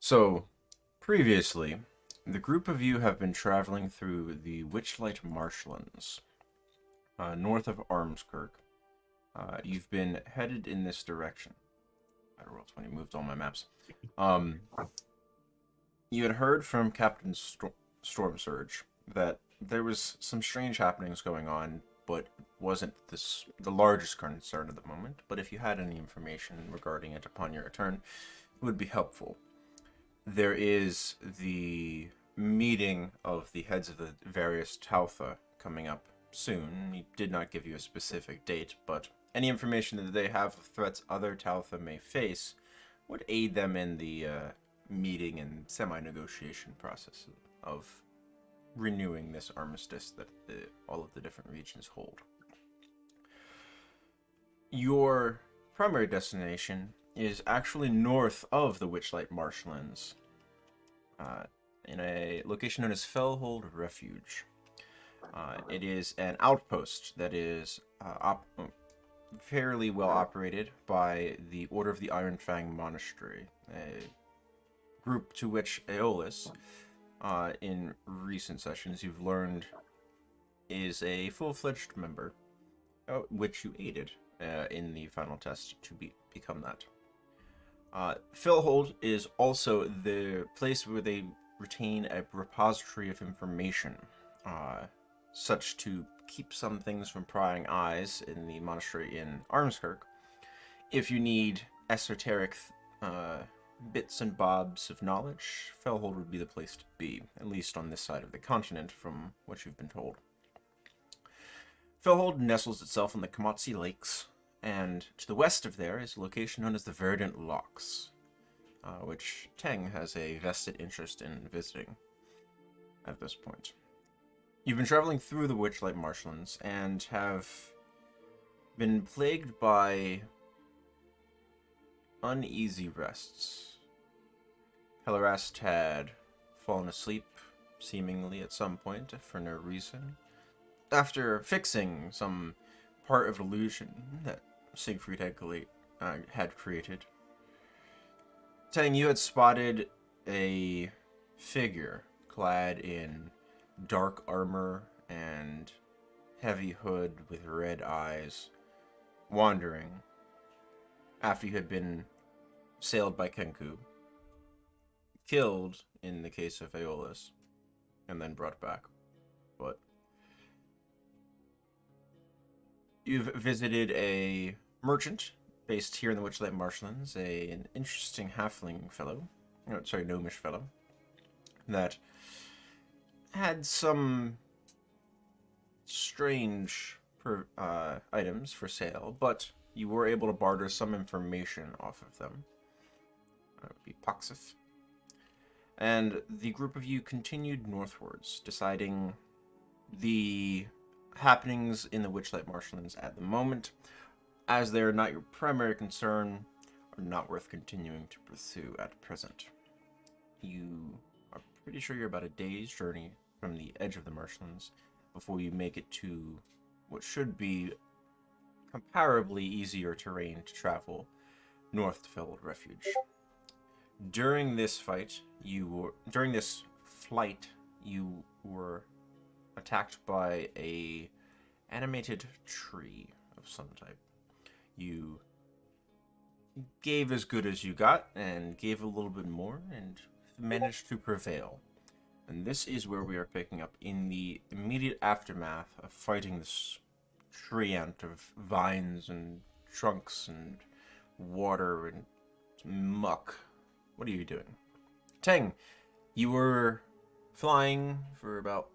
So, previously, the group of you have been traveling through the Witchlight Marshlands, north of Armskirk. You've been headed in this direction. I don't know when he moved all my maps. Um, you had heard from Captain Storm Surge that there was some strange happenings going on, but wasn't the largest concern at the moment. But if you had any information regarding it upon your return, it would be helpful. There is the meeting of the heads of the various Tautha coming up soon. He did not give you a specific date, but any information that they have of threats other Tautha may face would aid them in the meeting and semi-negotiation process of renewing this armistice that all of the different regions hold. Your primary destination is actually north of the Witchlight Marshlands, in a location known as Fellhold Refuge. It is an outpost that is fairly well operated by the Order of the Iron Fang Monastery, a group to which Aeolus, in recent sessions, you've learned is a full-fledged member, which you aided in the final test to become that. Fellhold is also the place where they retain a repository of information, such to keep some things from prying eyes in the monastery in Armskirk. If you need esoteric bits and bobs of knowledge, Fellhold would be the place to be, at least on this side of the continent, from what you've been told. Fellhold nestles itself in the Kamotsi Lakes, and to the west of there is a location known as the Verdant Locks, which Teng has a vested interest in visiting at this point. You've been traveling through the Witchlight Marshlands and have been plagued by uneasy rests. Hellerast had fallen asleep, seemingly at some point, for no reason, after fixing some part of illusion that Siegfried had created. Tang, you had spotted a figure clad in dark armor and heavy hood with red eyes, wandering after you had been sailed by Kenku, killed in the case of Aeolus, and then brought back. But you've visited a merchant based here in the Witchlight Marshlands, an interesting halfling fellow, gnomish fellow, that had some strange items for sale, but you were able to barter some information off of them. That would be Poxif. And the group of you continued northwards, deciding the happenings in the Witchlight Marshlands at the moment, as they are not your primary concern, are not worth continuing to pursue at present. You are pretty sure you're about a day's journey from the edge of the marshlands before you make it to what should be comparably easier terrain to travel north to Felled Refuge. During this flight, you were attacked by a animated tree of some type. You gave as good as you got, and gave a little bit more, and managed to prevail. And this is where we are picking up in the immediate aftermath of fighting this treant of vines and trunks and water and muck. What are you doing? Teng, you were flying for about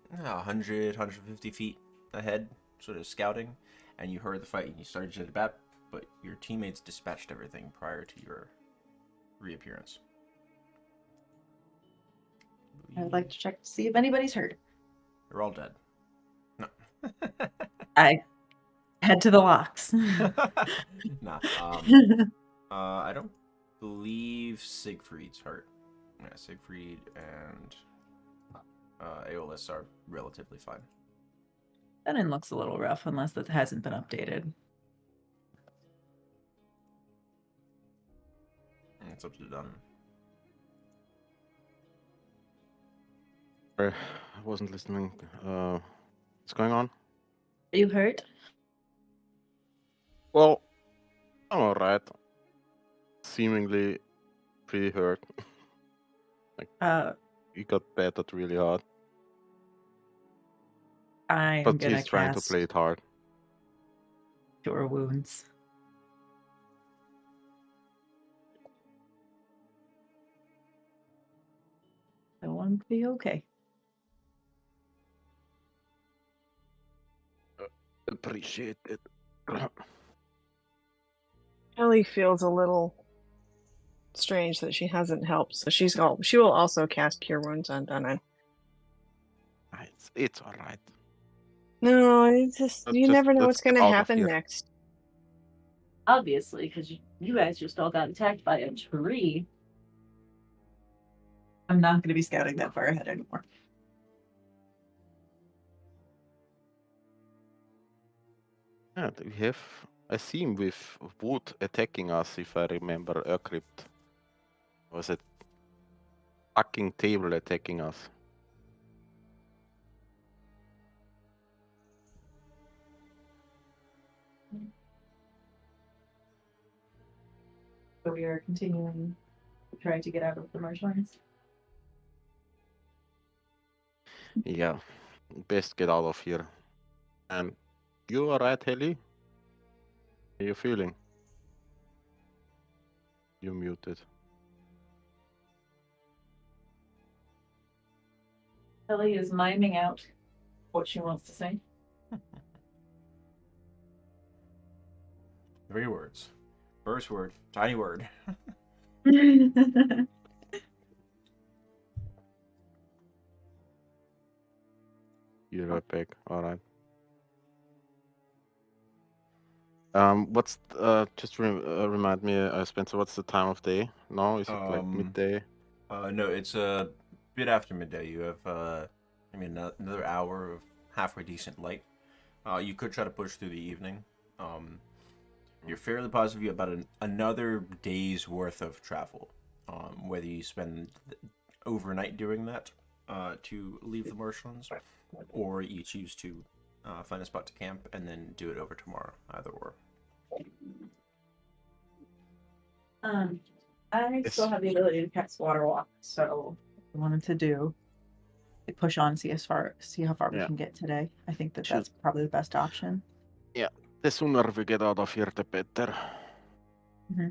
100, 150 feet ahead, sort of scouting, and you heard the fight and you started to bat, but your teammates dispatched everything prior to your reappearance. I would like to check to see if anybody's hurt. They're all dead. No. I head to the locks. Nah. I don't believe Siegfried's hurt. Yeah, Siegfried and Aeolus are relatively fine. Benin looks a little rough unless that hasn't been updated. It's up to done. I wasn't listening. What's going on? Are you hurt? Well, I'm alright. Seemingly pretty hurt. He got battered really hard, I am but gonna he's trying to cast play it hard. Cure Wounds. I want to be okay. Appreciate it. Ellie feels a little strange that she hasn't helped, so she will also cast Cure Wounds on Dunnan. It's alright. No, it's just you never know what's going to happen next. Obviously, because you guys just all got attacked by a tree. I'm not going to be scouting that far ahead anymore. Yeah, we have a theme with wood attacking us, if I remember Crypt. Was it fucking table attacking us? So we are continuing trying to get out of the marshlands. Yeah, best get out of here. And you alright, Helly? How are you feeling? You muted. Ellie is miming out what she wants to say. 3 words. First word, tiny word. You're right back. Alright. What's just remind me, Spencer, what's the time of day? No, is it like midday? No, it's a bit after midday. You have another hour of halfway decent light. You could try to push through the evening. You're fairly positive you have about another day's worth of travel. Whether you spend overnight doing that to leave the marshlands, or you choose to find a spot to camp and then do it over tomorrow. Either or. I still have the ability to cast Water Walk, so I wanted to do push on, see how far we can get today. I think that's probably the best option. Yeah, the sooner we get out of here, the better. Mm-hmm.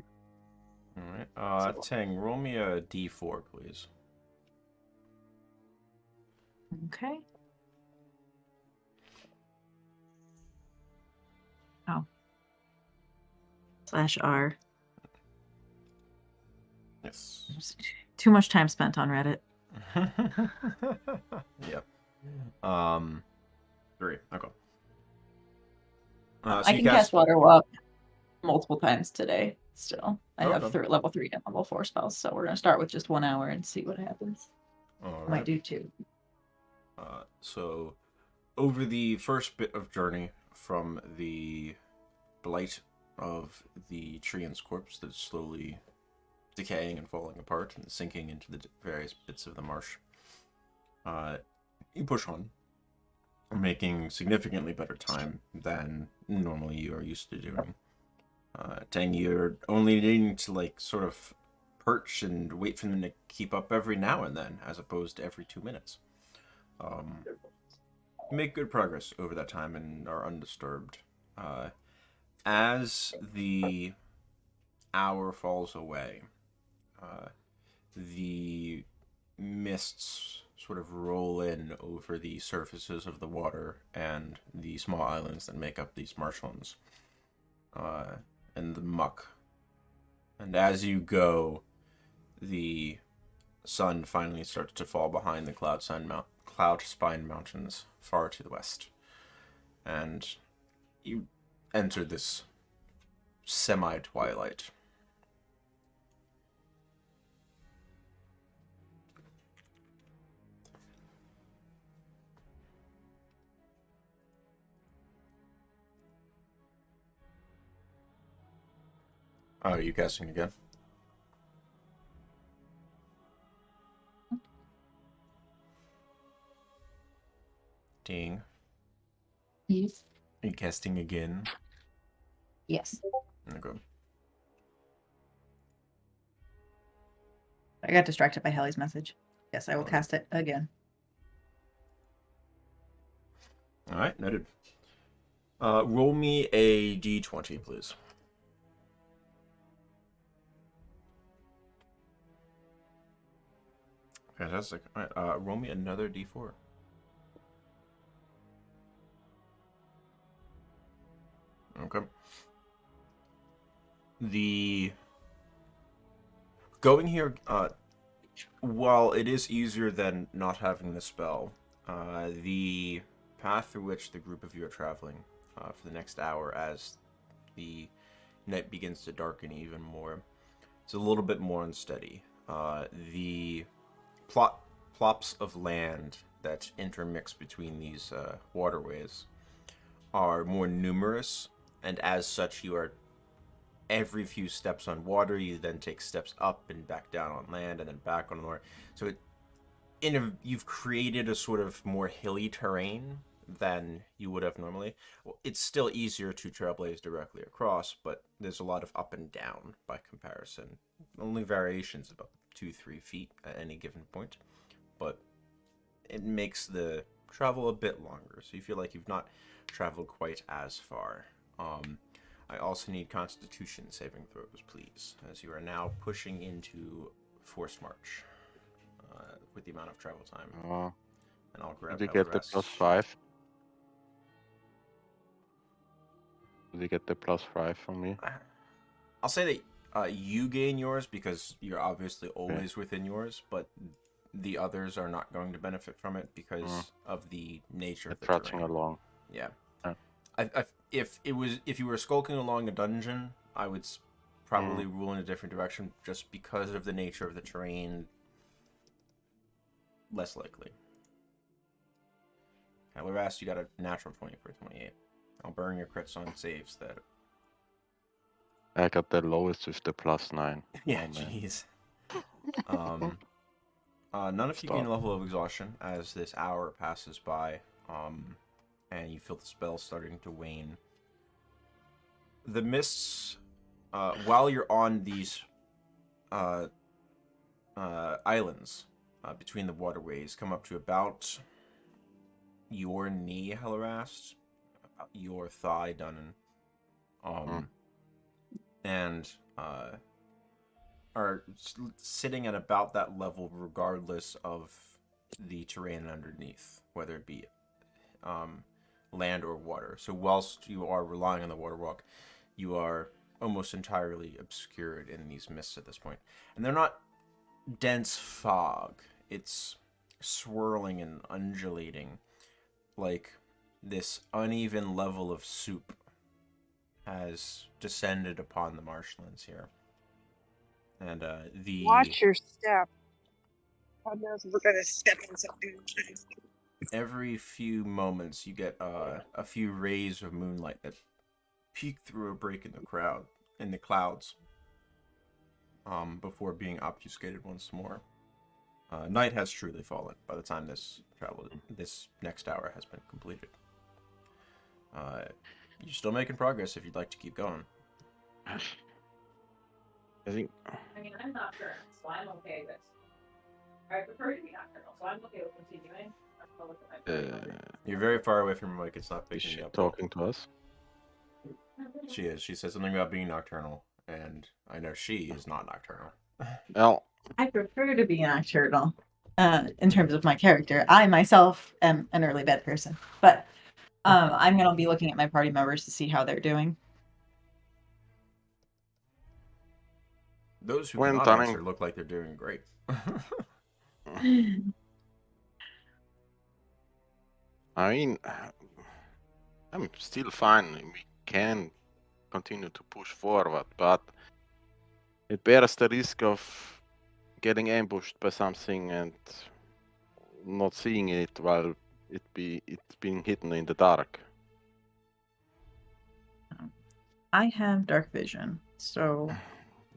All right. Tang, roll me a d4, please. Okay. Oh. /R. Yes. Too much time spent on Reddit. Yep. 3. Okay. I can cast Water Walk multiple times today. Still, I have level 3 and level 4 spells, so we're gonna start with just 1 hour and see what happens. I might do 2. So, over the first bit of journey from the blight of the treant's corpse that's slowly decaying and falling apart and sinking into the various bits of the marsh, you push on, making significantly better time than normally you are used to doing. Tang, you're only needing to sort of perch and wait for them to keep up every now and then, as opposed to every 2 minutes. You make good progress over that time and are undisturbed. As the hour falls away, the mists sort of roll in over the surfaces of the water and the small islands that make up these marshlands, and the muck. And as you go, the sun finally starts to fall behind the Cloud Spine Mountains far to the west. And you enter this semi-twilight. Oh, are you casting again? casting. Yes. Are you casting again? Yes. Okay. I got distracted by Hallie's message. Yes, I will Okay. cast it again. All right, noted. Roll me a d20, please. Fantastic. All right, roll me another d4. Okay. The going here, while it is easier than not having the spell, the path through which the group of you are traveling for the next hour as the night begins to darken even more, it's a little bit more unsteady. The plops of land that intermix between these waterways are more numerous, and as such, you are every few steps on water, you then take steps up and back down on land, and then back on water. So you've created a sort of more hilly terrain than you would have normally. Well, it's still easier to trailblaze directly across, but there's a lot of up and down by comparison. Only variations about 2-3 feet at any given point, but it makes the travel a bit longer, so you feel like you've not traveled quite as far. I also need Constitution saving throws, please, as you are now pushing into forced march with the amount of travel time. And I'll grab. Did you get the +5? Did you get the +5 from me? I'll say that you gain yours because you're obviously always within yours, but the others are not going to benefit from it because of the nature of the trudging terrain. along. Yeah. If you were skulking along a dungeon, I would probably rule in a different direction just because of the nature of the terrain. Less likely. Last, you got a natural 20 for 28. I'll burn your crits on saves that. I got the lowest with the +9. Yeah, jeez. None of you gain a level of exhaustion as this hour passes by, and you feel the spell starting to wane. The mists, while you're on these islands between the waterways, come up to about your knee, Hellerast, about your thigh, Dunnan, and are sitting at about that level regardless of the terrain underneath, whether it be land or water. So whilst you are relying on the water walk, you are almost entirely obscured in these mists at this point. And they're not dense fog. It's swirling and undulating, like this uneven level of soup has descended upon the marshlands here. And Watch your step. God knows we're gonna step on something. Every few moments you get a few rays of moonlight that peek through a break in the clouds, before being obfuscated once more. Night has truly fallen by the time this next hour has been completed. You're still making progress if you'd like to keep going. I think. I mean, I'm nocturnal, so I'm okay with. I prefer to be nocturnal, so I'm okay with continuing. I'll look at my You're very far away from your mic. It's not picking Is she you up. talking to us? She is. She said something about being nocturnal, and I know she is not nocturnal. Well, I prefer to be nocturnal. In terms of my character, I myself am an early bed person, but I'm gonna be looking at my party members to see how they're doing. Those who When cannot Dunning- answer look like they're doing great. I mean, I'm still fine. We can continue to push forward, but it bears the risk of getting ambushed by something and not seeing it while it's being hidden in the dark. I have dark vision, so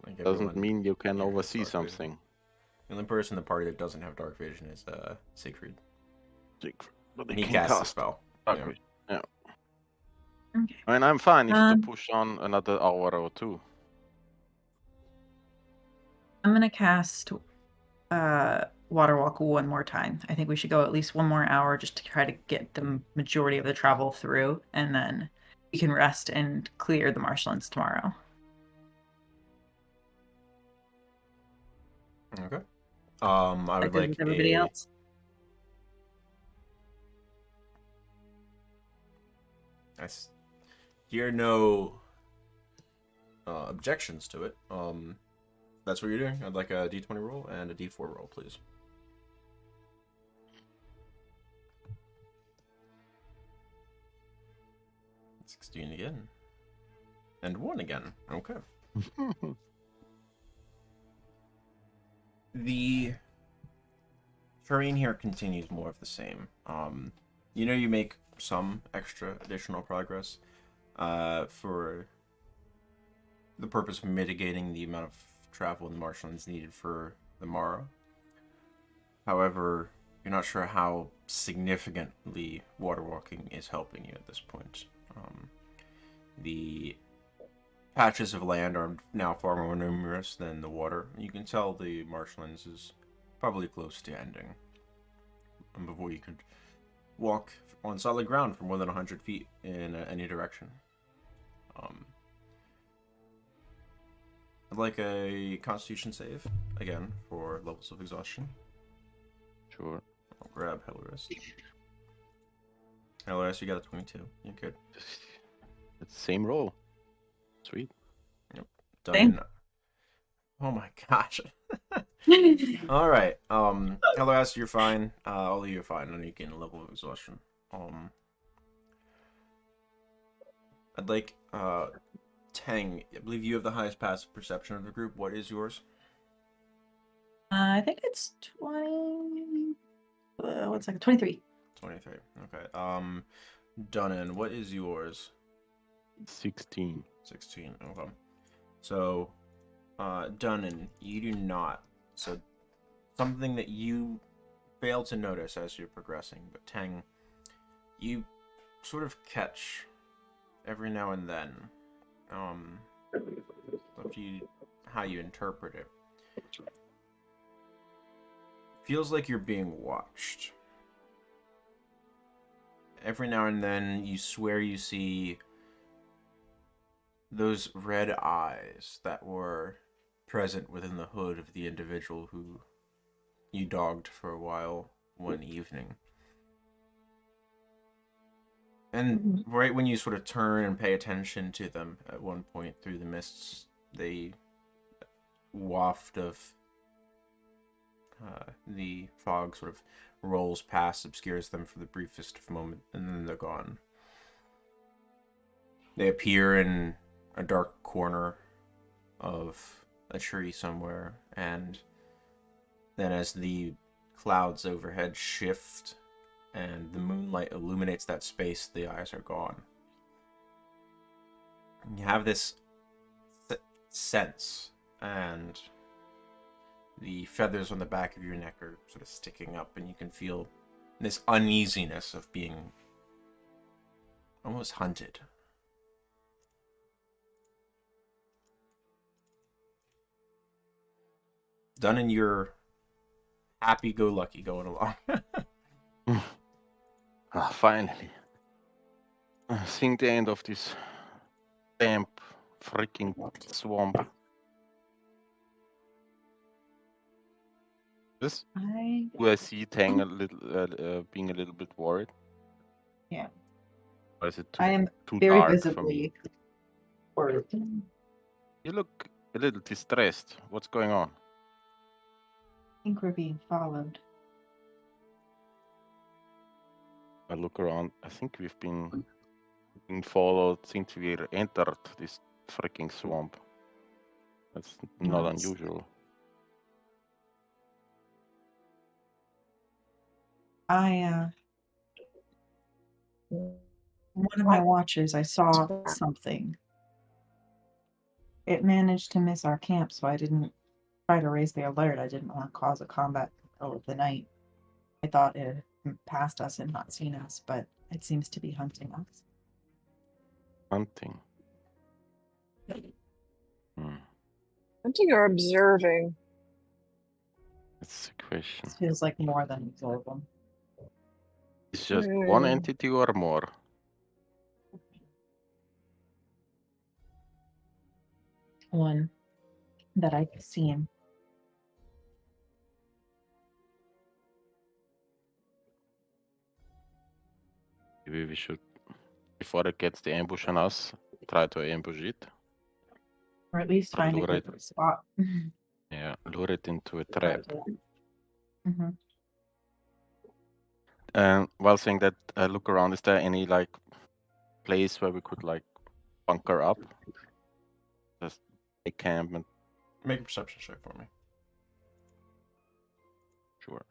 Like Doesn't everyone mean you can here has oversee dark vision. something. The only person in the party that doesn't have dark vision is Siegfried. But And they he can casts a cast. spell. Okay. Yeah. Okay. I mean, I'm fine if to Um, push on another hour or two. I'm gonna cast Water Walk one more time. I think we should go at least one more hour just to try to get the majority of the travel through, and then we can rest and clear the marshlands tomorrow. Okay. I That would good like with everybody else? I hear no objections to it. That's what you're doing. I'd like a d20 roll and a d4 roll, please. 16 again. And 1 again. Okay. The terrain here continues more of the same. You make some extra additional progress for the purpose of mitigating the amount of travel in the marshlands needed for the morrow. However, you're not sure how significantly water walking is helping you at this point. The patches of land are now far more numerous than the water. You can tell the marshlands is probably close to ending. And before you could walk on solid ground for more than 100 feet in any direction. I'd like a Constitution save, again, for levels of exhaustion. Sure. I'll grab Hellrest. Hellrest, you got a 22. You're good. It's the same roll. Sweet. Yep. Same. Done. Oh my gosh. All right. Hellrest, you're fine. All of you are fine, and you gain a level of exhaustion. I'd like Tang. I believe you have the highest passive perception of the group. What is yours? I think it's 20. 1 second. 23. 23. Okay. Dunnan, what is yours? 16. 16. Okay. So, Dunnan, you do not. So, something that you fail to notice as you're progressing, but Tang, you sort of catch every now and then. Up to you how you interpret it. Feels like you're being watched. Every now and then you swear you see those red eyes that were present within the hood of the individual who you dogged for a while one evening. And right when you sort of turn and pay attention to them at one point through the mists, they waft of the fog sort of rolls past, obscures them for the briefest of moment, and then they're gone. They appear in a dark corner of a tree somewhere, and then as the clouds overhead shift and the moonlight illuminates that space, the eyes are gone. You have this sense, and the feathers on the back of your neck are sort of sticking up, and you can feel this uneasiness of being almost hunted. Done, and you're happy-go-lucky going along. Finally. Seeing the end of this damp freaking swamp. This? Do I see Tang a little, being a little bit worried? Yeah. Or is it I am too very dark visibly for me? worried. You look a little distressed. What's going on? I think we're being followed. I look around. I think we've been followed since we entered this freaking swamp. That's not unusual. One of my watches, I saw something. It managed to miss our camp, so I didn't try to raise the alert. I didn't want to cause a combat in the middle of the night. I thought it past us and not seen us, but it seems to be hunting us. Hunting. Hunting or observing? That's the question. This feels like more than observable. It's just one Hmm. entity or more. One that I've seen. Maybe we should, before it gets the ambush on us, try to ambush it. Or at least find a Lure it. good spot. Yeah, lure it into a trap. Mm-hmm. And while saying that, look around. Is there any like place where we could like bunker up? Just a camp and Make a perception check for me. sure.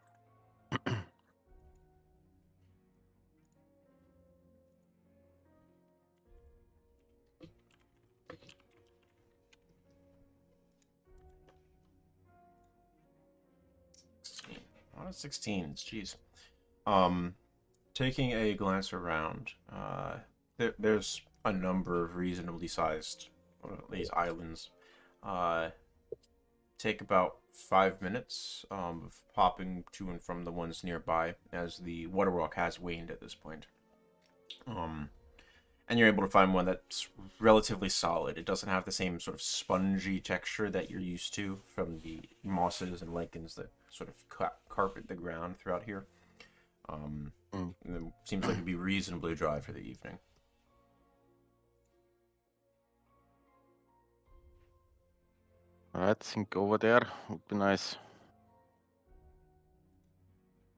Oh, 16. Jeez. Taking a glance around, there's a number of reasonably sized these islands. Take about 5 minutes of popping to and from the ones nearby, as the water walk has waned at this point. And you're able to find one that's relatively solid. It doesn't have the same sort of spongy texture that you're used to from the mosses and lichens that sort of carpet the ground throughout here. And it seems like it'd be reasonably dry for the evening. Alright, think over there would be nice.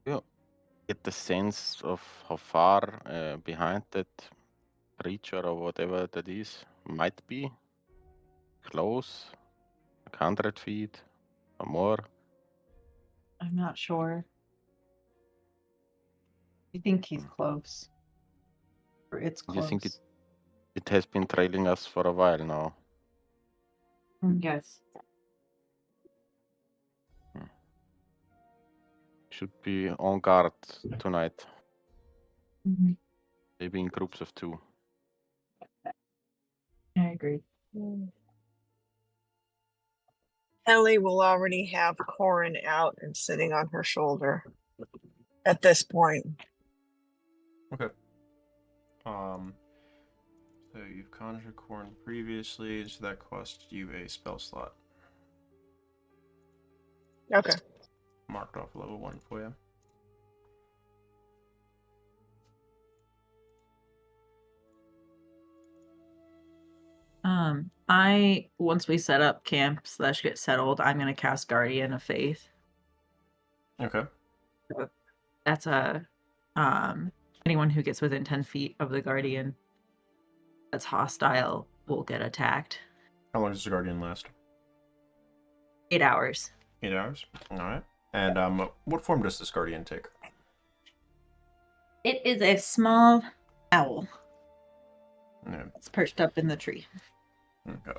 Yeah, get the sense of how far behind that creature or whatever that is might be. Close, like 100 feet or more. I'm not sure. I think he's close. Or it's You close. think it has been trailing us for a while now? Yes. Should be on guard tonight. Mm-hmm. Maybe in groups of 2. I agree. Ellie will already have Corin out and sitting on her shoulder at this point. Okay. So you've conjured corn previously, so that cost you a spell slot. Okay. Marked off level 1 for you. Once we set up camp / get settled, I'm gonna cast Guardian of Faith. Okay. That's anyone who gets within 10 feet of the Guardian that's hostile will get attacked. How long does the Guardian last? 8 hours. 8 hours? Alright. And what form does this Guardian take? It is a small owl. Yeah. It's perched up in the tree. Okay.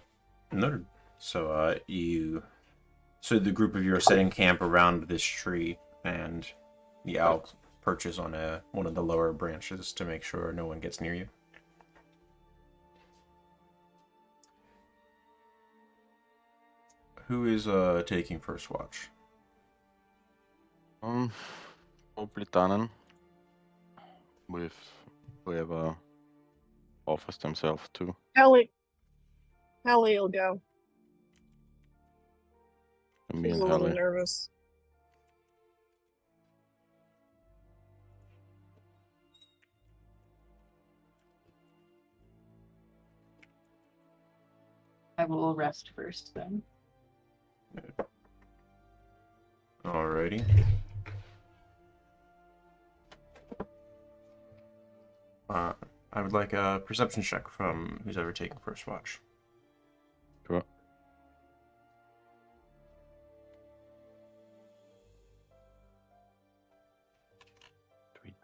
Noted. So so the group of you are setting camp around this tree, and the owl perches on one of the lower branches to make sure no one gets near you. Who is taking first watch? Probably Tannen. With whoever offers themselves to. Ellie will go. Me She's and a little Hallie. nervous. I will rest first then. Alrighty. I would like a perception check from who's ever taking first watch. Sure. Sweet.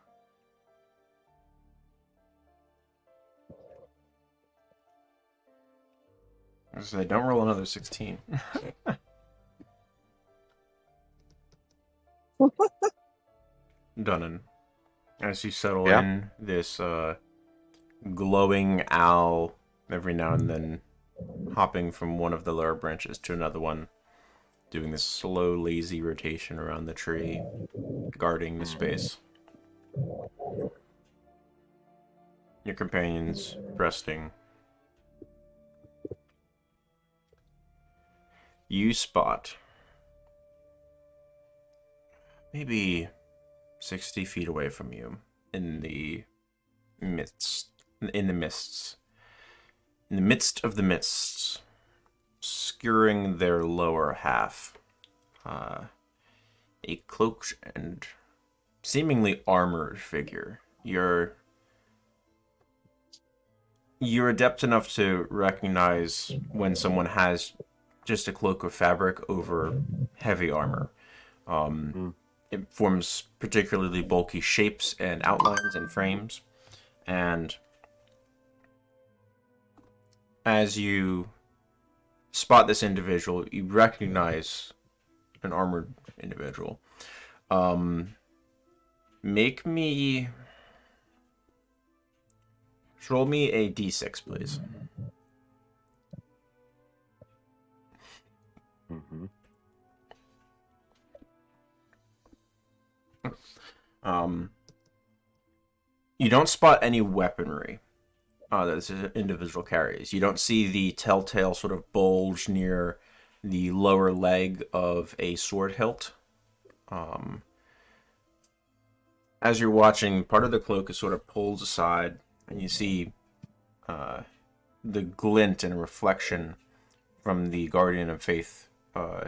I was gonna say, don't roll another 16. Done. as you settle Yeah. in, this glowing owl every now and then hopping from one of the lower branches to another one, doing this slow, lazy rotation around the tree, guarding the space. Your companions resting. You spot maybe 60 feet away from you in the midst of the mists, skewering their lower half, a cloaked and seemingly armored figure. You're adept enough to recognize when someone has just a cloak of fabric over heavy armor. It forms particularly bulky shapes and outlines and frames. And as you spot this individual, you recognize an armored individual. Roll me a d6, please. Mm-hmm. You don't spot any weaponry that this individual carries. You don't see the telltale sort of bulge near the lower leg of a sword hilt. As you're watching, part of the cloak is sort of pulled aside, and you see the glint and reflection from the Guardian of Faith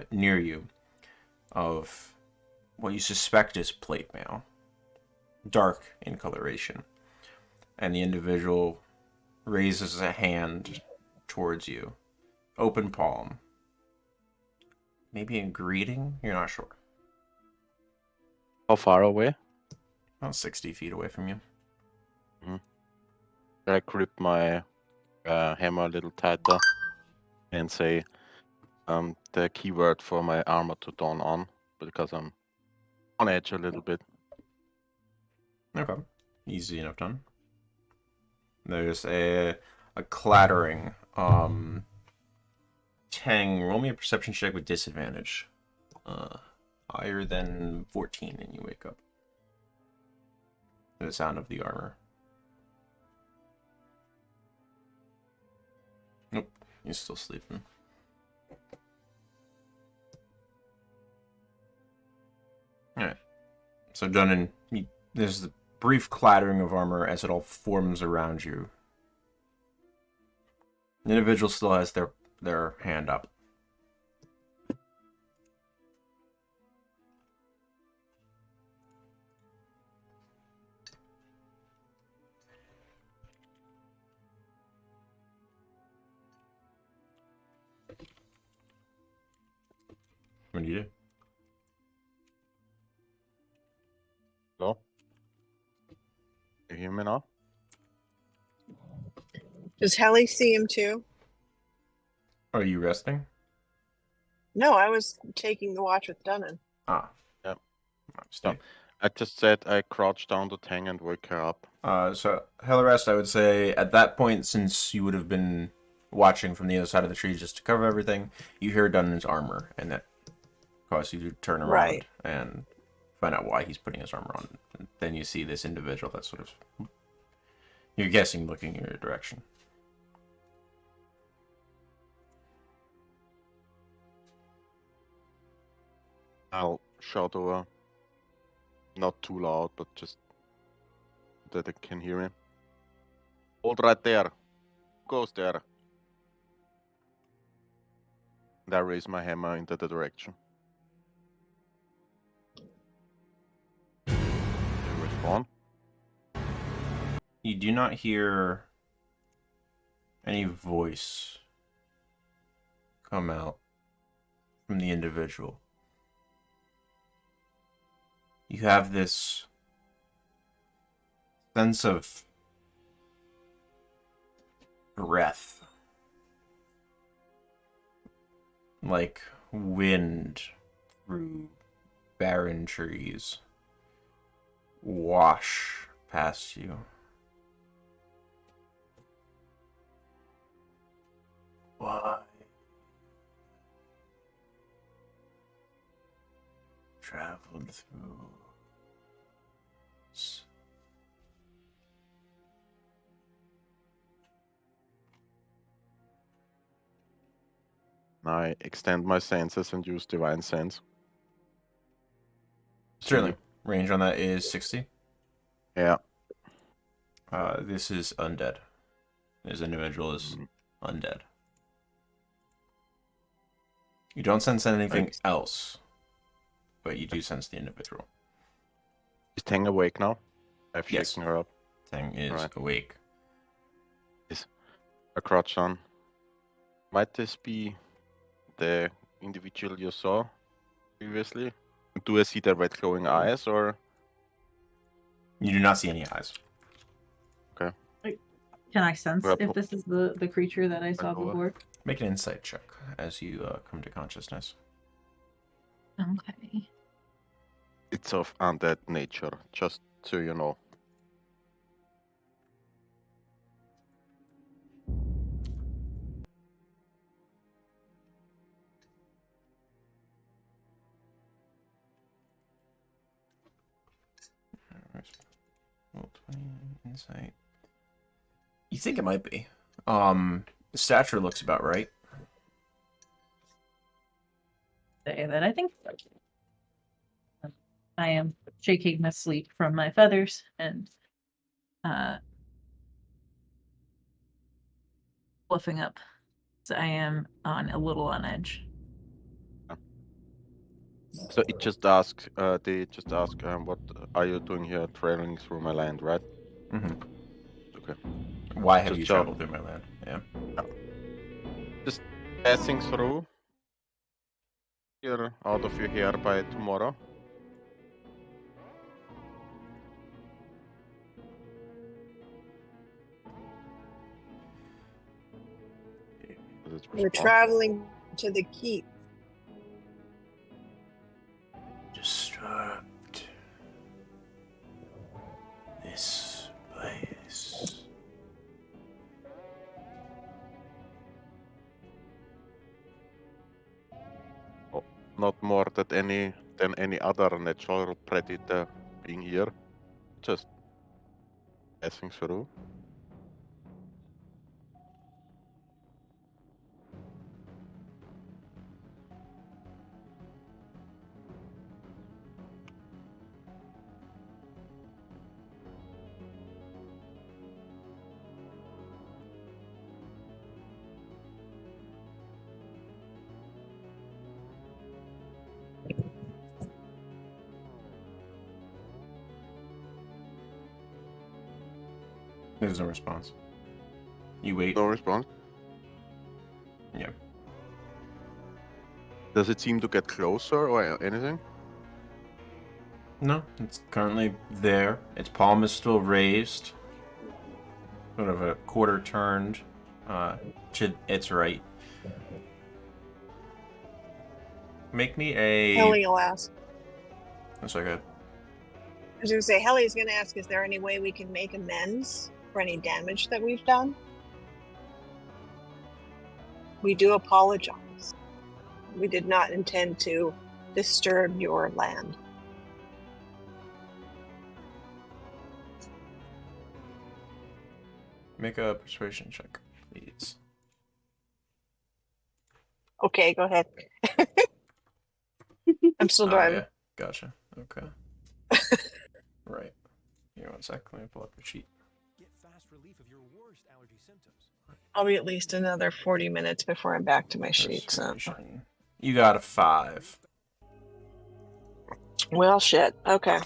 near you of what you suspect is plate mail, dark in coloration. And the individual raises a hand towards you, open palm. Maybe in greeting? You're not sure. How far away? About 60 feet away from you. I grip my hammer a little tighter and say the keyword for my armor to don on, because I'm on edge a little bit. Okay. Easy enough done. There's a clattering. Tang, roll me a perception check with disadvantage. Higher than 14 and you wake up. The sound of the armor. Nope, you're still sleeping. Alright. So Dunnan, there's the brief clattering of armor as it all forms around you. The individual still has their hand up. What do you do? Hello? You hear me now? Does Helly see him too? Are you resting? No, I was taking the watch with Dunnan. Ah. Yep. Stay. I just said I crouched down to Tang and woke her up. So Hellarest, I would say at that point, since you would have been watching from the other side of the tree just to cover everything, you hear Dunnan's armor, and that causes you to turn around Right. and find out why he's putting his armor on. And then you see this individual that's sort of, you're guessing, looking in your direction. I'll shout over. Not too loud, but just that I can hear him. Hold right there. Who goes there? And I raise my hammer into the direction. They respond. You do not hear any voice come out from the individual. You have this sense of breath, like wind through barren trees, wash past you. Why? Traveled through. I extend my senses and use divine sense. Certainly. Range on that is 60. Yeah. This is undead. This individual is undead. You don't sense anything else, but you do sense the individual. Is Tang awake now? I've Yes. shaken her up. Tang is awake. Is a crotch on. Might this be the individual you saw previously? Do I see their red glowing eyes, or? You do not see any eyes. Okay. Can I sense Well, if this is the creature that I saw over. before? Make an insight check as you come to consciousness. Okay. It's of undead nature, just so you know. Roll 20 insight. You think it might be. The stature looks about right. Say that I think I am shaking my sleep from my feathers and fluffing up. So I am a little on edge. So it just asks, they just ask, what are you doing here traveling through my land, right? Mm-hmm. Okay. Why have Just you jump. traveled through my land? Yeah. Just passing through. You're out of your hair by tomorrow. We're traveling to the keep. Disrupt this place. Not more than any other natural predator being here. Just passing through. There's no response. You wait. No response. Yeah. Does it seem to get closer or anything? No, it's currently there. Its palm is still raised. Sort of a quarter turned to its right. Make me a... Helly will ask. That's okay. I was going to say, Helly's going to ask, is there any way we can make amends for any damage that we've done? We do apologize. We did not intend to disturb your land. Make a persuasion check, please. Okay, go ahead. I'm still Oh, driving. yeah. Gotcha. Okay. Right. Here, 1 sec. Let me pull up the sheet. Get fast relief of your worst allergy symptoms. I'll be at least another 40 minutes before I'm back to my sheet. So. Persuasion. You got a 5. Well, shit. Okay.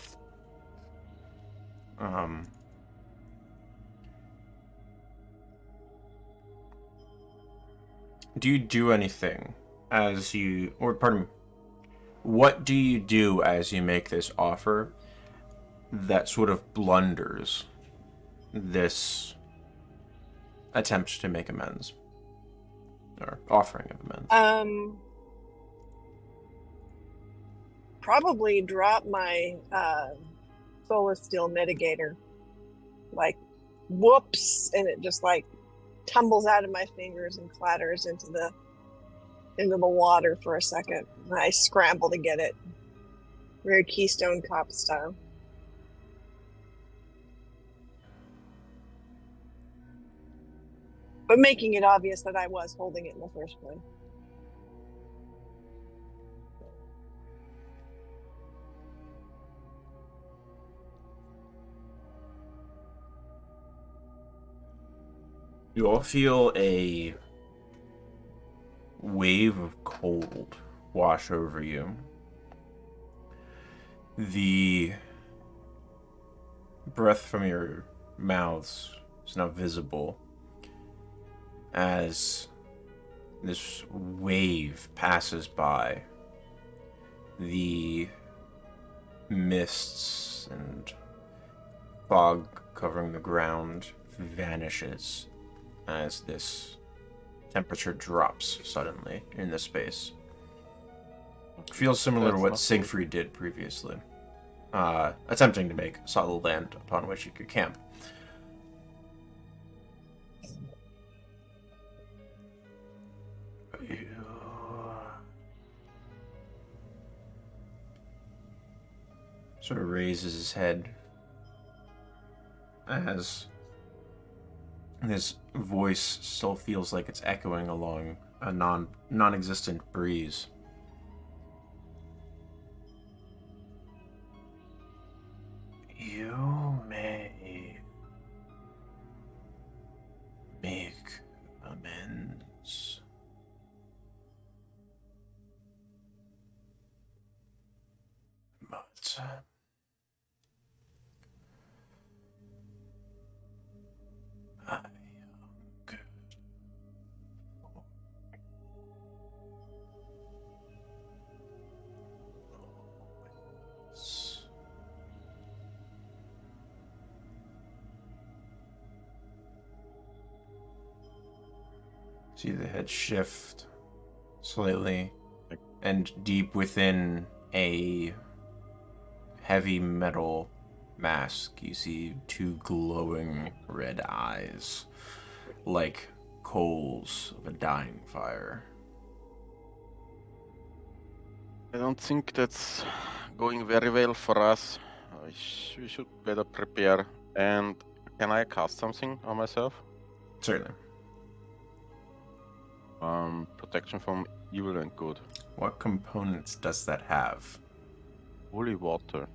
Do you do anything as you, or pardon me, what do you do as you make this offer that sort of blunders this attempt to make amends? Or offering of amends? Probably drop my Solar Steel mitigator like, whoops, and it just like tumbles out of my fingers and clatters into the water for a second. And I scramble to get it, very Keystone Cop style. But making it obvious that I was holding it in the first place. You all feel a wave of cold wash over you. The breath from your mouths is now visible as this wave passes by. The mists and fog covering the ground vanishes as this temperature drops suddenly in the space. Feels similar to what Siegfried did previously, attempting to make solid land upon which you could camp. Sort of raises his head as his voice still feels like it's echoing along a non-existent breeze. You may make amends. But I am good. Always. See the head shift slightly, and deep within a heavy metal mask, you see two glowing red eyes, like coals of a dying fire. I don't think that's going very well for us. We should better prepare. And can I cast something on myself? Certainly. Protection from evil and good. What components does that have? Holy water.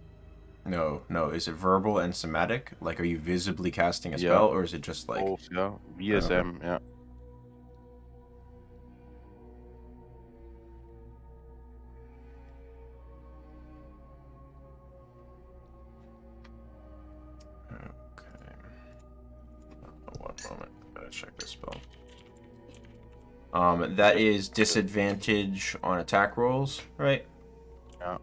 No. Is it verbal and somatic? Like, are you visibly casting a spell, or is it just like... Both, yeah. VSM, yeah. Okay. One moment. Gotta check this spell. That is disadvantage on attack rolls, right? Yeah.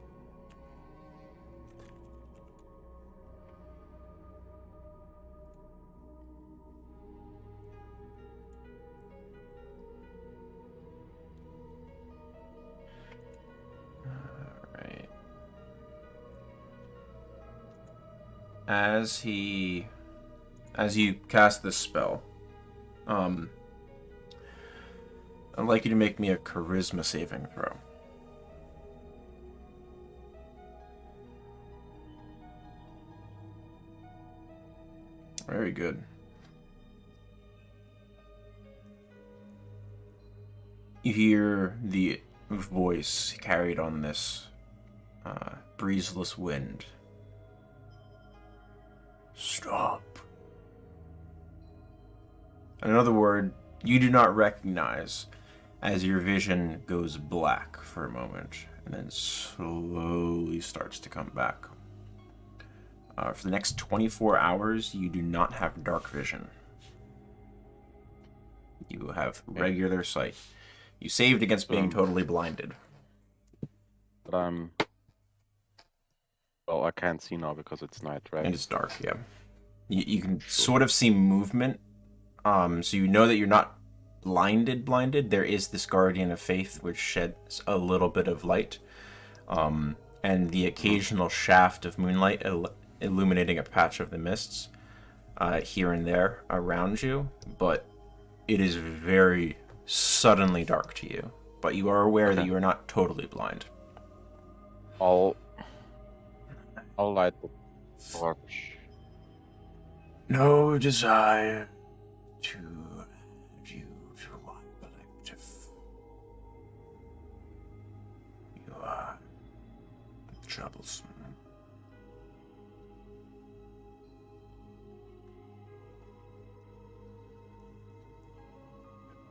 Alright. As you cast this spell, I'd like you to make me a charisma saving throw. Very good. You hear the voice carried on this breezeless wind. Stop. Another word you do not recognize as your vision goes black for a moment and then slowly starts to come back. For the next 24 hours, you do not have dark vision. You have regular sight. You saved against being totally blinded. But well, I can't see now because it's night, right? And it's dark, yeah. You can sort of see movement, so you know that you're not blinded. There is this guardian of faith which sheds a little bit of light, and the occasional shaft of moonlight illuminating a patch of the mists. here and there around you, but it is very suddenly dark to you. But you are aware that you are not totally blind. I'll light the torch. No desire to add you to my collective. You are troublesome.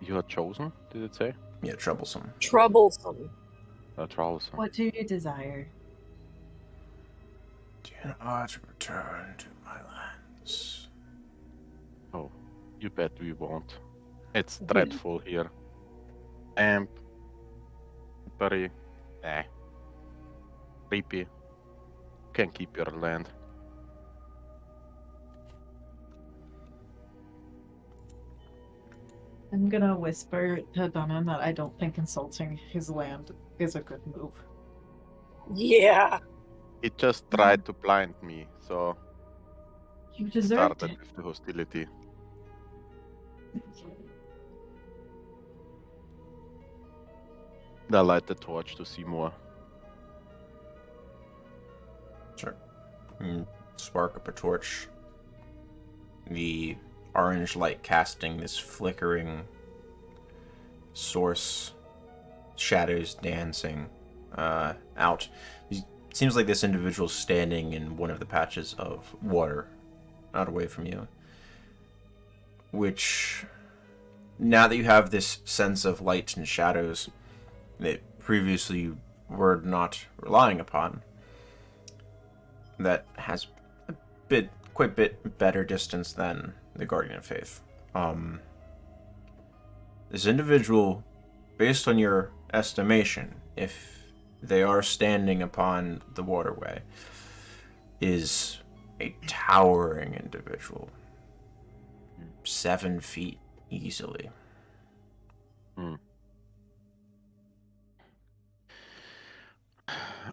You are chosen, did it say? Yeah, troublesome. Troublesome. Troublesome. What do you desire? Do not return to my lands. Oh, you bet we won't. It's dreadful here. Amp. Very. Creepy. Can keep your land. I'm gonna whisper to Dunham that I don't think insulting his land is a good move. Yeah. It just tried to blind me, so You deserved started it. with the hostility. I light the torch to see more. Sure. Spark up a torch. The orange light casting this flickering source, shadows dancing out. It seems like this individual's standing in one of the patches of water out away from you. Which, now that you have this sense of light and shadows that previously you were not relying upon, that has quite a bit better distance than the Guardian of Faith. This individual, based on your estimation, if they are standing upon the waterway, is a towering individual. 7 feet easily.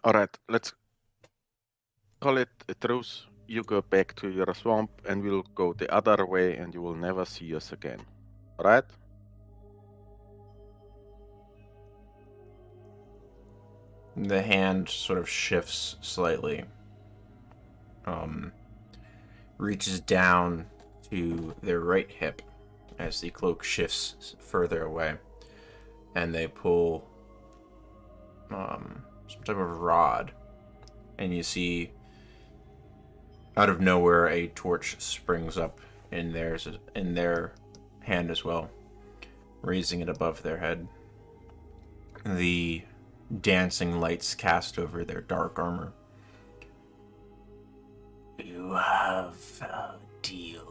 Alright, let's call it a truce. You go back to your swamp and we'll go the other way and you will never see us again. Alright? The hand sort of shifts slightly. Reaches down to their right hip as the cloak shifts further away. And they pull some type of rod. And you see, out of nowhere, a torch springs up in their hand as well, raising it above their head. The dancing lights cast over their dark armor. You have a deal.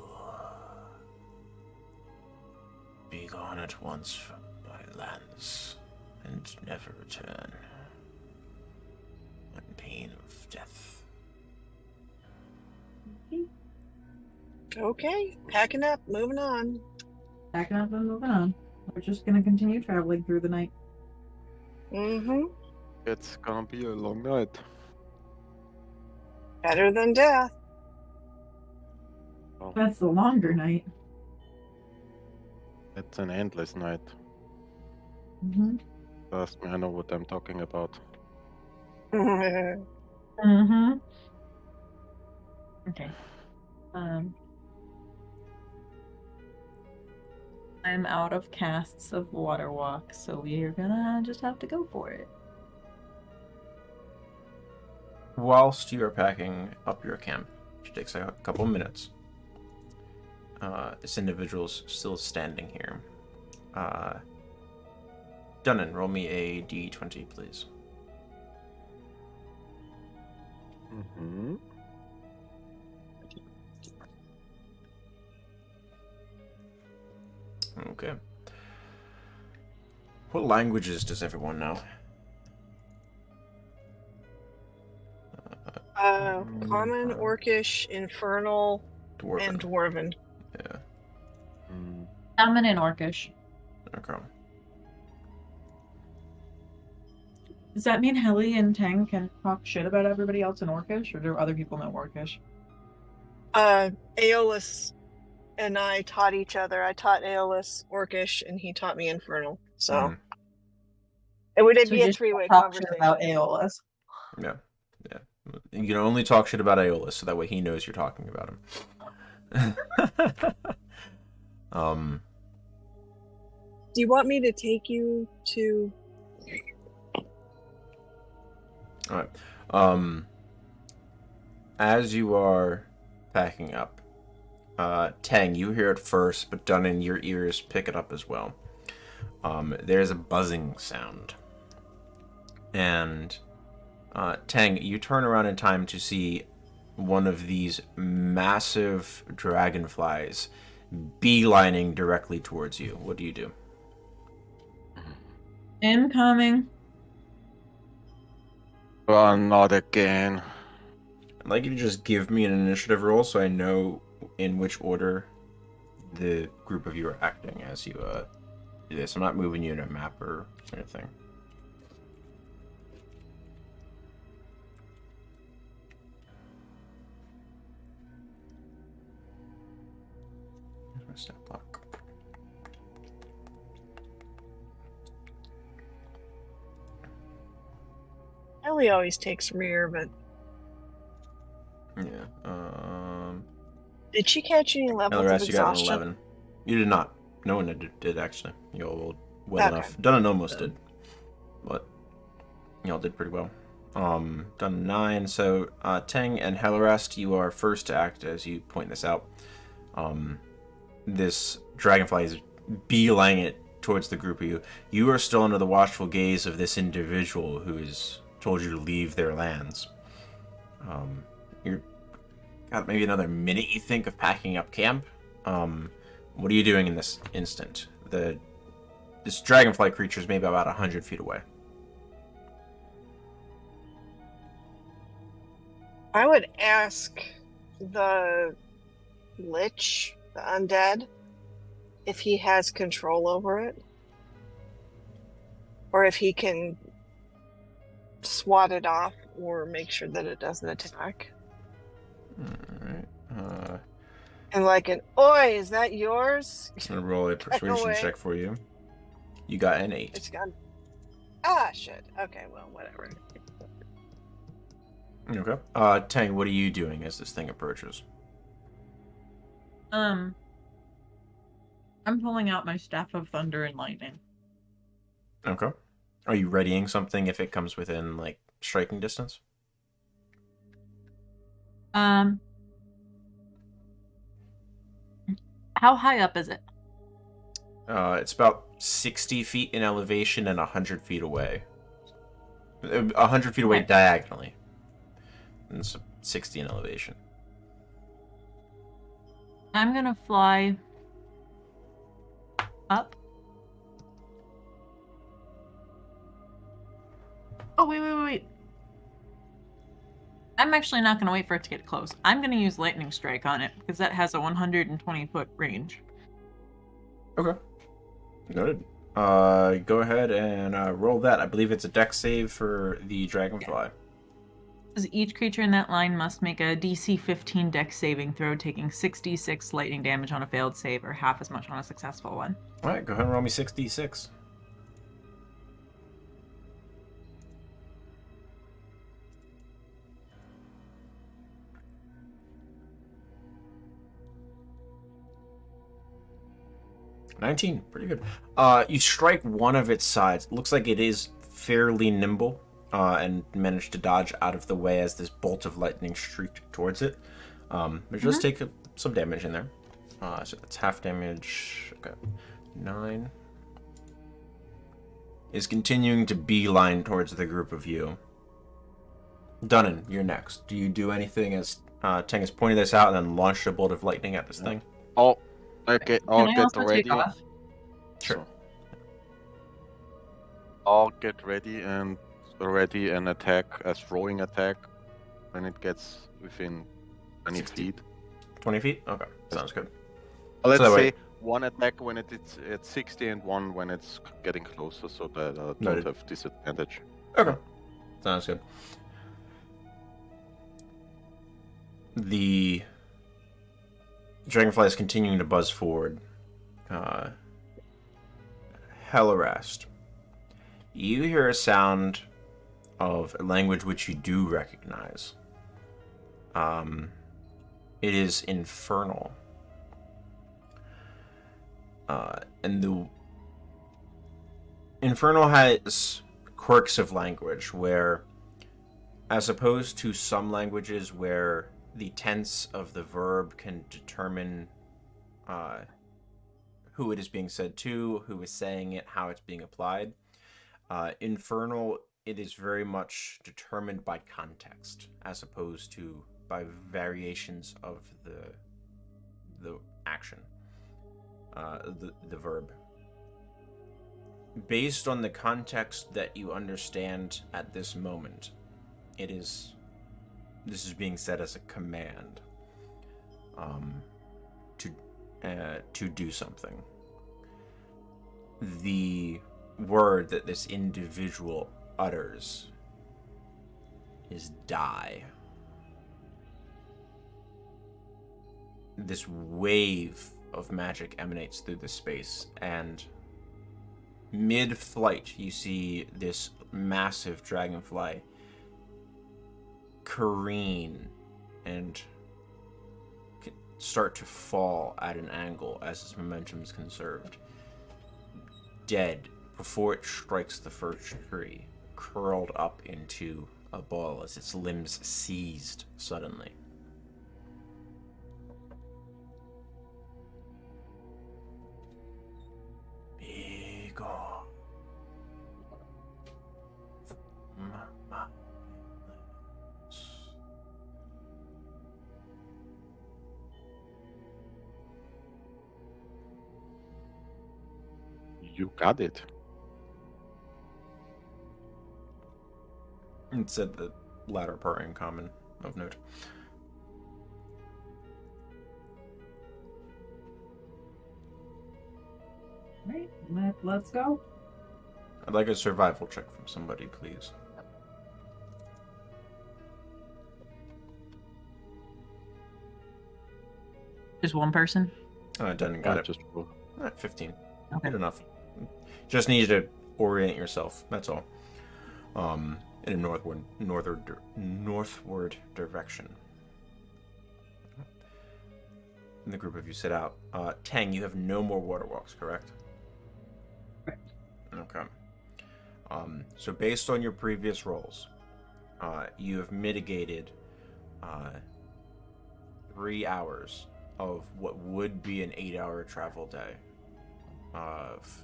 Be gone at once from my lands, and never return, on pain of death. Okay. Packing up. Moving on. Packing up and moving on. We're just gonna continue traveling through the night. Mm-hmm. It's gonna be a long night. Better than death. Well, That's the longer night. it's an endless night. Mm-hmm. Trust me, I know what I'm talking about. Mm-hmm. Okay. I'm out of casts of water walk, so we're gonna just have to go for it. Whilst you are packing up your camp, which takes a couple minutes, this individual's still standing here. Dunnan, roll me a d20, please. Mm-hmm. Okay. What languages does everyone know? Common, Orcish, Infernal, Dwarven. and Dwarven. Yeah. Common and Orcish. Okay. Does that mean Helly and Tang can talk shit about everybody else in Orcish, or do other people know Orcish? Aeolus and I taught each other. I taught Aeolus Orcish, and he taught me Infernal. So Mhm. it would So be a just three-way talk shit conversation. about Aeolus. Yeah. Yeah. You can only talk shit about Aeolus, so that way he knows you're talking about him. Do you want me to take you to? All right. As you are packing up, Tang, you hear it first, but Dunnan, your ears pick it up as well. There's a buzzing sound. And Tang, you turn around in time to see one of these massive dragonflies beelining directly towards you. What do you do? Incoming. Well, not again. I'd like you to just give me an initiative roll so I know in which order the group of you are acting as you do this. I'm not moving you in a map or anything. Here's my stat block. Ellie always takes rear, but Yeah. did she catch any levels of Rest, you got an exhaustion? 11. You did not. No one did actually. You all rolled well Okay. enough. Dunnan almost did, but you all did pretty well. Done 9. So Tang and Hellerest, you are first to act as you point this out. This dragonfly is beelining it towards the group of you. You are still under the watchful gaze of this individual who has told you to leave their lands. You're got maybe another minute, you think, of packing up camp. What are you doing in this instant? This dragonfly creature is maybe about 100 feet away. I would ask the Lich, the undead, if he has control over it. Or if he can swat it off or make sure that it doesn't attack. Alright. And like an, oi, is that yours? I'm gonna roll a persuasion away. check for you. You got an 8. It's gone. Ah, shit. Okay, well, whatever. Okay. Tang, what are you doing as this thing approaches? I'm pulling out my Staff of Thunder and Lightning. Okay. Are you readying something if it comes within, like, striking distance? How high up is it? It's about 60 feet in elevation and 100 feet away. 100 feet away Okay. diagonally. And it's 60 in elevation. I'm gonna fly up. Oh, wait. I'm actually not gonna wait for it to get close. I'm gonna use Lightning Strike on it, because that has a 120-foot range. Okay. Noted. Go ahead and roll that. I believe it's a dex save for the dragonfly. Says each creature in that line must make a DC 15 dex saving throw, taking 66 lightning damage on a failed save, or half as much on a successful one. Alright, go ahead and roll me 6d6. $19, pretty good. You strike one of its sides. Looks like it is fairly nimble, and managed to dodge out of the way as this bolt of lightning streaked towards it. It does take some damage in there. So that's half damage. Okay, 9. Is continuing to beeline towards the group of you. Dunnan, you're next. Do you do anything as Teng has pointed this out and then launched a bolt of lightning at this thing? Oh, okay. I'll Can I get also ready. take off? Sure. So, I'll get ready and an attack, a throwing attack, when it gets within 20 60. feet. 20 feet? Okay, sounds good. Let's that way- say one attack when it's at 60 and one when it's getting closer, so that I don't Noted. have disadvantage. Okay, sounds good. The Dragonfly is continuing to buzz forward. Hellerast. You hear a sound of a language which you do recognize. It is infernal. And the infernal has quirks of language where, as opposed to some languages where the tense of the verb can determine who it is being said to, who is saying it, how it's being applied, infernal, it is very much determined by context, as opposed to by variations of the action, the verb. Based on the context that you understand at this moment, this is being said as a command to do something. The word that this individual utters is die. This wave of magic emanates through the space, and mid-flight you see this massive dragonfly careen and start to fall at an angle as its momentum is conserved. Dead before it strikes the first tree, curled up into a ball as its limbs seized suddenly. Be gone. You got it. It said the latter part in common of note. Right, let's go. I'd like a survival check from somebody, please. Just one person? Done got it. Just 15. Okay. Good enough. Just need you to orient yourself. That's all. In a northward direction. And the group of you set out. Tang, you have no more water walks, correct? Correct. Okay. So based on your previous rolls, you have mitigated 3 hours of what would be an 8-hour travel day of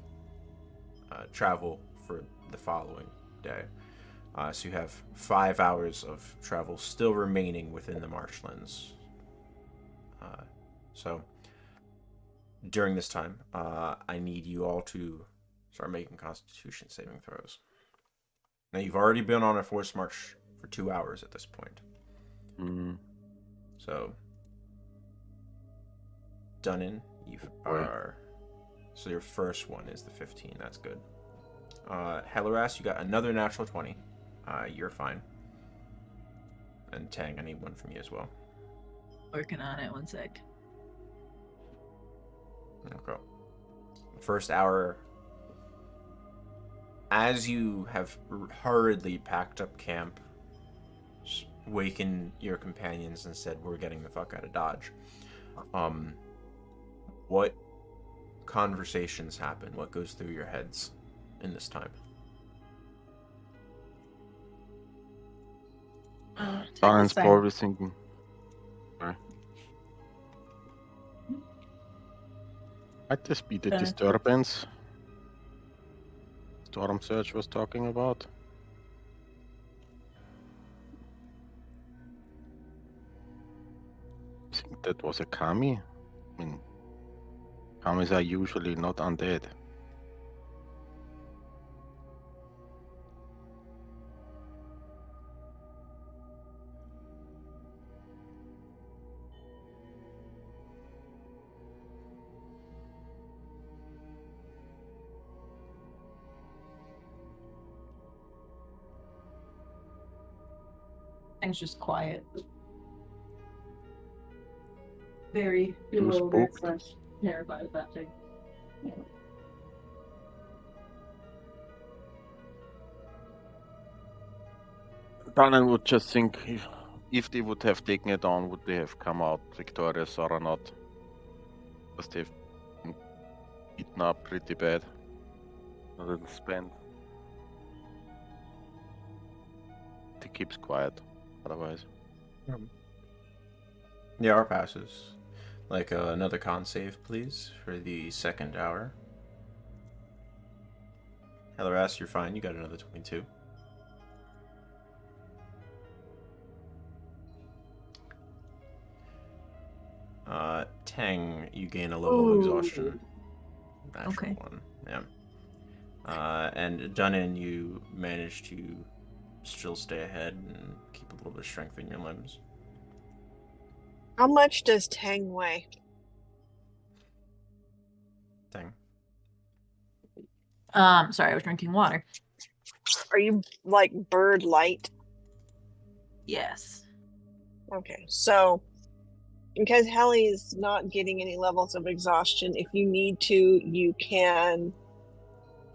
travel for the following day. So you have 5 hours of travel still remaining within the marshlands. So during this time, I need you all to start making Constitution saving throws. Now you've already been on a forced march for 2 hours at this point. So done in. You are. So your first one is the 15. That's good. Hellerast, you got another natural 20. You're fine. And Tang, I need one from you as well. Working on it, 1 sec. Okay. First hour, as you have hurriedly packed up camp, wakened your companions and said, "We're getting the fuck out of Dodge." What conversations happen? What goes through your heads in this time? Darren's probably thinking. Might this be the disturbance Storm Surge was talking about? I think that was a kami. I mean, kamis are usually not undead. Things just quiet. very Too bewildered spooked. / terrified of that thing. Danan would just think if they would have taken it on, would they have come out victorious or not? Because they've been beaten up pretty bad. A little spent. He keeps quiet, otherwise. The hour passes. Like another con save, please, for the second hour. Helleras, you're fine. You got another 22. Tang, you gain a level of exhaustion. Natural Okay. one. Yeah. And Dunnan, you manage to still stay ahead and keep a little bit of strength in your limbs. How much does Tang weigh? Tang. Sorry, I was drinking water. Are you like bird light? Yes. Okay, so because Helly's not getting any levels of exhaustion, if you need to, you can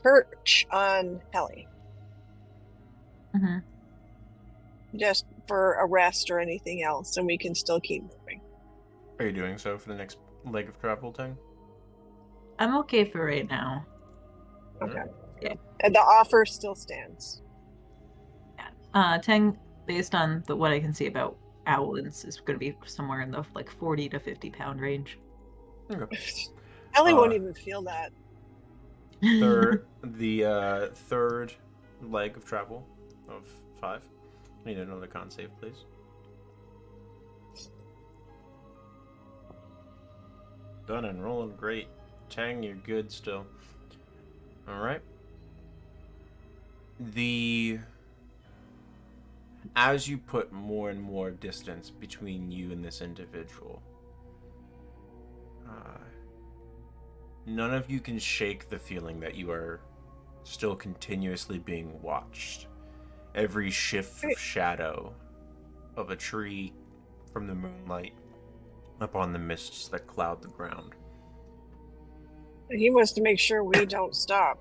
perch on Helly Mm-hmm. just for a rest or anything else, and we can still keep moving. Are you doing so for the next leg of travel, Tang? I'm okay for right now. Okay. Yeah. And the offer still stands. Tang, based on what I can see about owlins, is going to be somewhere in the 40 to 50 pound range. Okay. Helly won't even feel that. The third leg of travel of 5. Need another con save, please. Done and rolling great. Tang, you're good still. Alright. As you put more and more distance between you and this individual, none of you can shake the feeling that you are still continuously being watched. Every shift of shadow of a tree from the moonlight upon the mists that cloud the ground. He wants to make sure we don't stop.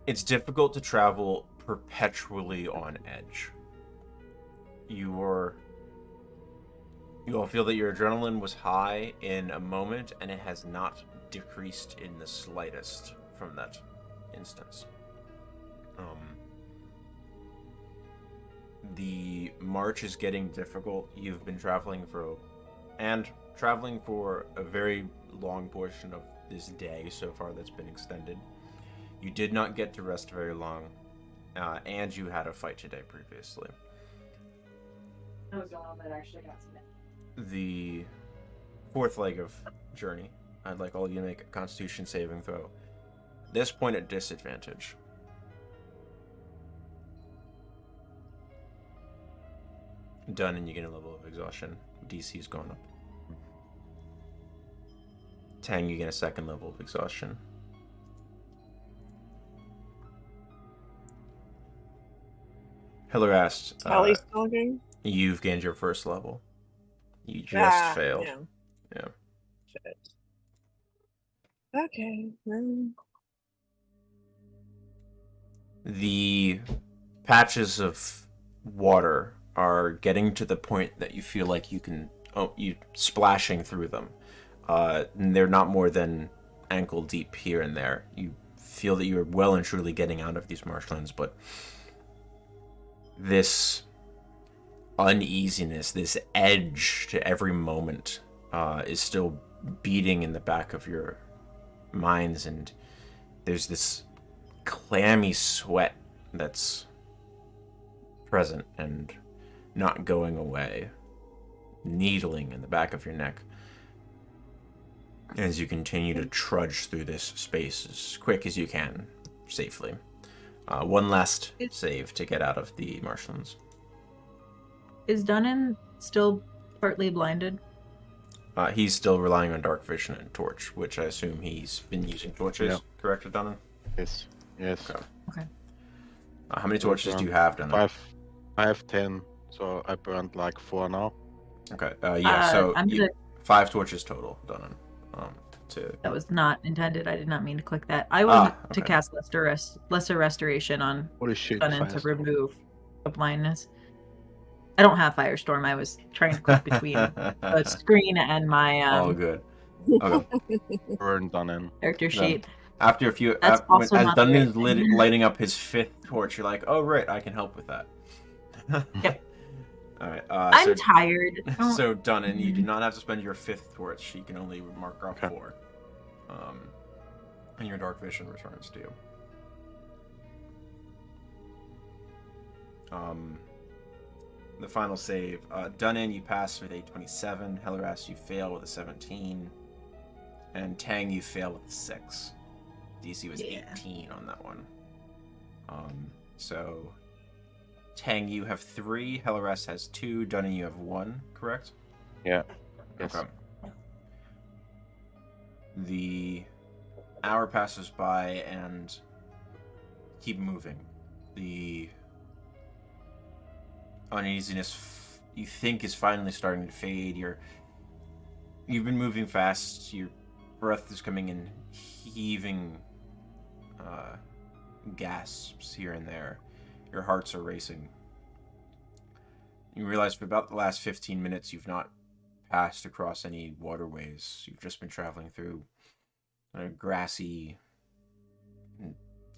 It's difficult to travel perpetually on edge. You all feel that your adrenaline was high in a moment, and it has not decreased in the slightest from that instance. The march is getting difficult. You've been traveling for a very long portion of this day so far that's been extended. You did not get to rest very long, and you had a fight today previously. I was going on that actually got some. The fourth leg of journey, I'd like all of you to make a Constitution saving throw. This point at disadvantage. Done, and you get a level of exhaustion. DC is going up. Tang, you get a second level of exhaustion. Hillerast, Helly's talking. you've gained your first level. You just failed. Yeah. Shit. Okay. The patches of water are getting to the point that you feel like you splashing through them. And they're not more than ankle deep here and there. You feel that you're well and truly getting out of these marshlands, but this uneasiness, this edge to every moment, is still beating in the back of your minds, and there's this clammy sweat that's present and not going away, needling in the back of your neck as you continue to trudge through this space as quick as you can, safely. One last save to get out of the marshlands. Is Dunnan still partly blinded? He's still relying on dark vision and torch, which I assume he's been using torches. Yeah. Correct, Dunnan? Yes. Okay. How many torches do you have, Dunnan? 5. I have 10, So I burned like 4 now. Okay. Yeah. So I'm gonna. 5 torches total done. To That was not intended. I did not mean to click that. I want to okay. cast lesser restoration on Holy shit, Dunnan to Firestorm. remove the blindness. I don't have Firestorm. I was trying to click between the screen and my all good. Okay. Burn Dunnan. character Then, sheet. after a few, That's also as not the Duncan's right thing. lighting up his 5th torch, you're like, "Oh right, I can help with that." Yep. All right. I'm tired. Don't- So Dunnan, you do not have to spend your 5th torch. You can only mark off Okay. 4. And your dark vision returns to you. The final save. Dunnan, you pass with a 27. Helleras, you fail with a 17. And Tang, you fail with a 6. DC was 18 on that one. So Tang, you have 3. Helleras has 2. Dunnan, you have 1. Correct? Yeah. Yes. Okay. The hour passes by and keep moving. The uneasiness you think is finally starting to fade. You've been moving fast. Your breath is coming in heaving gasps here and there. Your hearts are racing. You realize for about the last 15 minutes you've not passed across any waterways. You've just been traveling through grassy,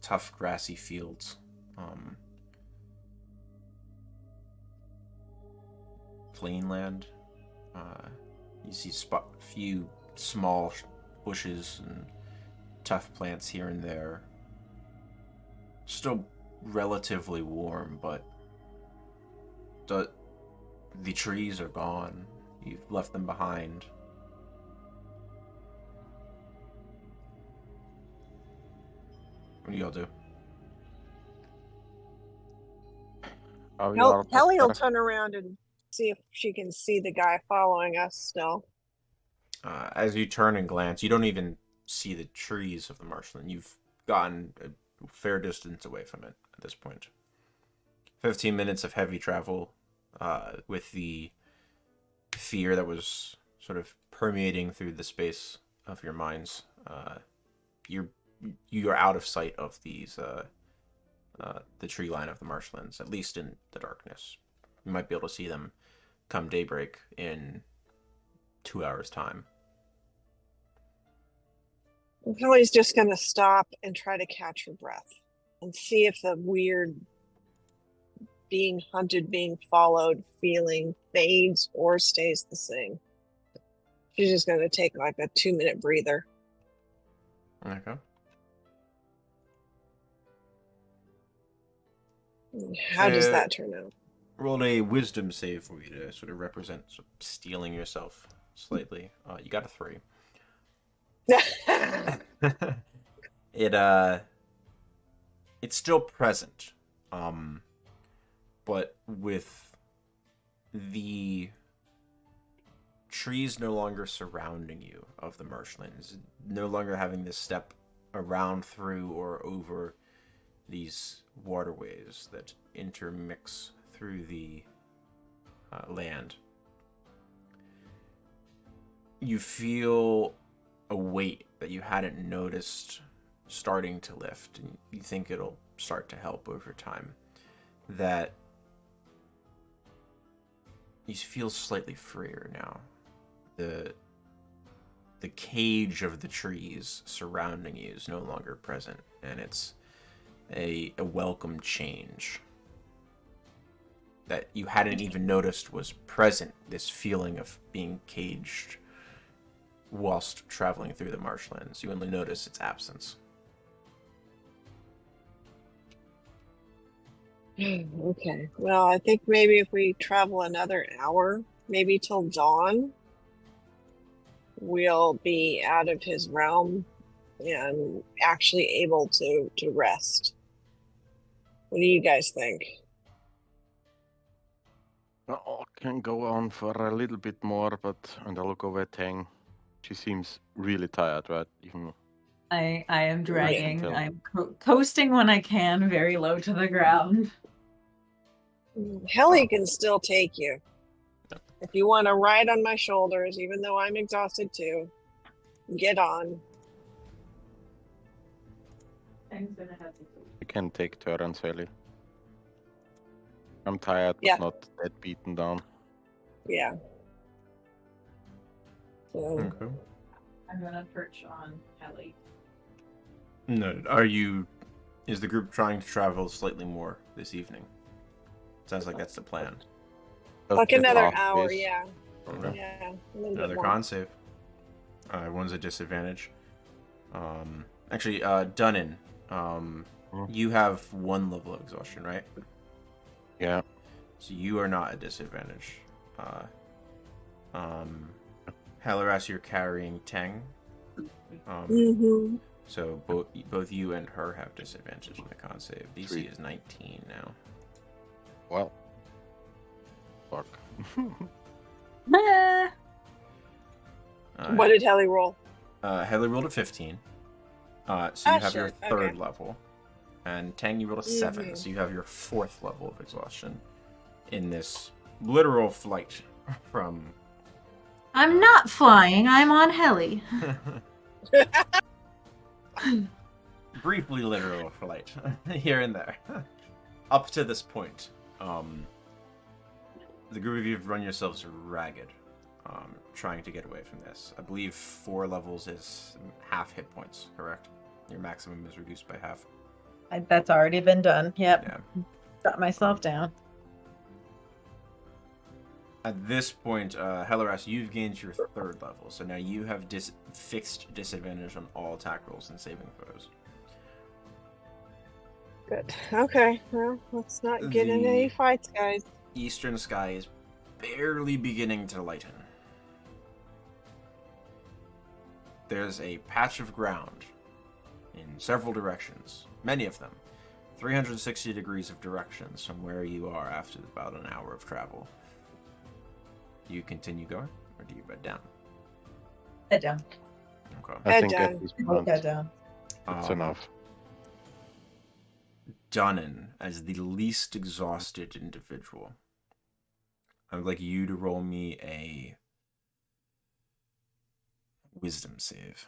tough grassy fields. Plain land. You see few small bushes and tough plants here and there. Still relatively warm, but the trees are gone. You've left them behind. What do y'all do? Kelly will turn around and see if she can see the guy following us still. As you turn and glance, you don't even see the trees of the marshland. You've gotten a fair distance away from it at this point. 15 minutes of heavy travel with the fear that was sort of permeating through the space of your minds. You're out of sight of these the tree line of the marshlands, at least in the darkness. You might be able to see them come daybreak in 2 hours' time. Kelly's just going to stop and try to catch her breath and see if the weird being hunted, being followed feeling fades or stays the same. She's just going to take like a 2-minute breather. Okay. How does that turn out? Rolled a wisdom save for you to sort of represent stealing yourself slightly. You got a 3. It's still present, but with the trees no longer surrounding you of the marshlands, no longer having to step around through or over these waterways that intermix through the land. You feel a weight that you hadn't noticed starting to lift, and you think it'll start to help over time. That you feel slightly freer now. The cage of the trees surrounding you is no longer present, and it's a welcome change that you hadn't even noticed was present, this feeling of being caged whilst traveling through the marshlands. You only notice its absence. Okay. Well, I think maybe if we travel another hour, maybe till dawn, we'll be out of his realm and actually able to rest. What do you guys think? Well, can go on for a little bit more, and I'll look over at Tang. She seems really tired, right? Even I am dragging. tell. I'm coasting when I can, very low to the ground. Helly can still take you. If you want to ride on my shoulders, even though I'm exhausted too, get on. Tang's gonna have to. You can take turns, Ellie. I'm tired, but Yeah. not that beaten down. Yeah. So, Okay. I'm gonna perch on Ellie. No, is the group trying to travel slightly more this evening? Sounds like that's the plan. like At another half hour, pace, yeah. probably. Yeah. A little Another bit more. con save. One's a disadvantage. Actually, Dunnan, you have 1 level of exhaustion, right? Yeah. So you are not at disadvantage. Helaras, you're carrying Tang. Mm-hmm. So both you and her have disadvantage in the con save. DC is 19 now. Well. Fuck. What did Helly roll? Helly rolled a 15. So you have your shit. third Okay. level. And Tang, you rolled a 7. Mhm. So you have your 4th level of exhaustion in this literal flight from... I'm not flying. I'm on heli. briefly literal flight here and there. Up to this point, the group of you have run yourselves ragged, trying to get away from this. I believe 4 levels is half hit points, correct? Your maximum is reduced by half. That's already been done. Yep. Yeah. Got myself down. At this point, Helaras, you've gained your 3rd level, so now you have fixed disadvantage on all attack rolls and saving throws. Good. Okay. Well, let's not get in any fights, guys. Eastern sky is barely beginning to lighten. There's a patch of ground in several directions, many of them, 360 degrees of directions from where you are after about an hour of travel. Do you continue going, or do you bed down? Head down. Okay. I Head think down. at this Head point, down. it's Um, enough. Dunnan, as the least exhausted individual, I would like you to roll me a wisdom save.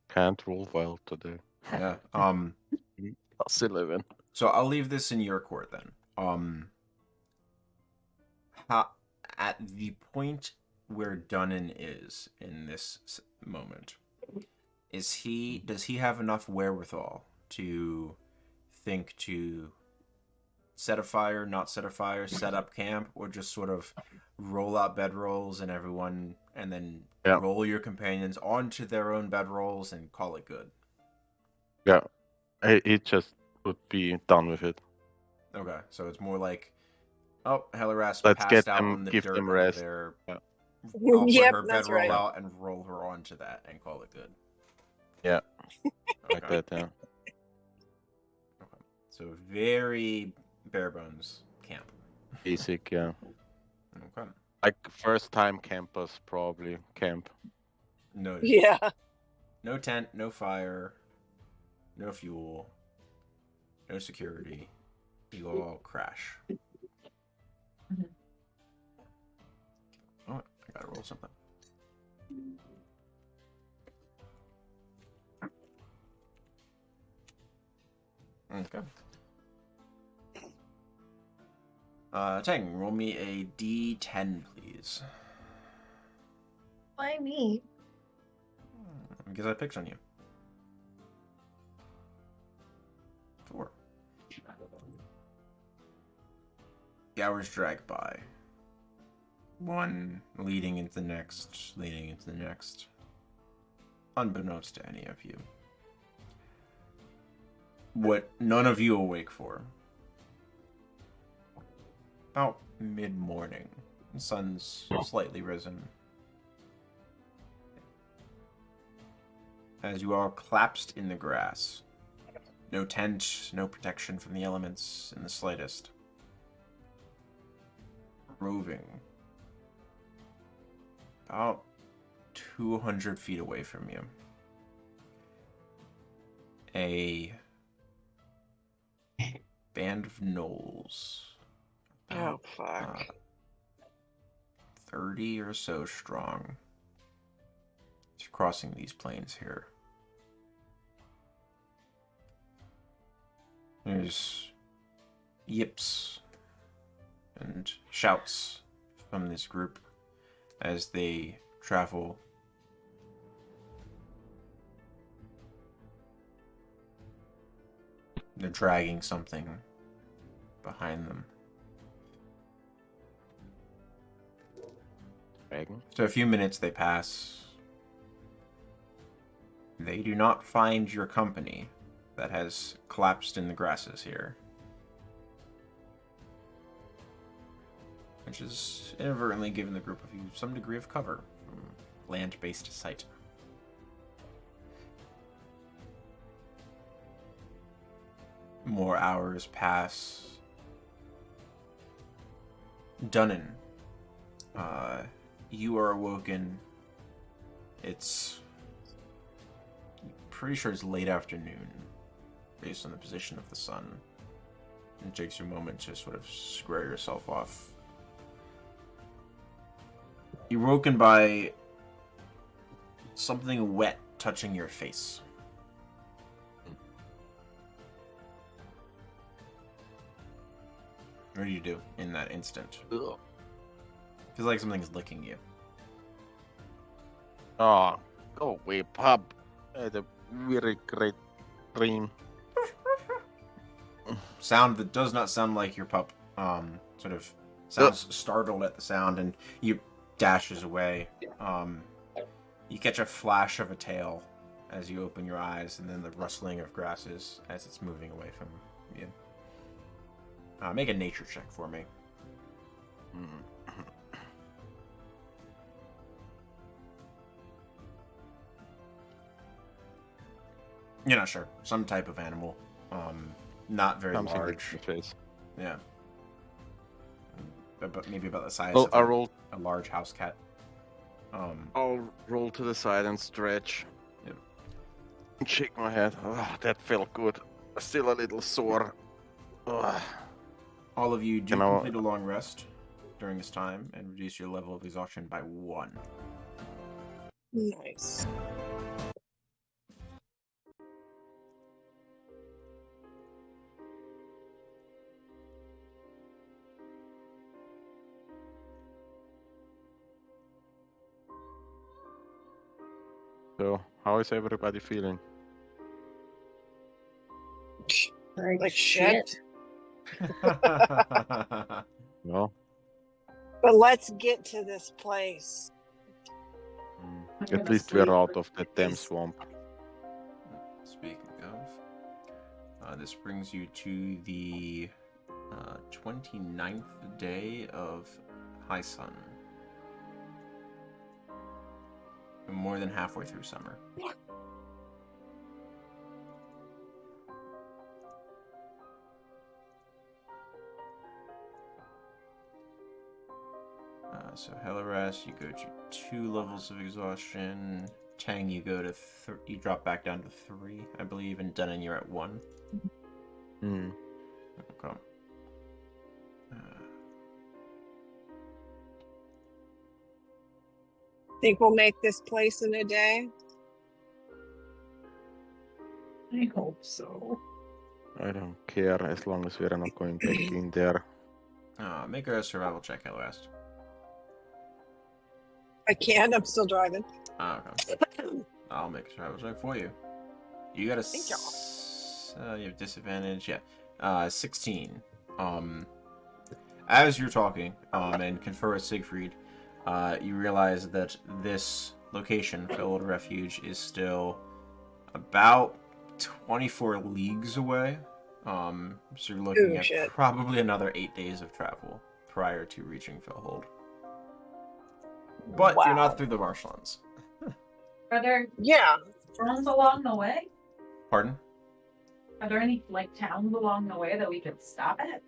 Can't roll well today. Yeah. Plus 11. So I'll leave this in your court then. At the point where Dunnan is in this moment, does he have enough wherewithal to think to set a fire, not set a fire, set up camp, or just sort of roll out bedrolls and everyone, and then roll your companions onto their own bedrolls and call it good? Yeah. It just would be done with it. Okay, so it's more like, oh, Helaras Let's passed get out them- on the give dirt them over rest. there. Yeah. I'll put Yep, her that's bedroll right. out and roll her onto that and call it good. Yeah. Like Okay. that, yeah. Okay. So very bare bones camp. Basic, yeah. Okay. Like first time campers probably camp. No. Yeah. No tent, no fire, no fuel, no security. You all crash. Mhm. Oh, I gotta roll something. Okay. Tang, roll me a D10, please. Why me? Because I picked on you. 4. The hours drag by. One leading into the next, leading into the next. Unbeknownst to any of you. What none of you awake for. About mid-morning. The sun's slightly risen. As you are collapsed in the grass. No tent, no protection from the elements in the slightest. Roving. About 200 feet away from you. a band of gnolls. Oh, fuck. 30 or so strong. It's crossing these plains here. There's yips and shouts from this group as they travel. They're dragging something behind them. Dragon? So a few minutes they pass. They do not find your company that has collapsed in the grasses here. Which has inadvertently given the group of you some degree of cover from land-based sight. More hours pass. Dunnan, you are awoken. It's pretty sure it's late afternoon, based on the position of the sun. It takes you a moment to sort of square yourself off. You're woken by something wet touching your face. What do you do in that instant? Ugh. Feels like something's licking you. Oh, go away, pup. I had a very great dream. Sound that does not sound like your pup. Sort of sounds startled at the sound, and you dashes away. You catch a flash of a tail as you open your eyes, and then the rustling of grasses as it's moving away from you. Make a nature check for me. You're not sure. Some type of animal. Not very Something large. in the face. Yeah. But maybe about the size Oh, of I rolled. a large house cat. I'll roll to the side and stretch. Yep. And shake my head. Oh, that felt good. Still a little sore. Ugh. All of you do You know- complete a long rest during this time and reduce your level of exhaustion by 1. Nice. So, how is everybody feeling? Like shit. No? But let's get to this place. At least we're out of that damn swamp. Speaking of, this brings you to the 29th day of high sun. You're more than halfway through summer. So Helleras, you go to 2 levels of exhaustion. Tang, you go to you drop back down to 3, I believe, and Dunnan, you're at 1. Hmm. Okay. Think we'll make this place in a day? I hope so. I don't care as long as we're not going back in there. Make a survival check, Helleras. I can't. I'm still driving. Okay. I'll make a survival check for you. You got a Thank you have disadvantage, yeah. 16. As you're talking, and confer with Siegfried, you realize that this location, Filled Refuge, is still about 24 leagues away. So you're looking Ooh, at shit. probably another 8 days of travel prior to reaching Fillhold. But you're Wow. not through the marshlands. Are there Yeah. towns along the way? Pardon? Are there any towns along the way that we could stop at?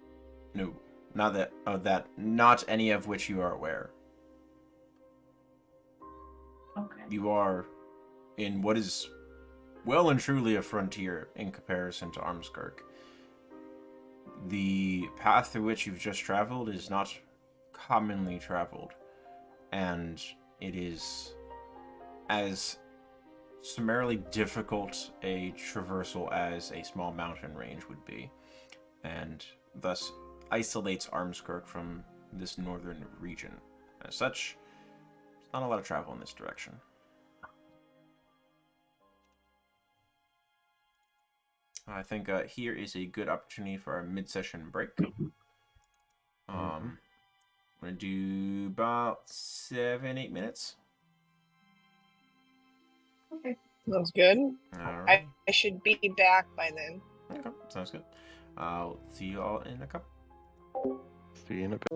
No. Not any of which you are aware. Okay. You are in what is well and truly a frontier in comparison to Armskirk. The path through which you've just traveled is not commonly traveled, and it is as summarily difficult a traversal as a small mountain range would be, and thus isolates Armskirk from this northern region. As such, there's not a lot of travel in this direction. I think here is a good opportunity for our mid-session break. I'm gonna do about 7-8 minutes. Okay. Sounds good. All right. I should be back by then. Okay, sounds good. I'll see you all in a couple. See you in a bit.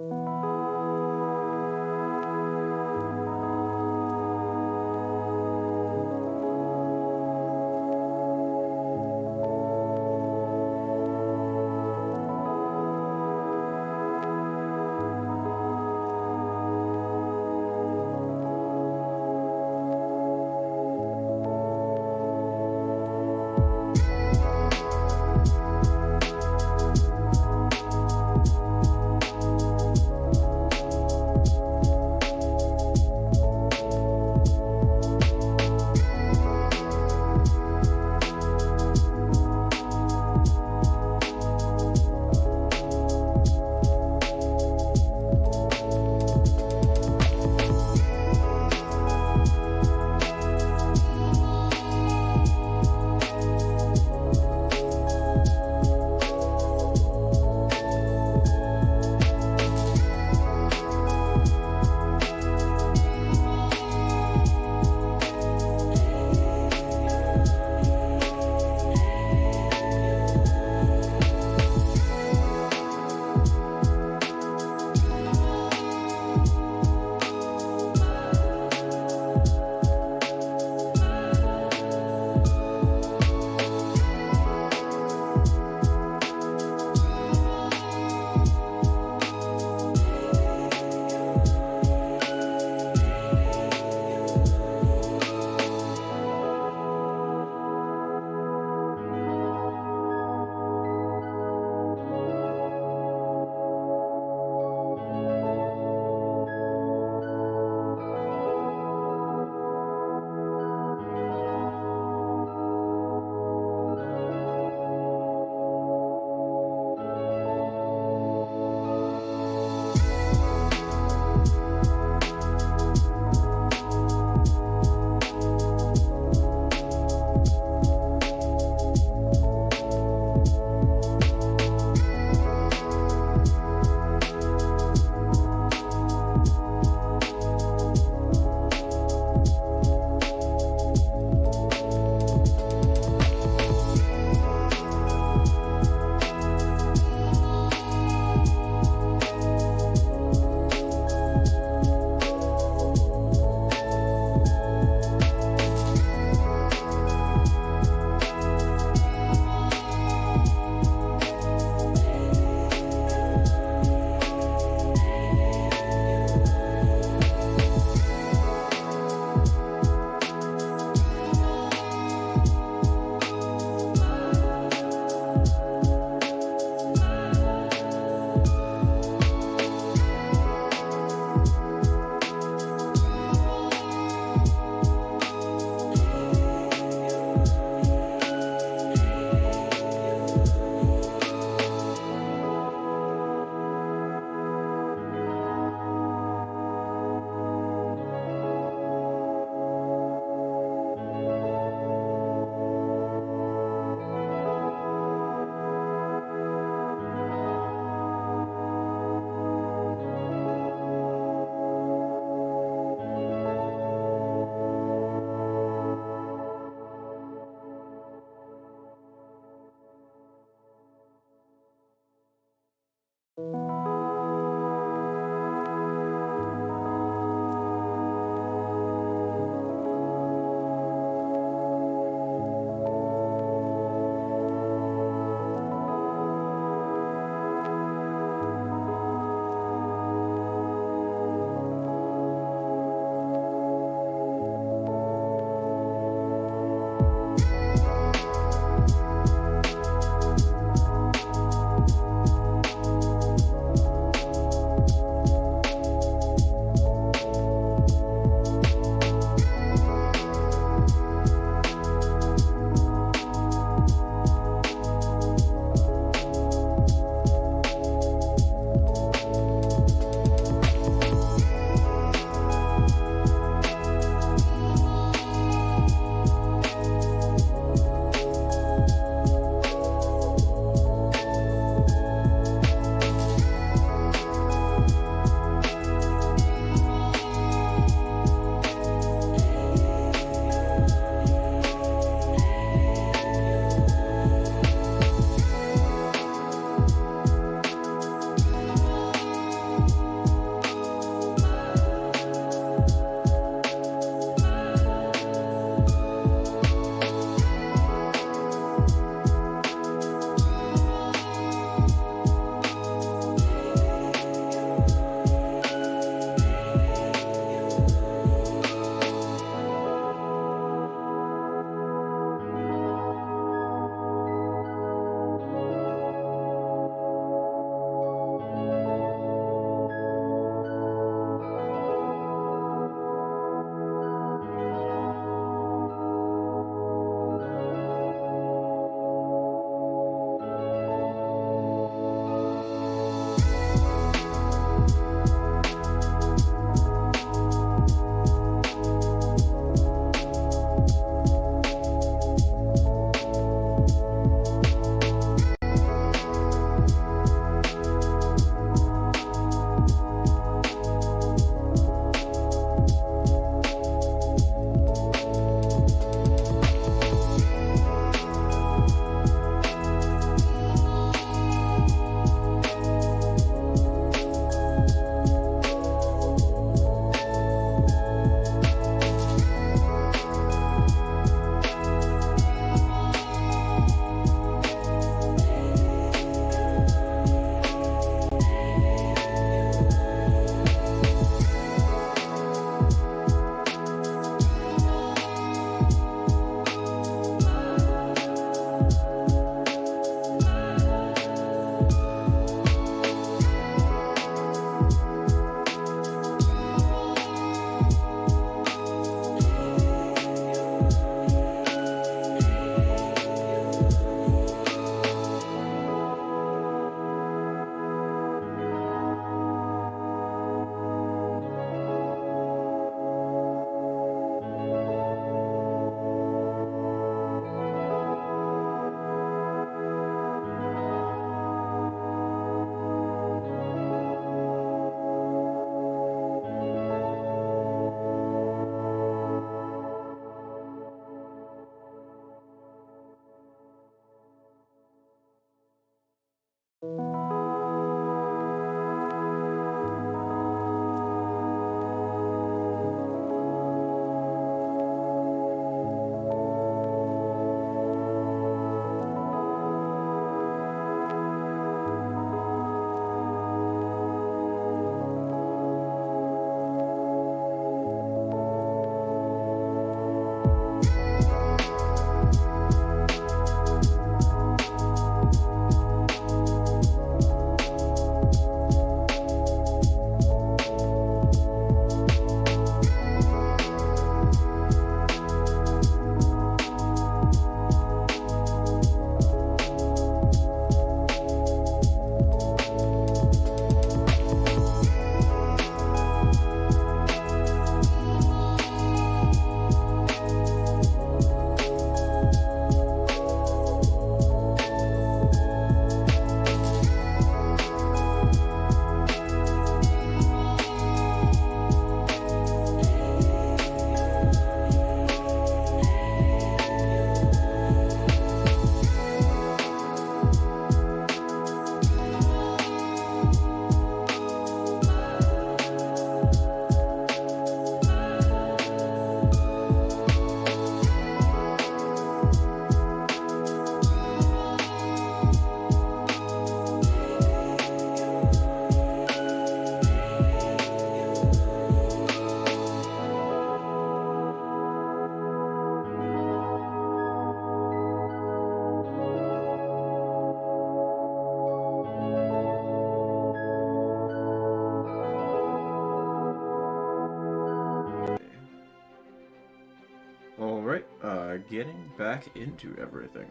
getting back into everything.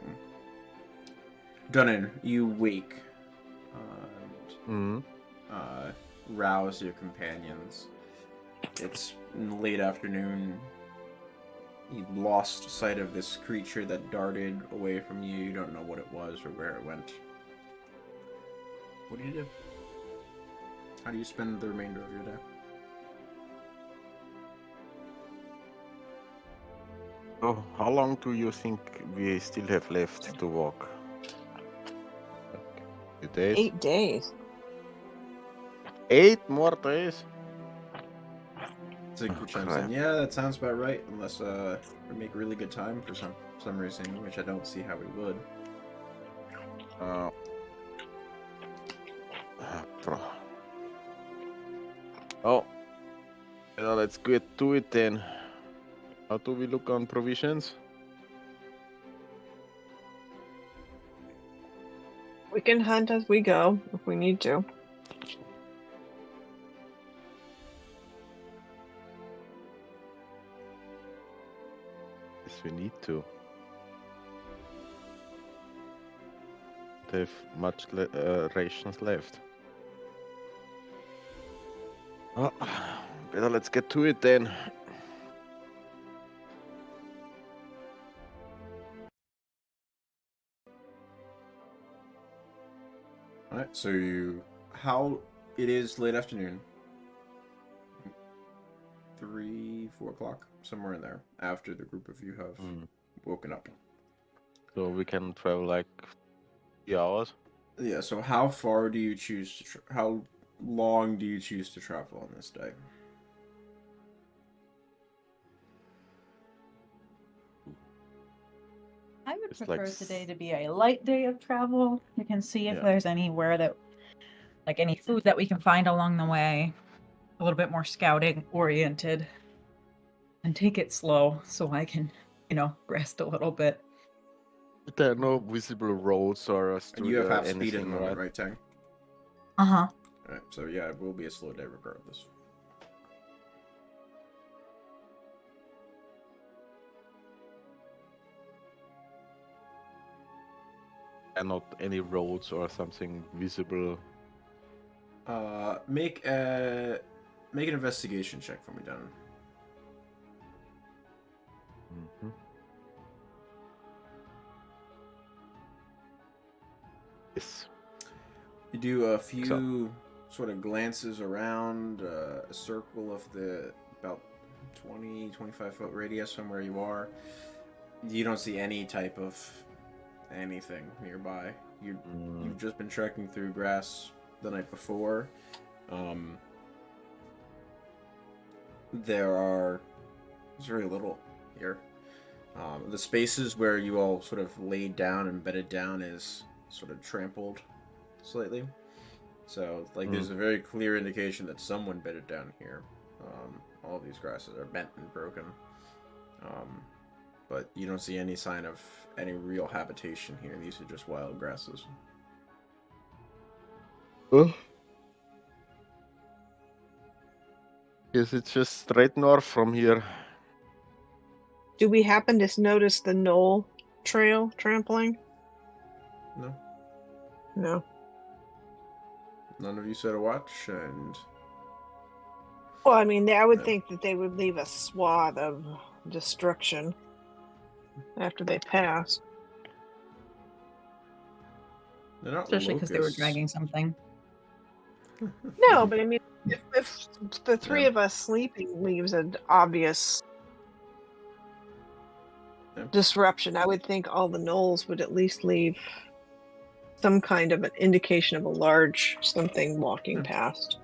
Dunnan, you wake and rouse your companions. It's in late afternoon. You lost sight of this creature that darted away from you. You don't know what it was or where it went. What do you do? How do you spend the remainder of your day? Oh, how long do you think we still have left to walk? Few days? 8 days. 8 more days? Sigfrid chimes crap. in. Yeah, that sounds about right. Unless we make really good time for some reason, which I don't see how we would. Oh, let's get to it then. How do we look on provisions? We can hunt as we go if we need to. Yes, we need to. They have much rations left. Oh, better let's get to it then. Alright, so it is late afternoon. 3-4 o'clock, somewhere in there, after the group of you have woken up. So we can travel like 3 hours. Yeah, so how far do you choose to how long do you choose to travel on this day? I would It's like prefer today to be a light day of travel. We can see if Yeah. there's anywhere that, like any food that we can find along the way, a little bit more scouting oriented, and take it slow so I can, rest a little bit. There are no visible roads or And you have half anything, speed at the moment, right, Tang? Uh-huh. Alright, so yeah, it will be a slow day regardless. And not any roads or something visible. Make an investigation check for me, Dunn. Yes. You do a few sort of glances around a circle of the about 20-25 foot radius from where you are. You don't see any type of anything nearby. You've just been trekking through grass the night before. There's very little here. The spaces where you all sort of laid down and bedded down is sort of trampled slightly. So, there's a very clear indication that someone bedded down here. All of these grasses are bent and broken. But you don't see any sign of any real habitation here. These are just wild grasses. Oh. Yes, it's just straight north from here. Do we happen to notice the knoll trail trampling? No. No. None of you set a watch, and Well, I mean, I would No. think that they would leave a swath of destruction after they passed. they're not Especially because they were locusts. dragging something. No, but I mean, if the three Yeah. of us sleeping leaves an obvious Yeah. disruption, I would think all the knolls would at least leave some kind of an indication of a large something walking Yeah. past.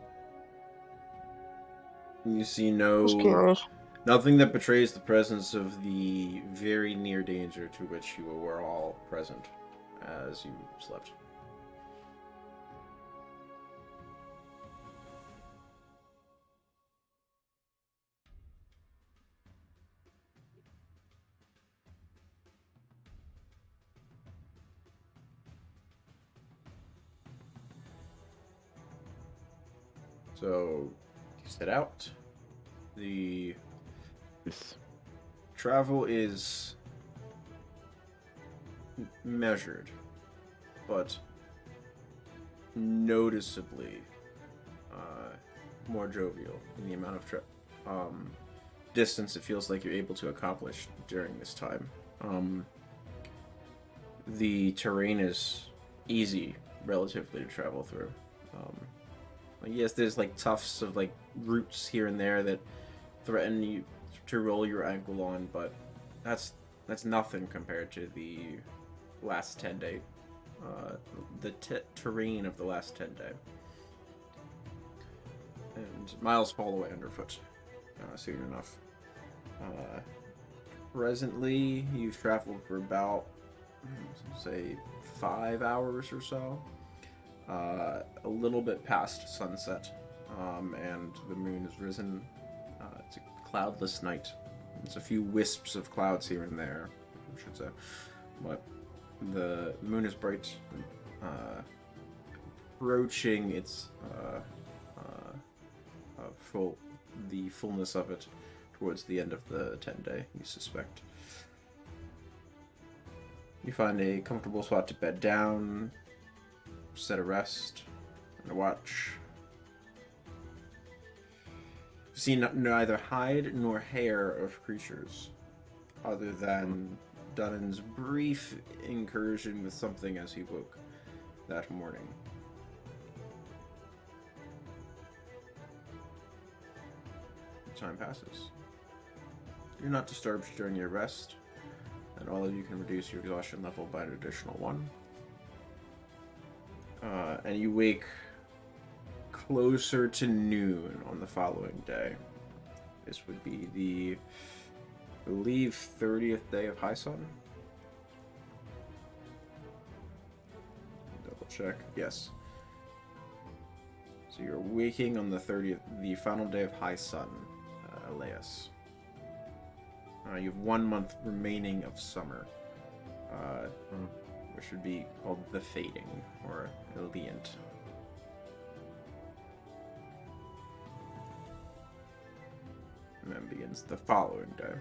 You see Just curious. nothing that betrays the presence of the very near danger to which you were all present as you slept. So, you set out. The Yes. travel is measured, but noticeably more jovial in the amount of distance it feels like you're able to accomplish during this time. The terrain is easy relatively to travel through. Yes, there's like tufts of like roots here and there that threaten you to roll your ankle on, but that's nothing compared to the last 10-day, the terrain of the last 10-day. And miles fall away underfoot soon enough. Presently, you've traveled for about, say, 5 hours or so. A little bit past sunset, and the moon has risen. It's a cloudless night. There's a few wisps of clouds here and there, I should say. But the moon is bright, approaching its the fullness of it towards the end of the 10-day, you suspect. You find a comfortable spot to bed down, set a rest, and watch. You've seen neither hide nor hair of creatures, other than Dunnan's brief incursion with something as he woke that morning. Time passes. You're not disturbed during your rest, and all of you can reduce your exhaustion level by an additional 1. And you wake closer to noon on the following day. This would be the, I believe, 30th day of high sun. Double check. Yes. So you're waking on the 30th, the final day of high sun, Elias. You have 1 month remaining of summer, which would be called the Fading, or Ambient. And begins the following day.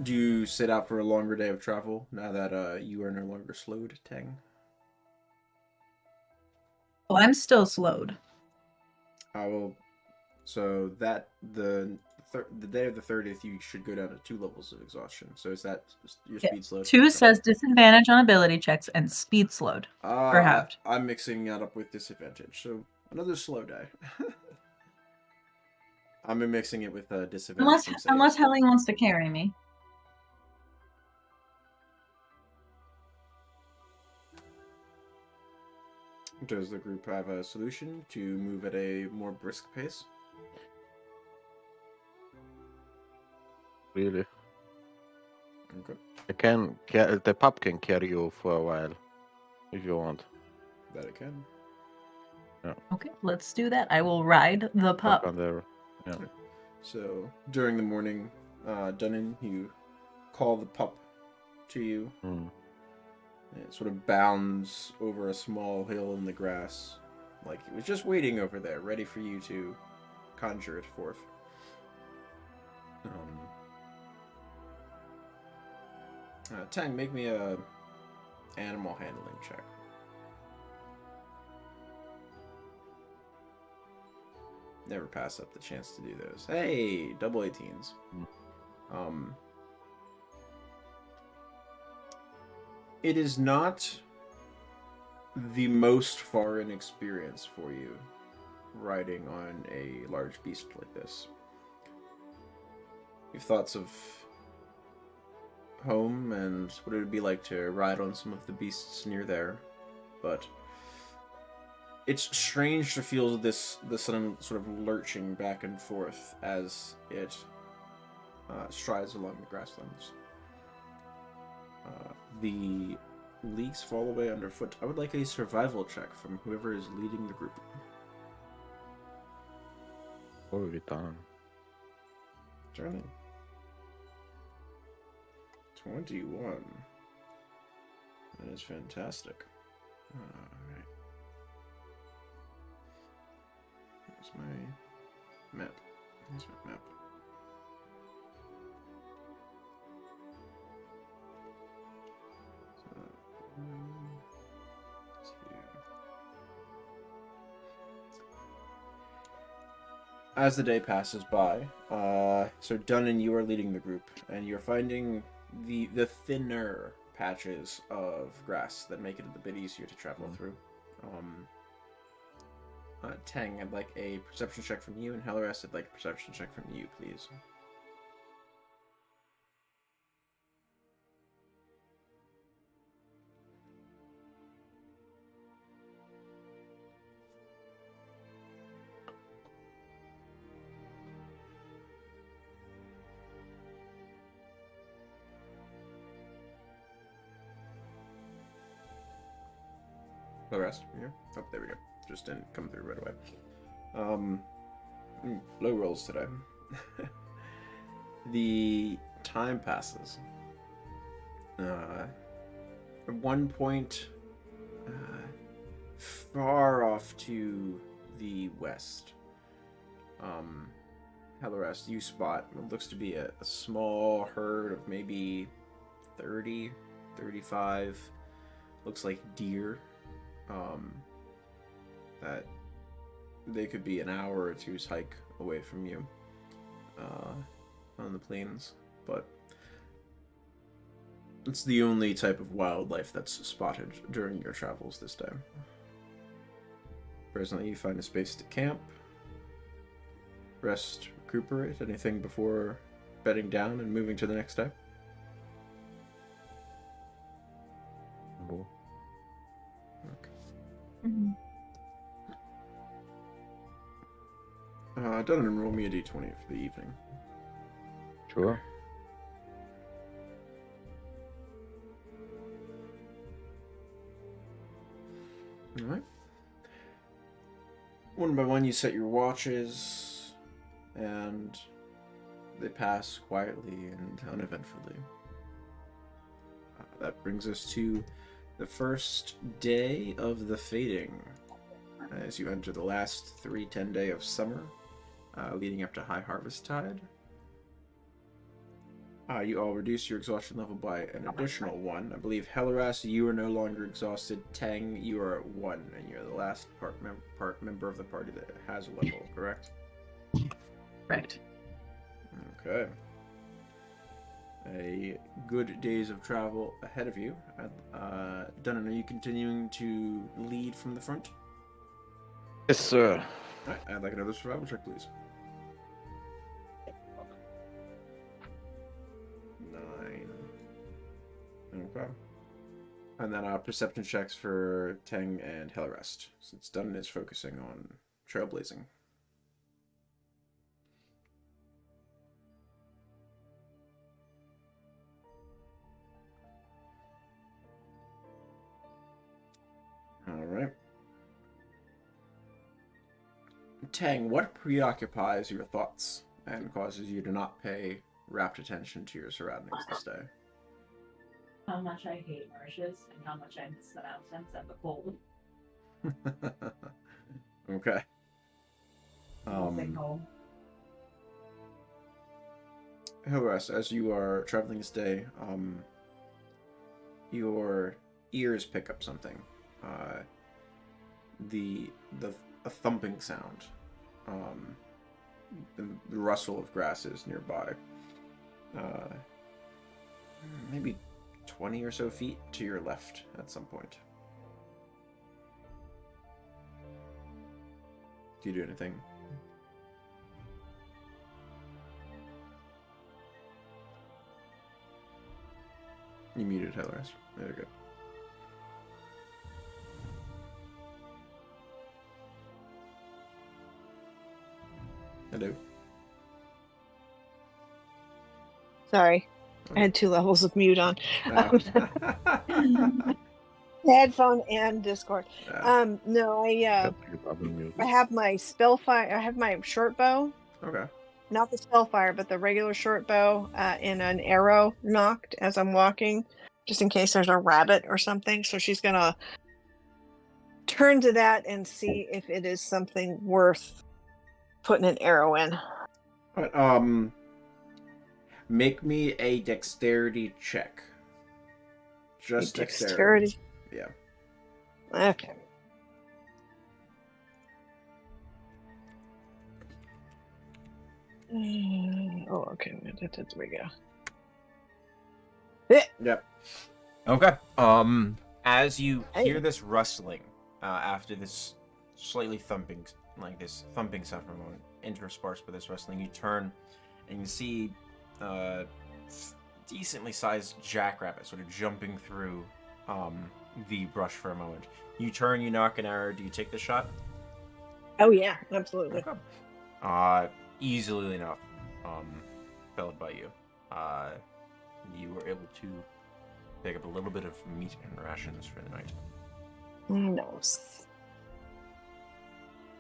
Do you set out for a longer day of travel now that you are no longer slowed, Tang? Well, I'm still slowed. Well, so that the day of the 30th, you should go down to 2 levels of exhaustion. So is that your speed slowed? 2 says disadvantage on ability checks and speed slowed. Or halved. I'm mixing that up with disadvantage. So another slow day. I'm mixing it with disadvantage. Unless Helly wants to carry me. Does the group have a solution to move at a more brisk pace? Really? Okay. The pup can carry you for a while, if you want. That it can. Yeah. Okay, let's do that. I will ride the pup. On there. Yeah. So during the morning, Dunnan, you call the pup to you. It sort of bounds over a small hill in the grass, like it was just waiting over there, ready for you to conjure it forth. Tang, make me a animal handling check. Never pass up the chance to do those. Hey, double 18s. It is not the most foreign experience for you riding on a large beast like this. You have thoughts of home and what it would be like to ride on some of the beasts near there, but it's strange to feel the sudden sort of lurching back and forth as it strides along the grasslands. The leagues fall away underfoot. I would like a survival check from whoever is leading the group. What have we done? Journey. 21. That is fantastic. Alright. There's my map. There's my map. as the day passes by, so Dunnan, you are leading the group, and you're finding the thinner patches of grass that make it a bit easier to travel through. Tang, I'd like a perception check from you, and Helleras, I'd like a perception check from you, please. The rest, yeah. Oh, there we go. Just didn't come through right away. Low rolls today. The time passes. At one point, far off to the west, Helleras, you spot what looks to be a small herd of maybe 30, 35, looks like deer. That they could be an hour or two's hike away from you on the plains, but it's the only type of wildlife that's spotted during your travels this day. Presently, you find a space to camp, rest, recuperate, anything before bedding down and moving to the next day. Cool. Mm-hmm. Don't enroll me a d20 for the evening. Sure. Alright. One by one, you set your watches, and they pass quietly and uneventfully. That brings us to the first day of the fading, as you enter the last 3-10 day of summer, leading up to high harvest tide. You all reduce your exhaustion level by an additional 1. I believe Helleras, you are no longer exhausted. Tang, you are at 1, and you're the last member of the party that has a level, correct? Correct. Okay. A good days of travel ahead of you. Dunnan, are you continuing to lead from the front? Yes, sir. Alright, I'd like another survival check, please. 9. Okay. And then perception checks for Tang and Helleras, since Dunnan is focusing on trailblazing. Alright. Tang, what preoccupies your thoughts and causes you to not pay rapt attention to your surroundings this day? How much I hate marshes and how much I miss the mountains and the cold. Okay. Nothing home. Helleras, as you are traveling this day, your ears pick up something. A thumping sound. The rustle of grasses nearby. Maybe 20 or so feet to your left at some point. Do you do anything? You muted Helleras. There we go. Hello. Sorry, I had 2 levels of mute on. Ah. Headphone and Discord. Ah, No, I have my spellfire. I have my short bow. okay. Not the spellfire, but the regular short bow, in an arrow knocked as I'm walking, just in case there's a rabbit or something. So she's gonna turn to that and see if it is something worth putting an arrow in. But, make me a dexterity check. Just dexterity. Yeah. Okay. Oh, okay. There we go. Yep. Okay. As you hear this rustling, after this slightly thumping, like this thumping sound from a moment, interspersed with this rustling, you turn and you see decently sized jackrabbit sort of jumping through the brush for a moment. You turn, you knock an arrow. Do you take the shot? Oh yeah, absolutely. Okay. Easily enough, felled by you. You were able to pick up a little bit of meat and rations for the night. No.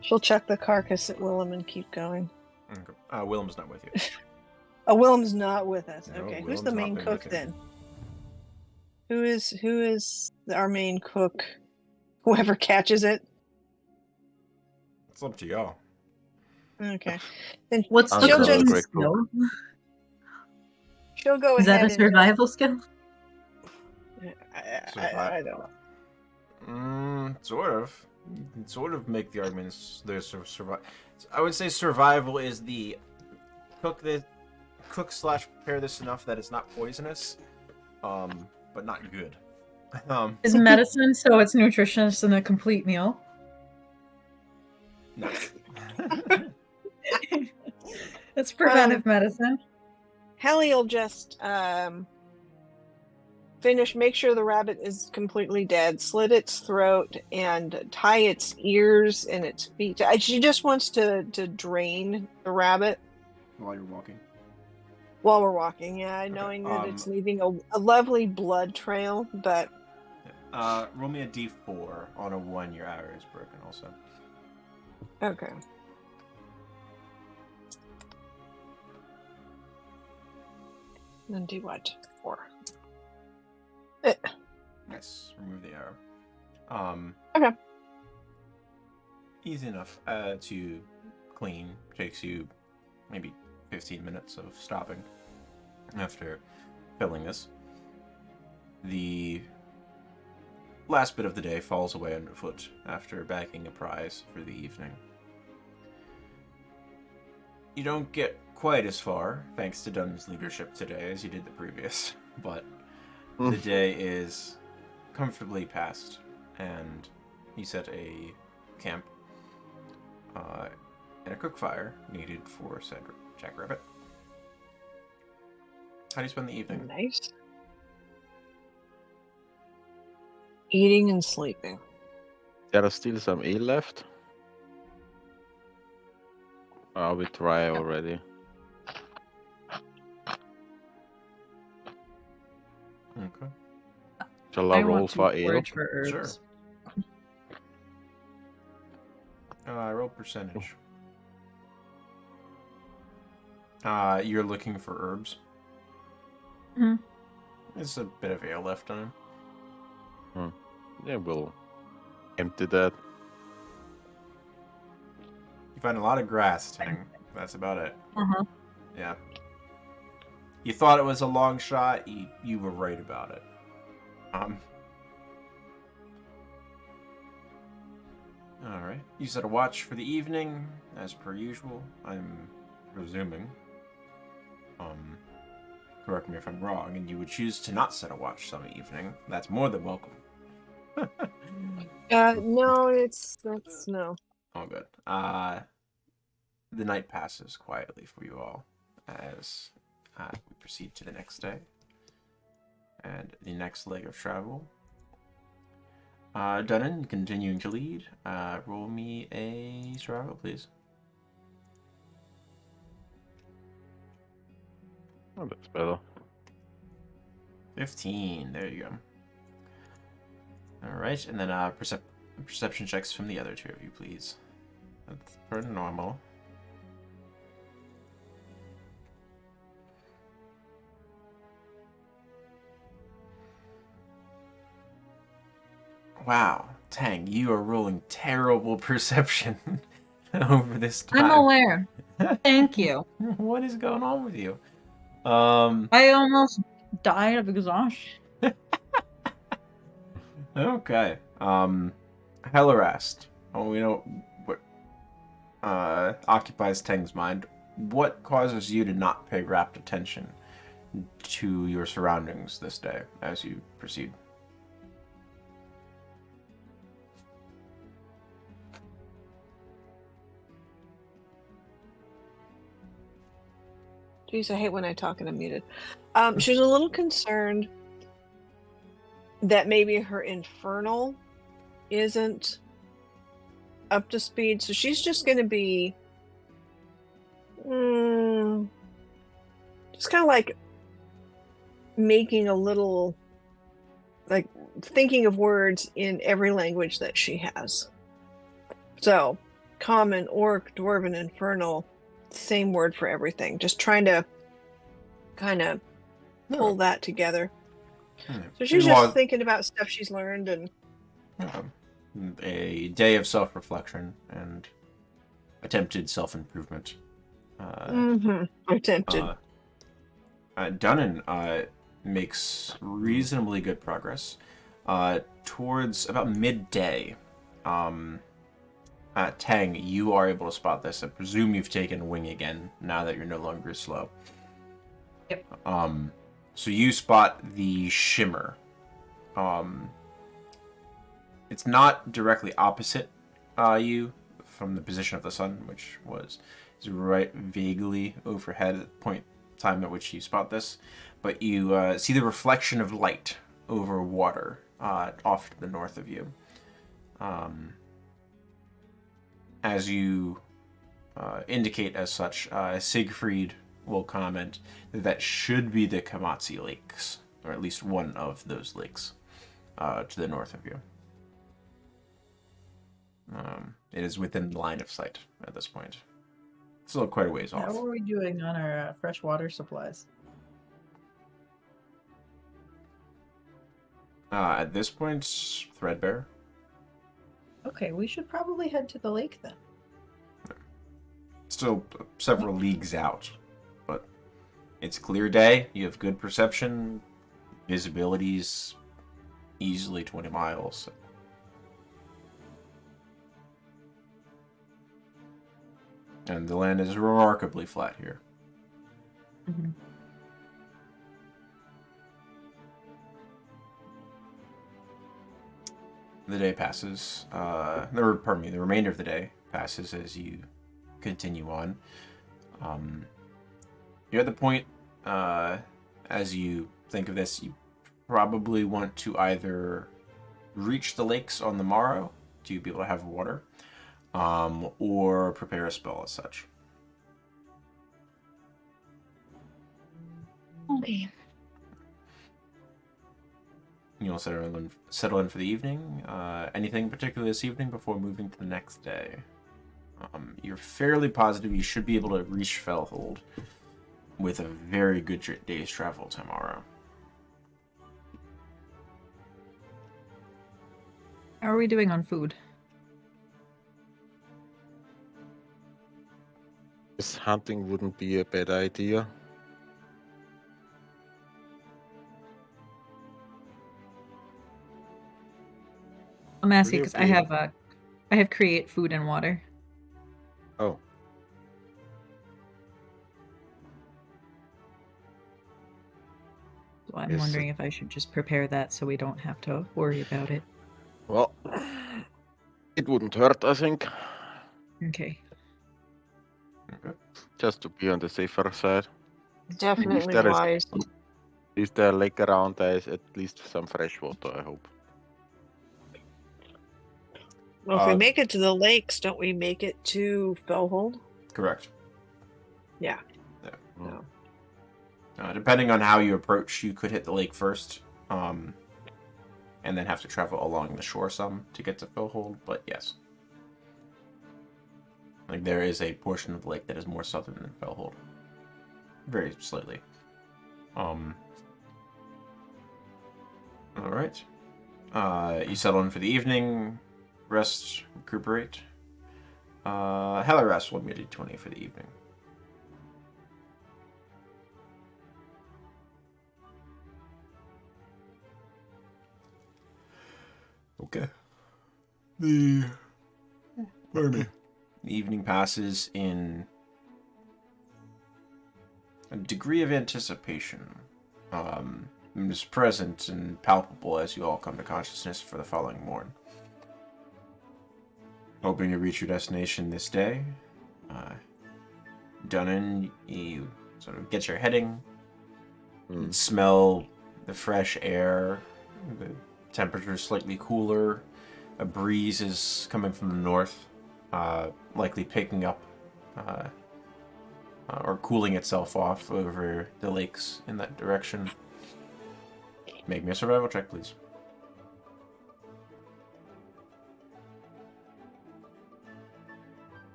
She'll check the carcass at Willem and keep going. Okay. Willem's not with you. Oh, Willem's not with us. No, Okay, who's Willem's the not main been cook with you. then? Who is our main cook? Whoever catches it. It's up to y'all. Okay. Then What's I'm the she'll not a cooking great skill? she'll go Is ahead. that a survival skill? I don't know. Sort of make the arguments there's survival. I would say survival is the cook slash prepare this enough that it's not poisonous, but not good. Is medicine so it's nutritious and a complete meal? No. It's preventive medicine. Helly'll just make sure the rabbit is completely dead, slit its throat, and tie its ears and its feet. She just wants to drain the rabbit While you're walking. while we're walking. Yeah, knowing that it's leaving a lovely blood trail, but Roll me a d4. On a 1, your arrow is broken also. okay. Then do what? 4. Nice. Remove the arrow. Okay. Easy enough to clean. Takes you maybe 15 minutes of stopping after filling this. The last bit of the day falls away underfoot after bagging a prize for the evening. You don't get quite as far, thanks to Dunn's leadership today, as you did the previous, but the day is comfortably passed, and you set a camp and a cook fire needed for said jackrabbit. How do you spend the evening? Nice. Eating and sleeping. There are still some ale left. Are we dry already? Okay. Shall I roll want to for ale? forage for herbs. Sure. Roll percentage. You're looking for herbs? Mhm. There's a bit of ale left on him. Yeah, we'll empty that. You find a lot of grass, Ting. That's about it. Uh-huh. Yeah. You thought it was a long shot. You were right about it. All right. You set a watch for the evening, as per usual. I'm presuming. Correct me if I'm wrong, and you would choose to not set a watch some evening. That's more than welcome. No, that's no. All good. The night passes quietly for you all as we proceed to the next day and the next leg of travel. Dunnan, continuing to lead. Roll me a survival, please. Oh, that's better. 15. There you go. All right, and then perception checks from the other two of you, please. That's per normal. Wow, Tang, you are rolling terrible perception over this time. I'm aware. Thank you. What is going on with you? I almost died of exhaustion. Okay. Hellerast. Oh, we know what occupies Teng's mind. what causes you to not pay rapt attention to your surroundings this day as you proceed? Jeez, I hate when I talk and I'm muted. She's a little concerned that maybe her infernal isn't up to speed, so she's just going to be just kind of like making a little, like thinking of words in every language that she has. So, common, orc, dwarven, infernal, same word for everything. Just trying to kind of pull that together. So she's just thinking about stuff she's learned and a day of self-reflection and attempted self-improvement. Attempted. Dunnan makes reasonably good progress. Towards about midday, Tang, you are able to spot this. I presume you've taken wing again now that you're no longer slow. Yep. So you spot the shimmer. It's not directly opposite you from the position of the sun, which is right vaguely overhead at the point in time at which you spot this. But you see the reflection of light over water off to the north of you. As you indicate as such, Siegfried will comment that should be the Kamatsi Lakes, or at least one of those lakes to the north of you. It is within line of sight at this point. Still quite a ways off. How are we doing on our fresh water supplies? At this point, threadbare. Okay, we should probably head to the lake then. Still several leagues out, but it's a clear day. You have good perception. Visibility's easily 20 miles. And the land is remarkably flat here. Mm-hmm. The day passes. The remainder of the day passes as you continue on. You're at the point, as you think of this, you probably want to either reach the lakes on the morrow to be able to have water, or prepare a spell as such. Okay. You'll settle in for the evening. Anything particular this evening before moving to the next day? You're fairly positive you should be able to reach Fellhold with a very good day's travel tomorrow. How are we doing on food? This hunting wouldn't be a bad idea. I'm asking Really because I have create food and water. Oh. So I'm Yes, wondering if I should just prepare that so we don't have to worry about it. Well, it wouldn't hurt, I think. Okay. Okay. Just to be on the safer side. Definitely there is- wise. Is there a lake around? There is at least some fresh water, I hope. Well, if we make it to the lakes, don't we make it to Fellhold? Correct. Yeah. No. Depending on how you approach, you could hit the lake first, and then have to travel along the shore some to get to Fellhold, but yes. Like, there is a portion of the lake that is more southern than Fellhold. Very slightly. Alright. You settle in for the evening, rest, recuperate. Halaras will be at 20 for the evening. Okay. Pardon me. The evening passes in degree of anticipation is present and palpable as you all come to consciousness for the following morn. Hoping to reach your destination this day. Dunnan, you sort of get your heading. You smell the fresh air. The temperature is slightly cooler. A breeze is coming from the north, likely picking up or cooling itself off over the lakes in that direction. Make me a survival check, please.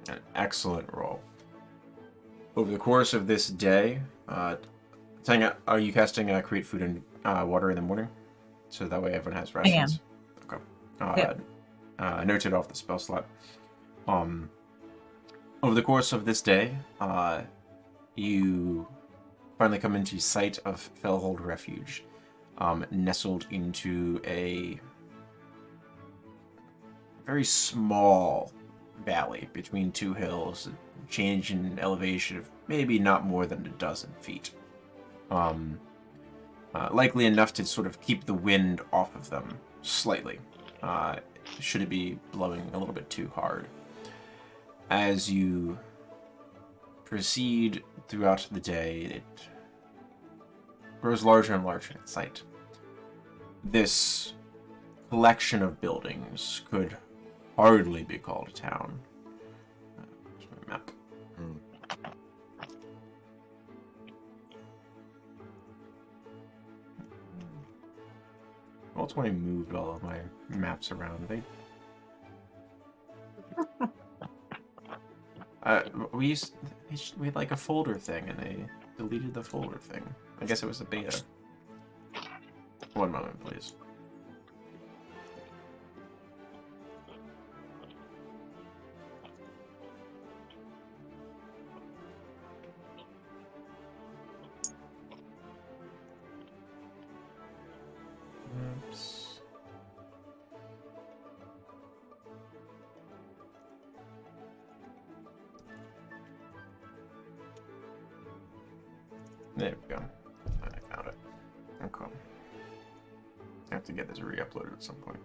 An excellent roll. Over the course of this day, Tanya, are you casting Create Food and Water in the morning? So that way everyone has rations? Okay. Yep. Noted off the spell slot. Over the course of this day, you finally come into sight of Fellhold Refuge, nestled into a very small valley between two hills, a change in elevation of maybe not more than a dozen feet. Likely enough to sort of keep the wind off of them slightly, should it be blowing a little bit too hard. As you proceed throughout the day, it grows larger and larger in sight. This collection of buildings could hardly be called a town. Here's my map. Well, 20 moved all of my maps around. We had like a folder thing, and they deleted the folder thing. I guess it was the beta. One moment, please. Oops. There we go. I found it. Okay. I have to get this re-uploaded at some point.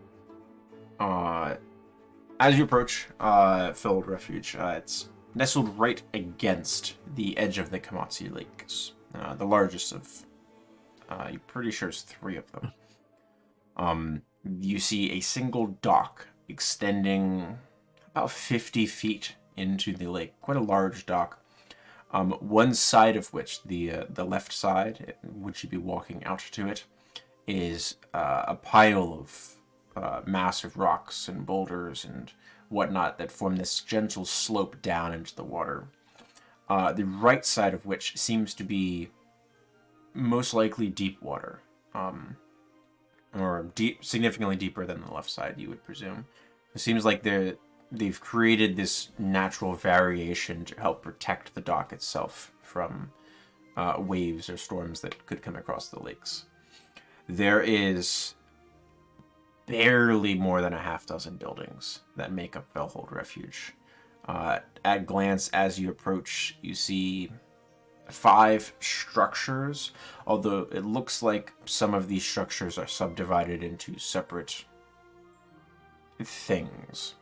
As you approach Filled Refuge, it's nestled right against the edge of the Kamatsu Lakes. The largest of, you're pretty sure it's 3 of them. You see a single dock extending about 50 feet into the lake. Quite a large dock. One side of which, the left side, which you'd be walking out to it, is a pile of massive rocks and boulders and whatnot that form this gentle slope down into the water. The right side of which seems to be most likely deep water, or significantly deeper than the left side, you would presume. It seems like they've created this natural variation to help protect the dock itself from waves or storms that could come across the lakes. There is barely more than a half dozen buildings that make up Fellhold Refuge. At glance, as you approach, you see 5 structures, although it looks like some of these structures are subdivided into separate things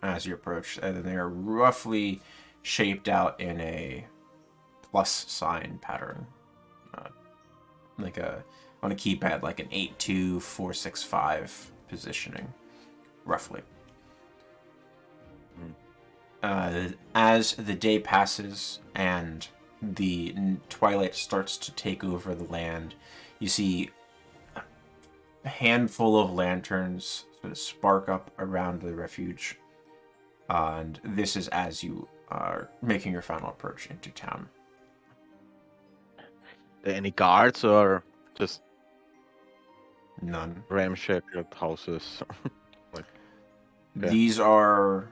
as you approach, and they are roughly shaped out in a plus sign pattern, like on a keypad, like an 82465 positioning, roughly. As the day passes and the twilight starts to take over the land, you see a handful of lanterns sort of spark up around the refuge, and this is as you are making your final approach into town. Any guards or just None. ramshackle houses? Okay. These are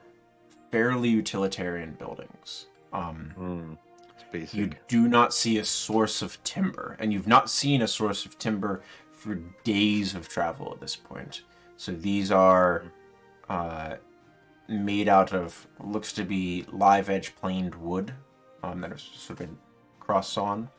fairly utilitarian buildings. It's basic. You do not see a source of timber, and you've not seen a source of timber for days of travel at this point. So these are made out of what looks to be live edge planed wood that has sort of been cross-sawn,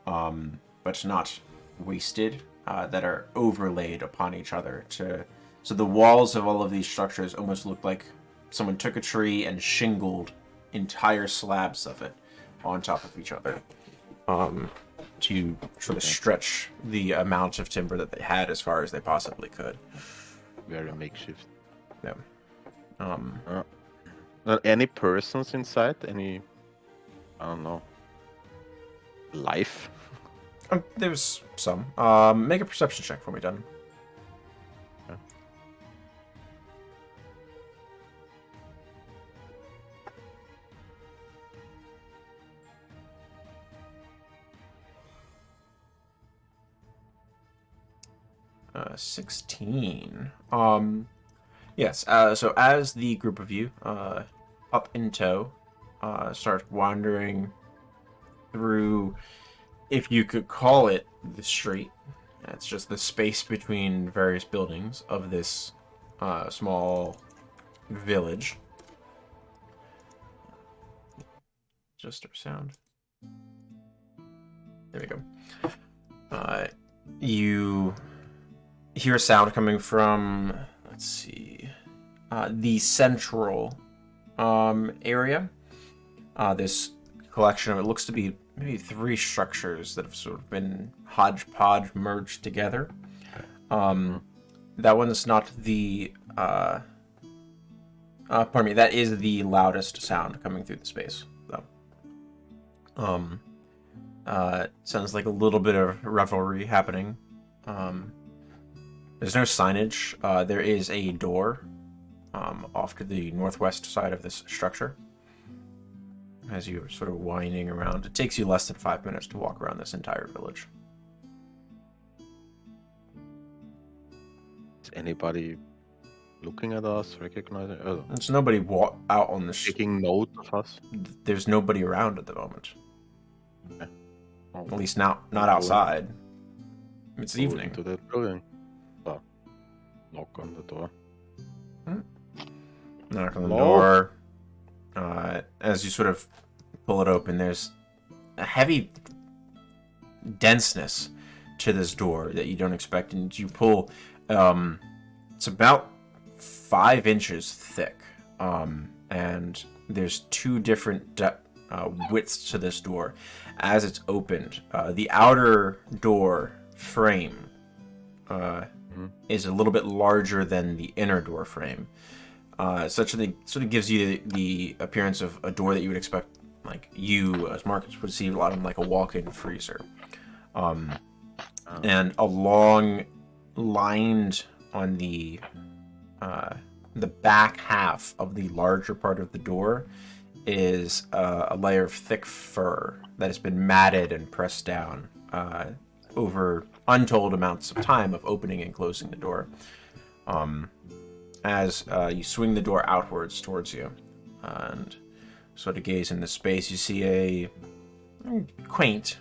but not wasted, that are overlaid upon each other. So the walls of all of these structures almost look like someone took a tree and shingled entire slabs of it on top of each other, to sort of stretch the amount of timber that they had as far as they possibly could. Very makeshift. Yeah. Any persons inside? Any, I don't know, life? There's some. Make a perception check for me, Dunn. Okay. Uh, 16. Yes. So as the group of you, up in tow, start wandering through, if you could call it the street. It's just the space between various buildings of this small village. Just our sound. There we go. You hear a sound coming from, let's see, the central area. This collection of, it looks to be maybe 3 structures that have sort of been hodgepodge merged together. That one's not the pardon me, that is the loudest sound coming through the space, though. Sounds like a little bit of revelry happening. There's no signage. There is a door off to the northwest side of this structure. As you're sort of winding around, it takes you less than 5 minutes to walk around this entire village. Is anybody looking at us, recognizing? Oh, There's nobody out on the taking note of us. There's nobody around at the moment. Okay. At least not outside. It's Go evening. into the building. Well, knock on the door. Knock on the Hello? door. As you sort of pull it open, there's a heavy denseness to this door that you don't expect, and you pull. It's about 5 inches thick, and there's 2 different widths to this door. As it's opened, the outer door frame is a little bit larger than the inner door frame. Such that it sort of gives you the appearance of a door that you would expect, like you as Marcus would see a lot of like a walk-in freezer, and along lined on the back half of the larger part of the door is a layer of thick fur that has been matted and pressed down over untold amounts of time of opening and closing the door. As you swing the door outwards towards you and sort of gaze into space, you see a quaint,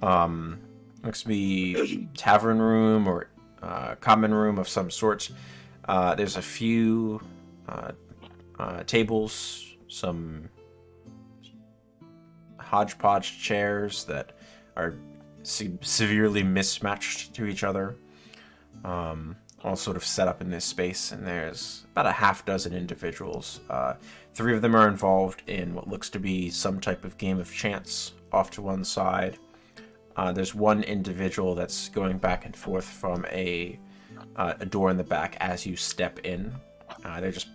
looks to be tavern room or common room of some sort. There's a few tables, some hodgepodge chairs that are severely mismatched to each other. All sort of set up in this space, and there's about a half dozen individuals. 3 of them are involved in what looks to be some type of game of chance off to one side. There's one individual that's going back and forth from a door in the back as you step in. They're just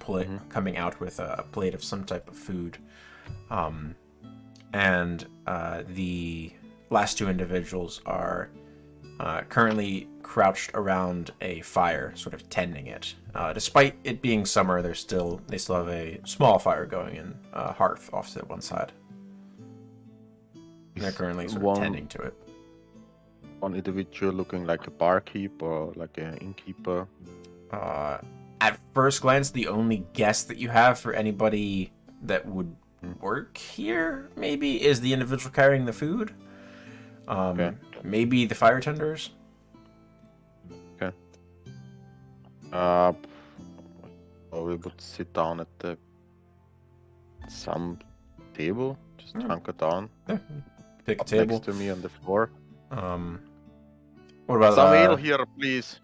coming out with a plate of some type of food. And the last 2 individuals are currently crouched around a fire, sort of tending it. Despite it being summer, they still have a small fire going in a hearth off to one side. And they're currently sort of tending to it. One individual looking like a barkeep or like an innkeeper. At first glance, the only guess that you have for anybody that would work here, maybe, is the individual carrying the food. Okay. Maybe the fire tenders. Okay. So probably would sit down at some table, just hunker down. Yeah. Pick a Up table. next to me on the floor. What about Some ale here, please,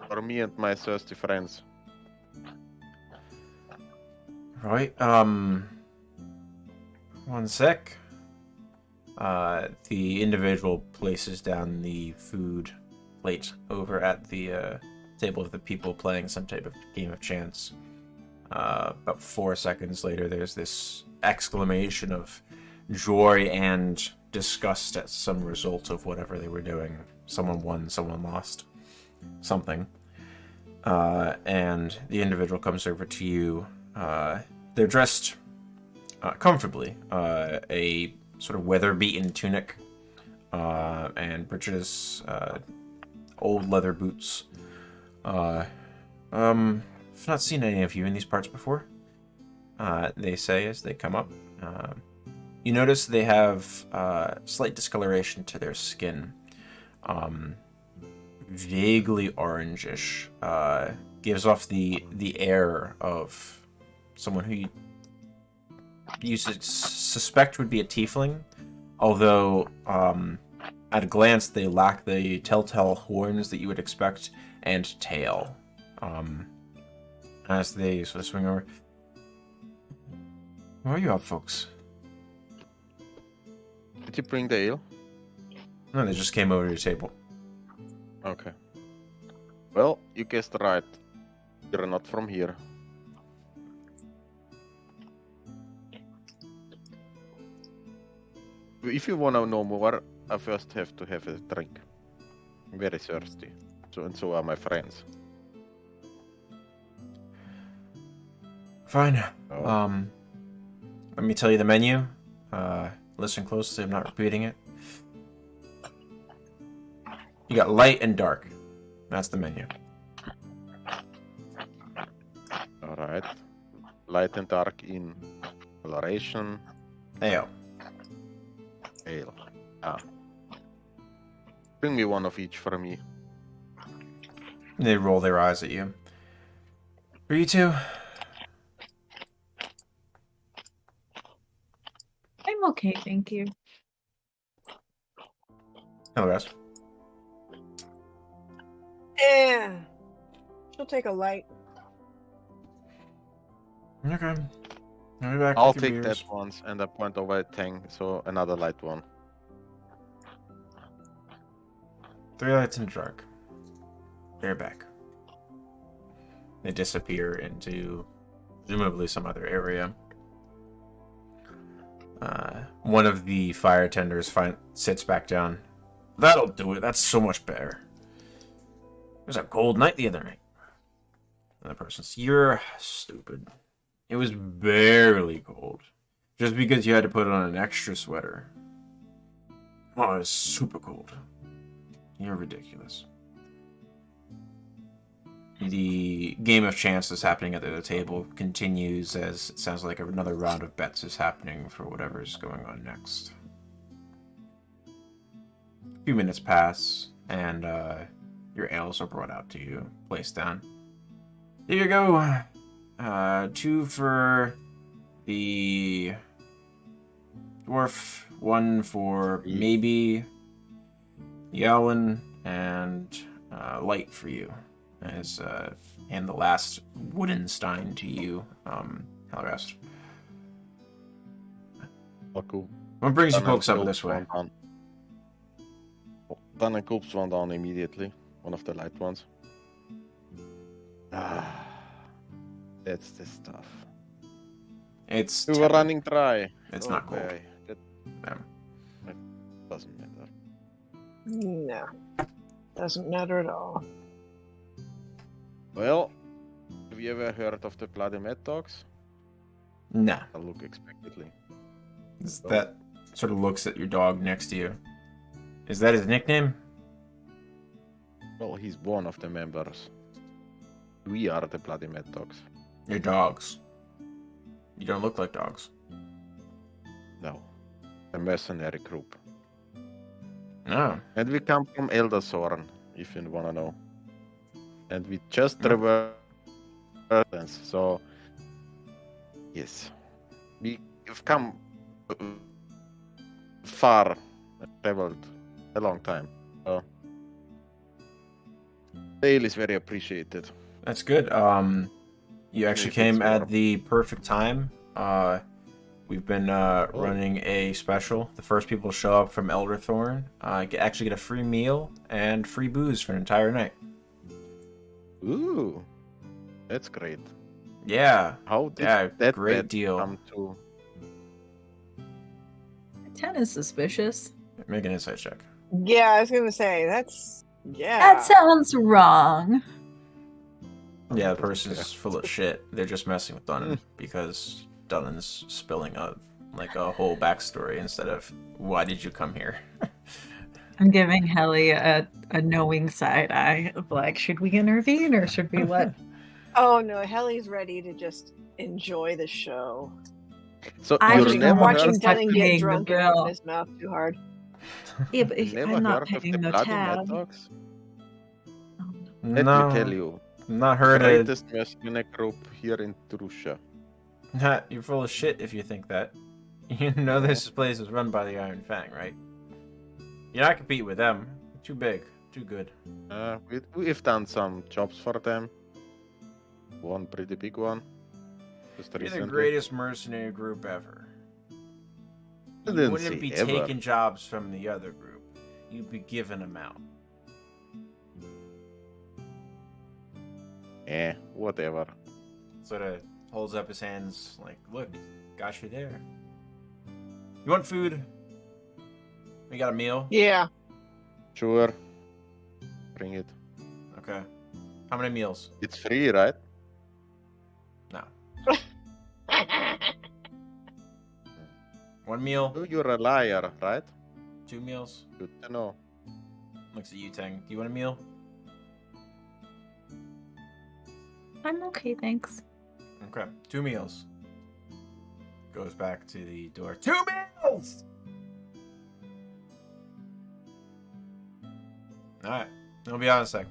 for me and my thirsty friends. Right. One sec. The individual places down the food plate over at the table of the people playing some type of game of chance. About 4 seconds later, there's this exclamation of joy and disgust at some result of whatever they were doing. Someone won, someone lost. Something. And the individual comes over to you. They're dressed comfortably. A sort of weather-beaten tunic and breeches, old leather boots. I've not seen any of you in these parts before, they say as they come up. You notice they have slight discoloration to their skin. Vaguely orangish. Gives off the air of someone who you suspect would be a tiefling, although at a glance they lack the telltale horns that you would expect and tail. As they sort of swing over. Where are you up, folks? Did you bring the ale? No, they just came over to your table. Okay. Well, you guessed right. You're not from here. If you want to know more, I first have to have a drink. I'm very thirsty. So are my friends. Fine. Oh. Let me tell you the menu. Listen closely, I'm not repeating it. You got light and dark. That's the menu. Alright. Light and dark in coloration. Ale. Ale. Bring me one of each for me. They roll their eyes at you. For you two? I'm okay, thank you. Hello, guys. Yeah. She'll take a light. Okay. I'll be back I'll with your take beers. that once, and I point over at Tang, so another light one. 3 lights in the dark. They're back. They disappear into presumably some other area. One of the fire tenders sits back down. That'll do it. That's so much better. It was a cold night the other night. Another person says, you're stupid. It was barely cold. Just because you had to put on an extra sweater. Oh, it was super cold. You're ridiculous. The game of chance that's happening at the table continues as it sounds like another round of bets is happening for whatever's going on next. A few minutes pass, and your ales are brought out to you, placed down. Here you go. 2 for the dwarf, 1 for maybe Yellen, and light for you. As and the last wooden stein to you, Helgast. Oh, cool. What brings you Dan en folks up gulps this way? one down. Dan en gulps one down immediately. One of the light ones. That's the stuff. It's We were tepid. running dry. It's not cold. Okay, that Yeah. doesn't matter. No. Doesn't matter at all. Well, have you ever heard of the Bloody Mad Dogs? Nah. I look expectantly. That sort of looks at your dog next to you. Is that his nickname? Well, he's one of the members. We are the Bloody Mad Dogs. Your dogs. You don't look like dogs. No. A mercenary group. No. And we come from Eldersorn, if you wanna know. And we just traversed and Awakens. So, yes, we've come far, traveled a long time. So, ale is very appreciated. That's good. You actually If it's came at warm. the perfect time. We've been running a special. The first people to show up from Elderthorn actually get a free meal and free booze for an entire night. Ooh, that's great. Yeah. How did Yeah, that great bet deal. come to? 10 is suspicious. Make an insight check. Yeah, I was gonna say that's That sounds wrong. Yeah, the person's full of shit. They're just messing with Dunnan Mm. because Dunnan's spilling a whole backstory instead of why did you come here? I'm giving Helly a knowing side eye of like, should we intervene or should we let? Oh no, Helly's ready to just enjoy the show. So I you just Watching, don't never want heard, watching to start Dunnan paying get the drunk and bill. open his mouth too hard. Yeah, but you never I'm not heard of paying the the Bloody Mad tab. Dogs? Oh, Let No, me tell you, not heard it. greatest mercenary group here in Droucia. You're full of shit if you think that. You know this place is run by the Iron Fang, right? You're not competing with them. Too big, too good. We've done some jobs for them. One pretty big one. Just You're the recently. greatest mercenary group ever. I You didn't wouldn't say be ever. taking jobs from the other group. You'd be giving them out. Whatever. Sort of holds up his hands like, look, got you there. You want food? We got a meal? Yeah. Sure. Bring it. Okay. How many meals? It's free, right? No. One meal? Oh, you're a liar, right? 2 meals? Good to know. Looks at you, Tang. Do you want a meal? I'm okay, thanks. Okay. 2 meals. Goes back to the door. 2 meals! Alright. I'll be honest, sec.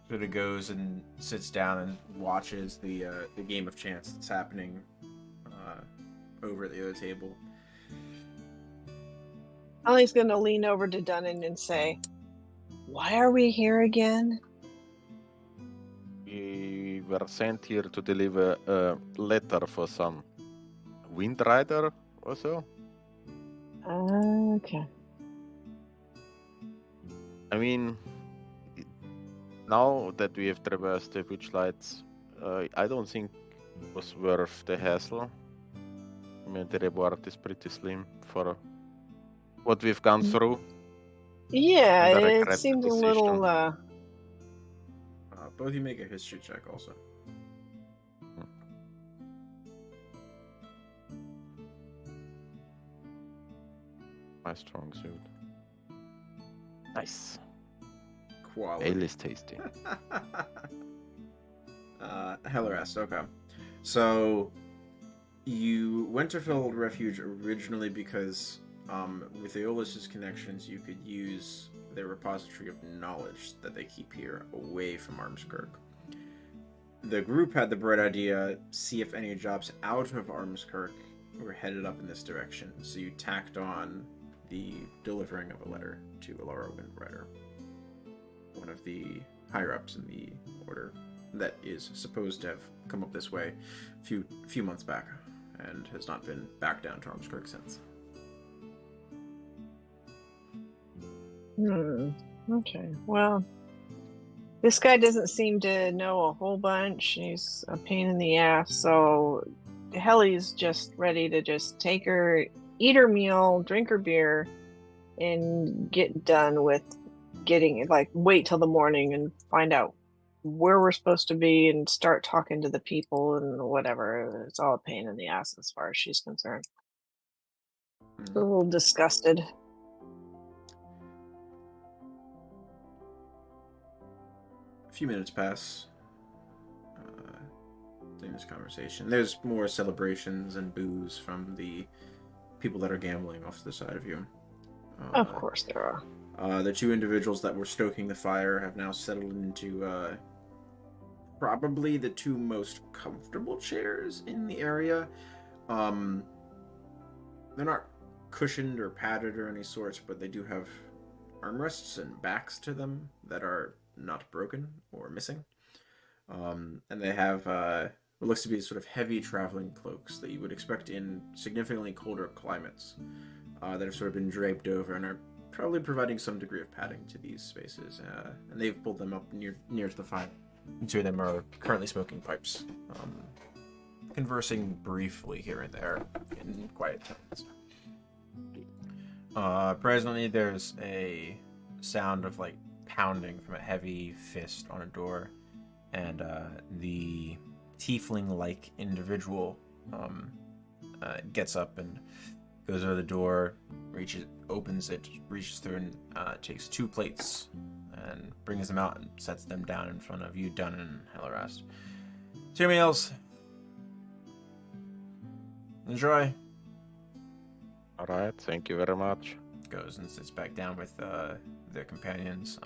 Sort of goes and sits down and watches the game of chance that's happening over at the other table. Ellie's gonna lean over to Dunnan and say, "Why are we here again?" We were sent here to deliver a letter for some wind rider or so. Okay. I mean, now that we have traversed the Witchlights, I don't think it was worth the hassle. I mean, the reward is pretty slim for what we've gone through. Yeah, And I it regret the seems a decision. little. Both of you make a history check also. My strong suit. Nice. Quality. Ale is tasty. Hellerest, okay. So, you went to Field Refuge originally because, with Aeolus's connections, you could use their repository of knowledge that they keep here away from Armskirk. The group had the bright idea, see if any jobs out of Armskirk were headed up in this direction, so you tacked on the delivering of a letter to Alara Windrider, one of the higher-ups in the order that is supposed to have come up this way a few months back, and has not been back down to Armskirk since. Okay. Well, this guy doesn't seem to know a whole bunch. He's a pain in the ass. So Helly's just ready to just take her, eat her meal, drink her beer, and get done with getting, like, wait till the morning and find out where we're supposed to be and start talking to the people and whatever. It's all a pain in the ass as far as she's concerned. A little disgusted. A few minutes pass during this conversation. There's more celebrations and booze from the people that are gambling off to the side of you. Of course there are. The 2 individuals that were stoking the fire have now settled into probably the two most comfortable chairs in the area. They're not cushioned or padded or any sorts, but they do have armrests and backs to them that are not broken or missing. And they have what looks to be sort of heavy traveling cloaks that you would expect in significantly colder climates that have sort of been draped over and are probably providing some degree of padding to these spaces. And they've pulled them up near to the fire. The two of them are currently smoking pipes, conversing briefly here and there in quiet tones. Presently, there's a sound of like pounding from a heavy fist on a door, and the tiefling-like individual gets up and goes over the door, opens it, reaches through, and takes 2 plates and brings them out and sets them down in front of you, Dun and Hellerast. 2 meals. Enjoy. All right, thank you very much. Goes and sits back down with their companions.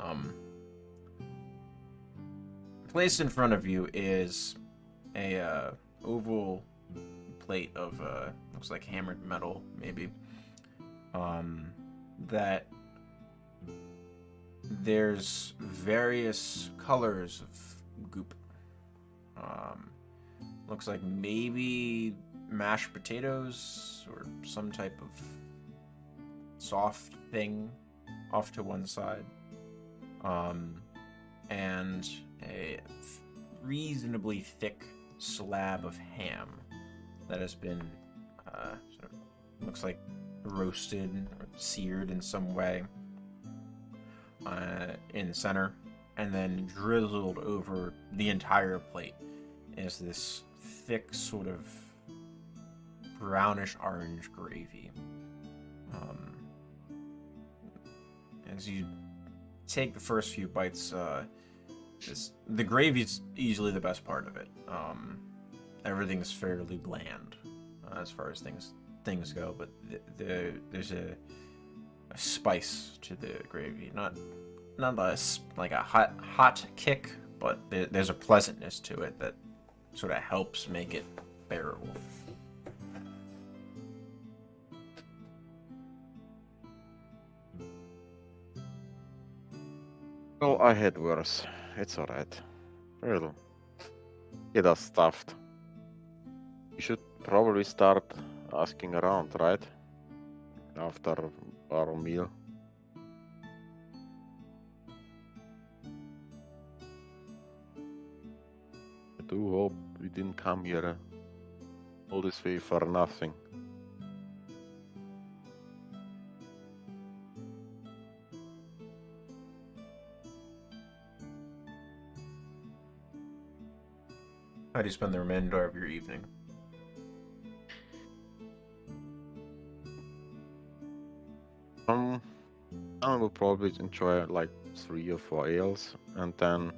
Placed in front of you is a oval plate of looks like hammered metal, maybe. That there's various colors of goop. Looks like maybe mashed potatoes or some type of soft thing off to one side. And a reasonably thick slab of ham that has been sort of looks like roasted or seared in some way in the center, and then drizzled over the entire plate is this thick sort of brownish orange gravy. As you take the first few bites, the gravy is easily the best part of it. Everything's fairly bland as far as things go, but there's a spice to the gravy, not like a hot kick, but there's a pleasantness to it that sort of helps make it bearable. Well, I had worse. It's alright. Well, get us stuffed. You should probably start asking around, right? After our meal. I do hope we didn't come here all this way for nothing. How do you spend the remainder of your evening? I will probably enjoy like 3 or 4 ales and then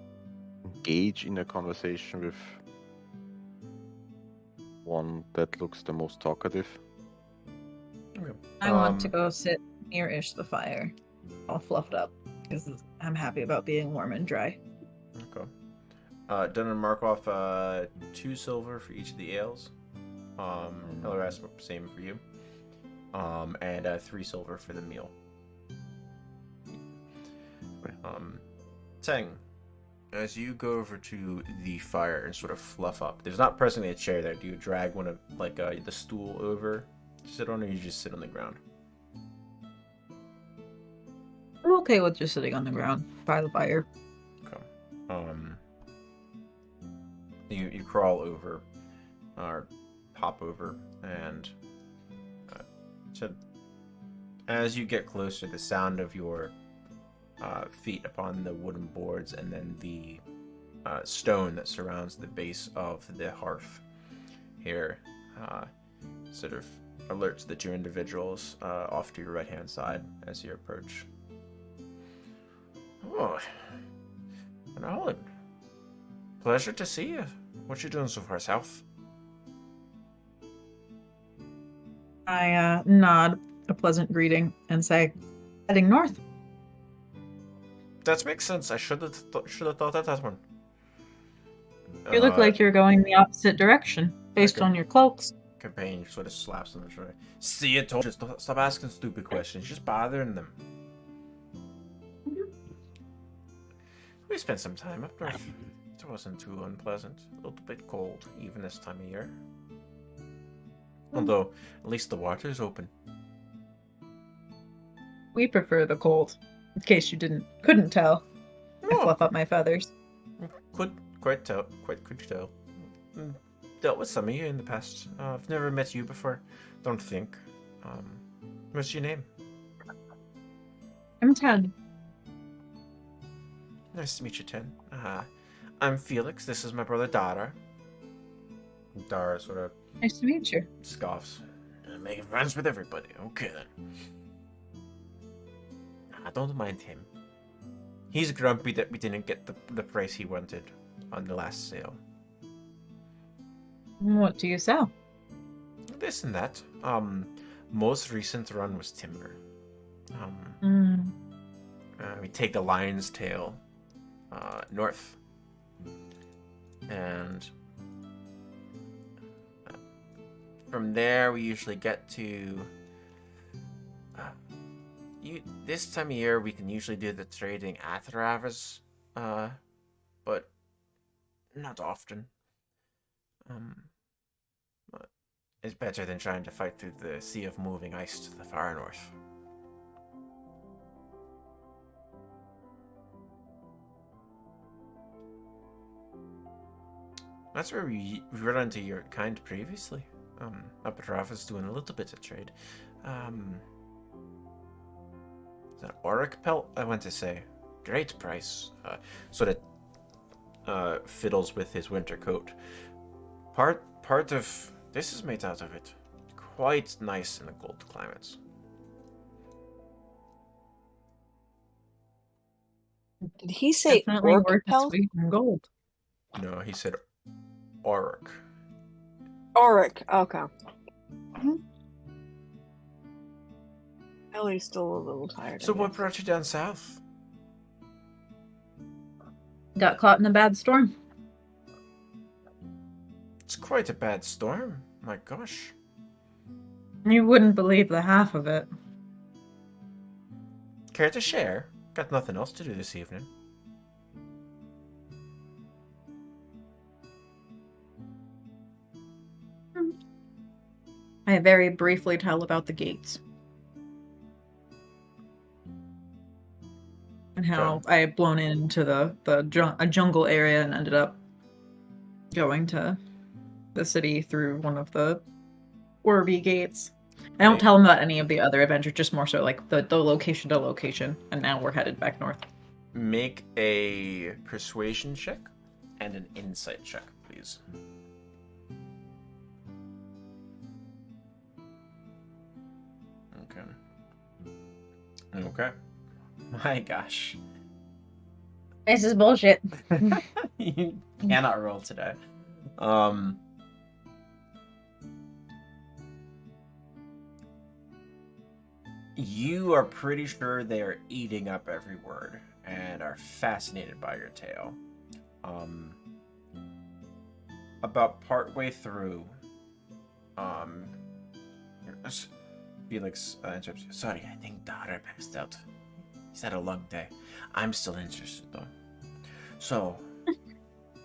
engage in a conversation with one that looks the most talkative. Okay. I want to go sit near-ish the fire, all fluffed up, because I'm happy about being warm and dry. Okay. Done and mark off 2 silver for each of the ales. Hellerast, same for you. And 3 silver for the meal. Teng, as you go over to the fire and sort of fluff up, there's not presently a chair there. Do you drag one of the stool over to sit on, or you just sit on the ground? I'm okay with just sitting on the ground by the fire. Okay. You crawl over, or pop over, and as you get closer, the sound of your feet upon the wooden boards and then the stone that surrounds the base of the hearth here sort of alerts the 2 individuals off to your right-hand side as you approach. Oh, Alan, pleasure to see you. What you doing so far, South? I nod a pleasant greeting and say, heading north. That makes sense. I should have thought of that one. You look like you're going the opposite direction, based Okay. on your cloaks. Companion sort of slaps on the shoulder. See, I told you, stop asking stupid questions. Just bothering them. We spent some time up north. It wasn't too unpleasant. A little bit cold, even this time of year. Although, at least the water's open. We prefer the cold, in case you couldn't tell. I fluff up my feathers. Could tell. Dealt with some of you in the past. I've never met you before. Don't think. What's your name? I'm Ted. Nice to meet you, Ted. I'm Felix. This is my brother Dara. Dara sort of Nice to meet you. scoffs. Making friends with everybody. Okay then. I don't mind him. He's grumpy that we didn't get the price he wanted on the last sale. What do you sell? This and that. Most recent run was timber. We take the lion's tail north, and from there we usually get to. This time of year we can usually do the trading at Ravas, but not often. But it's better than trying to fight through the sea of moving ice to the far north. That's where we run into your kind previously. Up at Ravas doing a little bit of trade. Is that Auric pelt? I went to say. Great price. Sort of fiddles with his winter coat. Part of this is made out of it. Quite nice in the cold climates. Did he say Definitely orc worth its pelt? weight in gold. No, he said Auric. Auric. Okay. Ellie's still a little tired. So I what guess. brought you down south? Got caught in a bad storm. It's quite a bad storm. My gosh. You wouldn't believe the half of it. Care to share? Got nothing else to do this evening. I very briefly tell about the gates. And how I had blown into a jungle area and ended up going to the city through one of the Orby gates. I don't tell them about any of the other adventures, just more so like the location to location, and now we're headed back north. Make a persuasion check and an insight check, please. Okay. My gosh. This is bullshit. You cannot roll today. You are pretty sure they are eating up every word and are fascinated by your tale. About partway through, Felix interrupts you. Sorry, I think Dara passed out. He's had a long day. I'm still interested though. So,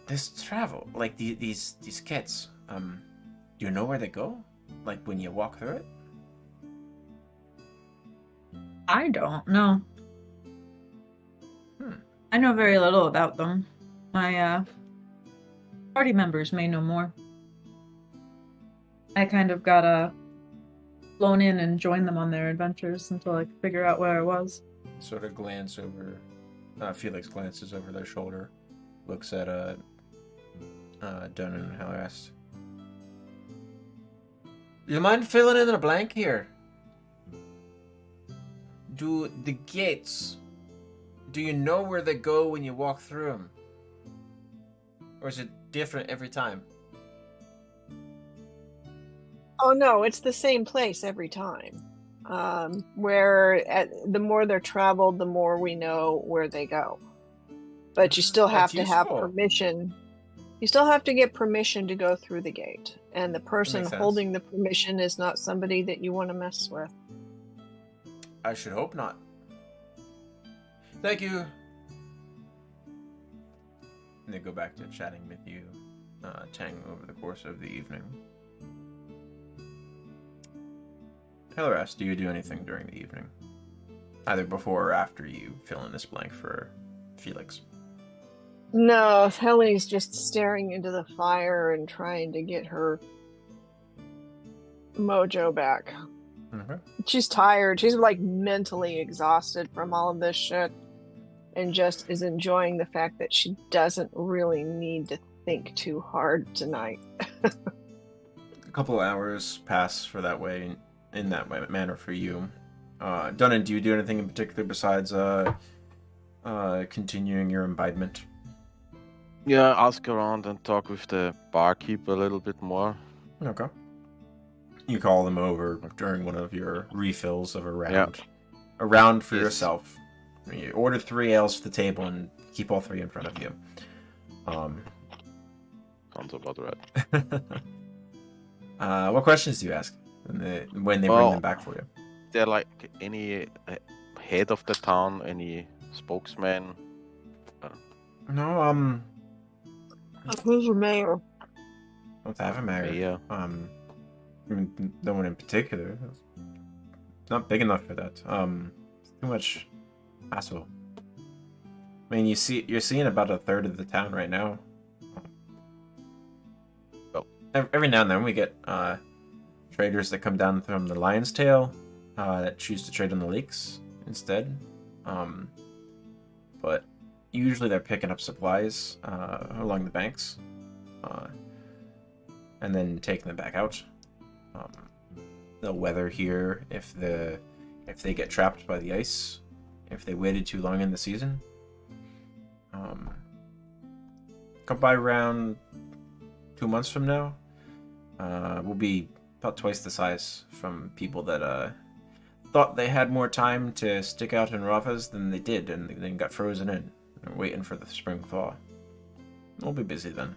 this travel, like these kids, do you know where they go? Like when you walk through it? I don't know. I know very little about them. My party members may know more. I kind of got blown in and joined them on their adventures until I could figure out where I was. Sort of glance over. Felix glances over their shoulder, looks at Dunn and Hellrast. You mind filling in a blank here? Do the gates? Do you know where they go when you walk through them, or is it different every time? Oh no, it's the same place every time. The more they're traveled, the more we know where they go. But you still have That's to have useful. permission. You still have to get permission to go through the gate, and the person makes sense. holding the permission is not somebody that you want to mess with. I should hope not. Thank you. And they go back to chatting with you, Tang, over the course of the evening. Helaras, do you do anything during the evening? Either before or after you fill in this blank for Felix. No, Helly's just staring into the fire and trying to get her mojo back. Okay. She's tired. She's like mentally exhausted from all of this shit and just is enjoying the fact that she doesn't really need to think too hard tonight. A couple hours pass for that way, in that manner for you. Dunnan, do you do anything in particular besides continuing your imbibement? Yeah, ask around and talk with the barkeep a little bit more. Okay. You call them over during one of your refills of a round. Yeah. A round for Yes. yourself. You order 3 ales to the table and keep all 3 in front of you. Sounds about right. What questions do you ask when they bring Well, them back for you? Is there like any head of the town, any spokesman? No, Who's your mayor? don't have a mayor. Mayor? I mean, no one in particular. Not big enough for that. Too much hassle. I mean, you're seeing about a third of the town right now. Oh. Every now and then we get traders that come down from the Lion's Tail that choose to trade on the lakes instead. But usually they're picking up supplies along the banks and then taking them back out. They'll weather here if they get trapped by the ice, if they waited too long in the season. Come by around 2 months from now. We'll be about twice the size from people that thought they had more time to stick out in Ravas than they did, and then got frozen in. They're waiting for the spring thaw. We'll be busy then.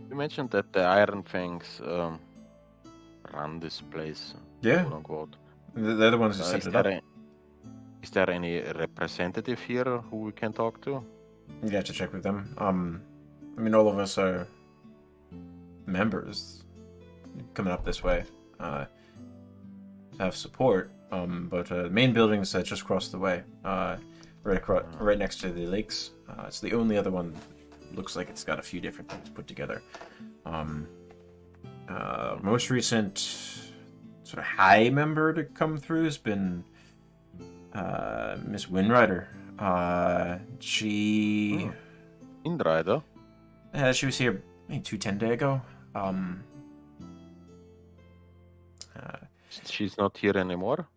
You mentioned that the Iron Fangs run this place. Yeah. Quote unquote. They're the ones who set it up. Is there any representative here who we can talk to? You have to check with them. I mean, all of us are members coming up this way to have support. But the main building's just across the way, right next to the lakes. It's the only other one. Looks like it's got a few different things put together. Most recent sort of high member to come through has been Miss Windrider. She Indrider? she was here maybe 2 days ago. She's not here anymore?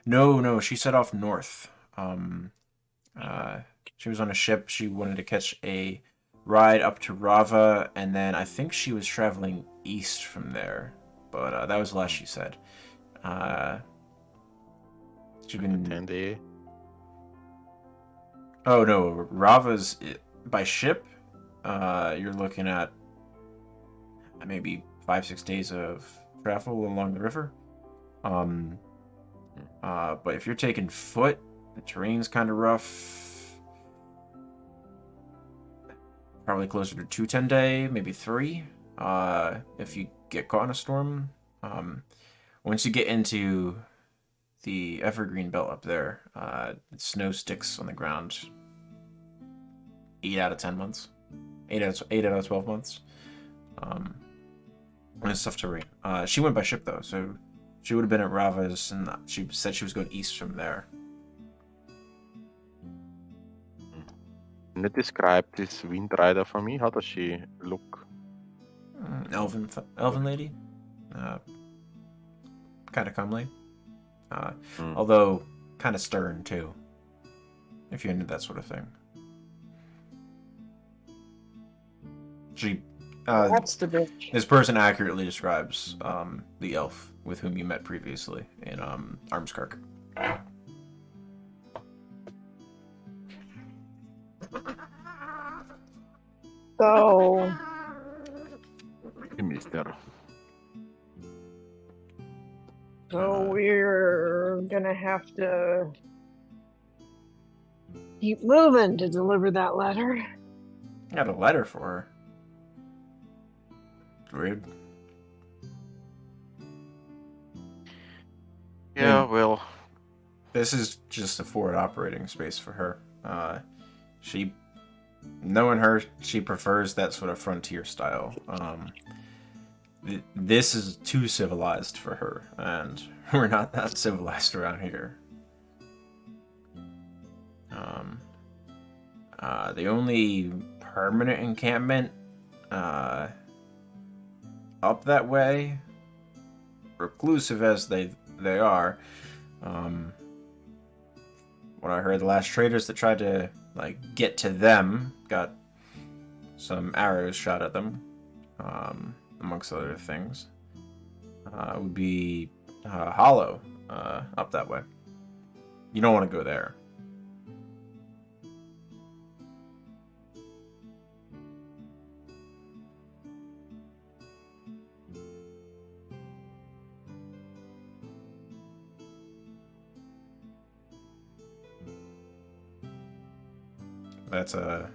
No, she set off north. She was on a ship. She wanted to catch a ride up to Rava, and then I think she was traveling east from there. But that was the last she said. She's been 10 day. Oh no, Rava's by ship. You're looking at maybe 5-6 days of travel along the river. But if you're taking foot, the terrain's kind of rough. Probably closer to 2 10-day, maybe 3. If you get caught in a storm. Once you get into the evergreen belt up there, snow sticks on the ground 8 out of 10 months. 8 out of 12 months. And it's tough terrain. She went by ship though, so she would have been at Rava's, and she said she was going east from there. Can you describe this Windrider for me? How does she look? Elven lady. Kind of comely. Although kind of stern too. If you're into that sort of thing. She That's the bitch. this person accurately describes the elf with whom you met previously in Armskirk. So Mister. we're gonna have to keep moving to deliver that letter. Got a letter for her. Rude. Yeah, Hmm. well, This is just a forward operating space for her. She, knowing her, she prefers that sort of frontier style. This is too civilized for her, and we're not that civilized around here. The only permanent encampment up that way, reclusive as they are, what I heard, the last traders that tried to get to them got some arrows shot at them, amongst other things. Would be Hollow up that way. You don't want to go there. That's a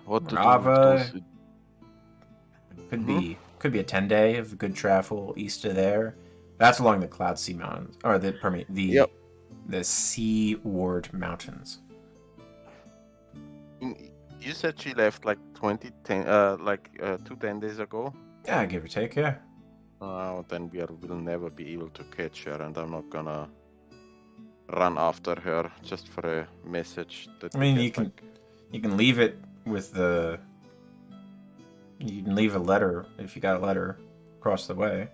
what to do Rava. with those? Could be a 10-day of good travel east of there. That's along the Cloud Sea Mountains, or the Seaward Mountains. You said she left like 2 10 days ago. Yeah, give or take. Yeah. Then will never be able to catch her, and I'm not gonna run after her just for a message. That I mean, you can leave it with the. You can leave a letter if you got a letter across the way.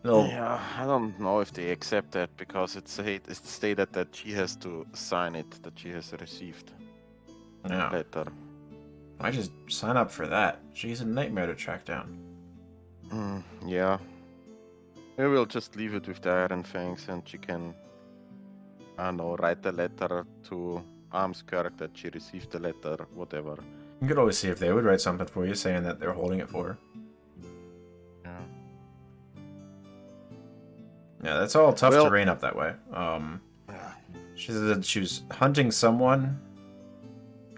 Yeah, I don't know if they accept that because it's stated that she has to sign it, that she has received Yeah. letter. I just sign up for that. She's a nightmare to track down. Yeah. We will just leave it with the Iron Fangs, and she can, I don't know, write a letter to Armskirk that she received the letter, whatever. You could always see if they would write something for you, saying that they're holding it for her. Yeah. Yeah, that's all tough terrain up that way. She said that she was hunting someone.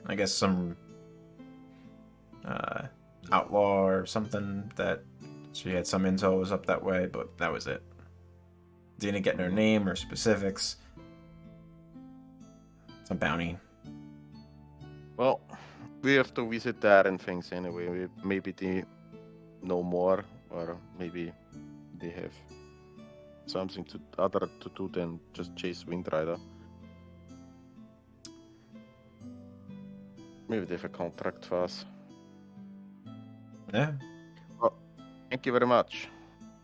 I guess some outlaw or something that she had some intel was up that way, but that was it. Didn't get her name or specifics. It's a bounty. Well, we have to visit the Iron Fangs anyway. Maybe they know more, or maybe they have something other to do than just chase Windrider. Maybe they have a contract for us. Yeah. Well, thank you very much.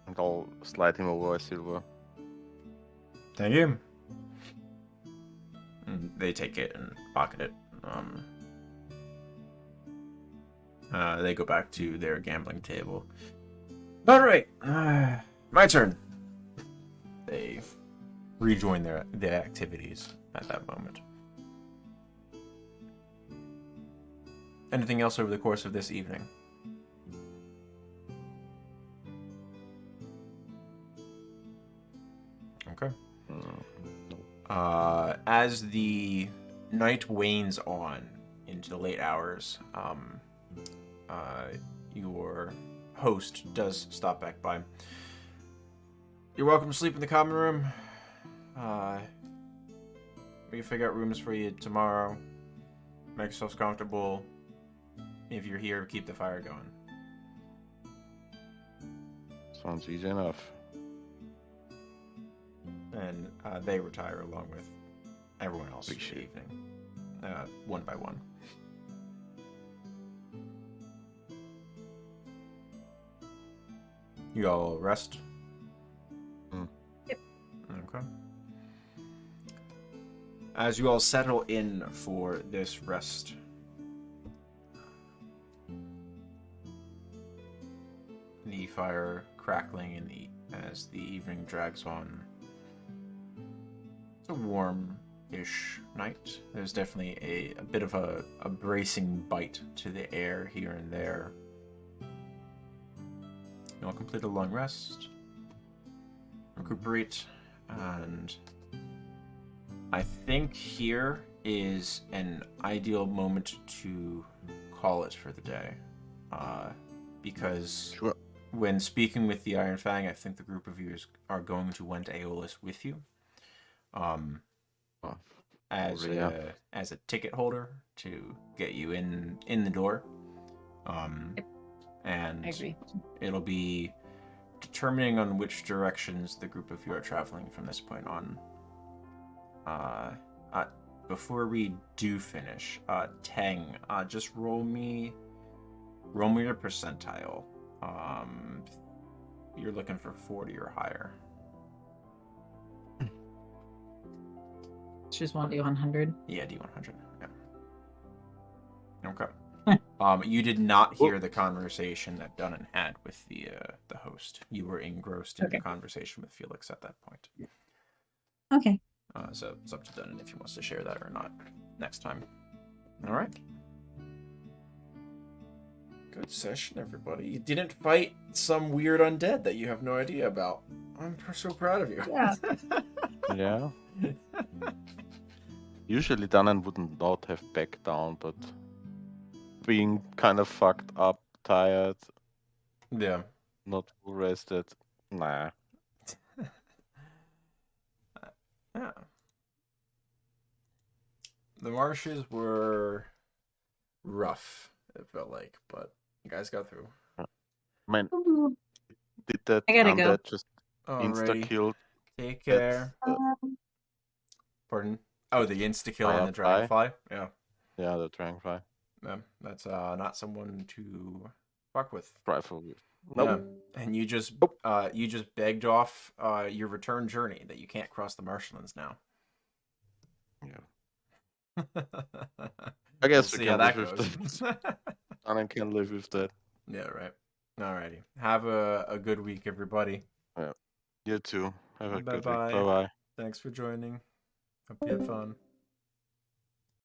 And I'll slide him over a silver. Thank you. And they take it and pocket it. They go back to their gambling table. All right, my turn. They rejoin their activities at that moment. Anything else over the course of this evening? Okay. As the night wanes on into the late hours, your host does stop back by. You're welcome to sleep in the common room. We can figure out rooms for you tomorrow. Make yourselves comfortable. If you're here, keep the fire going. Sounds easy enough. And they retire along with everyone else for the evening, one by one. You all rest? Yep. Okay. As you all settle in for this rest, the fire crackling as the evening drags on. It's a warm ish night. There's definitely a bit of a bracing bite to the air here and there. You'll complete a long rest, recuperate, and I think here is an ideal moment to call it for the day. Because Sure. when speaking with the Iron Fang, I think the group of you are going to want Aeolus with you. As a ticket holder to get you in the door. And I agree. it'll be determining on which directions the group of you are traveling from this point on. Before we do finish, Tang, just roll me your percentile. You're looking for 40 or higher. Just want to do 100. Yeah, D100. Yeah. Okay. You did not hear the conversation that Dunnan had with the host. You were engrossed in the conversation with Felix at that point. Okay. So it's up to Dunnan if he wants to share that or not next time. All right. Good session, everybody. You didn't fight some weird undead that you have no idea about. I'm so proud of you. Yeah. Yeah. Usually Danan would not have backed down, but being kind of fucked up, tired, Yeah. not full rested, nah. Yeah. The marshes were rough, it felt like, but you guys got through. I mean, did that I gotta go. undead just insta-killed? Take care. Pardon? Oh, the insta-kill on the dragonfly? Yeah. Yeah, the dragonfly. Yeah, that's not someone to fuck with. Trifle with. Nope. Yeah. And you just begged off your return journey that you can't cross the marshlands now. Yeah. I guess we'll we see how can that live goes. with that. Danan can live with that. Yeah, right. Alrighty. Have a good week, everybody. Yeah. You too. Have a good week. Bye-bye. Bye-bye. Thanks for joining. Hope you had fun.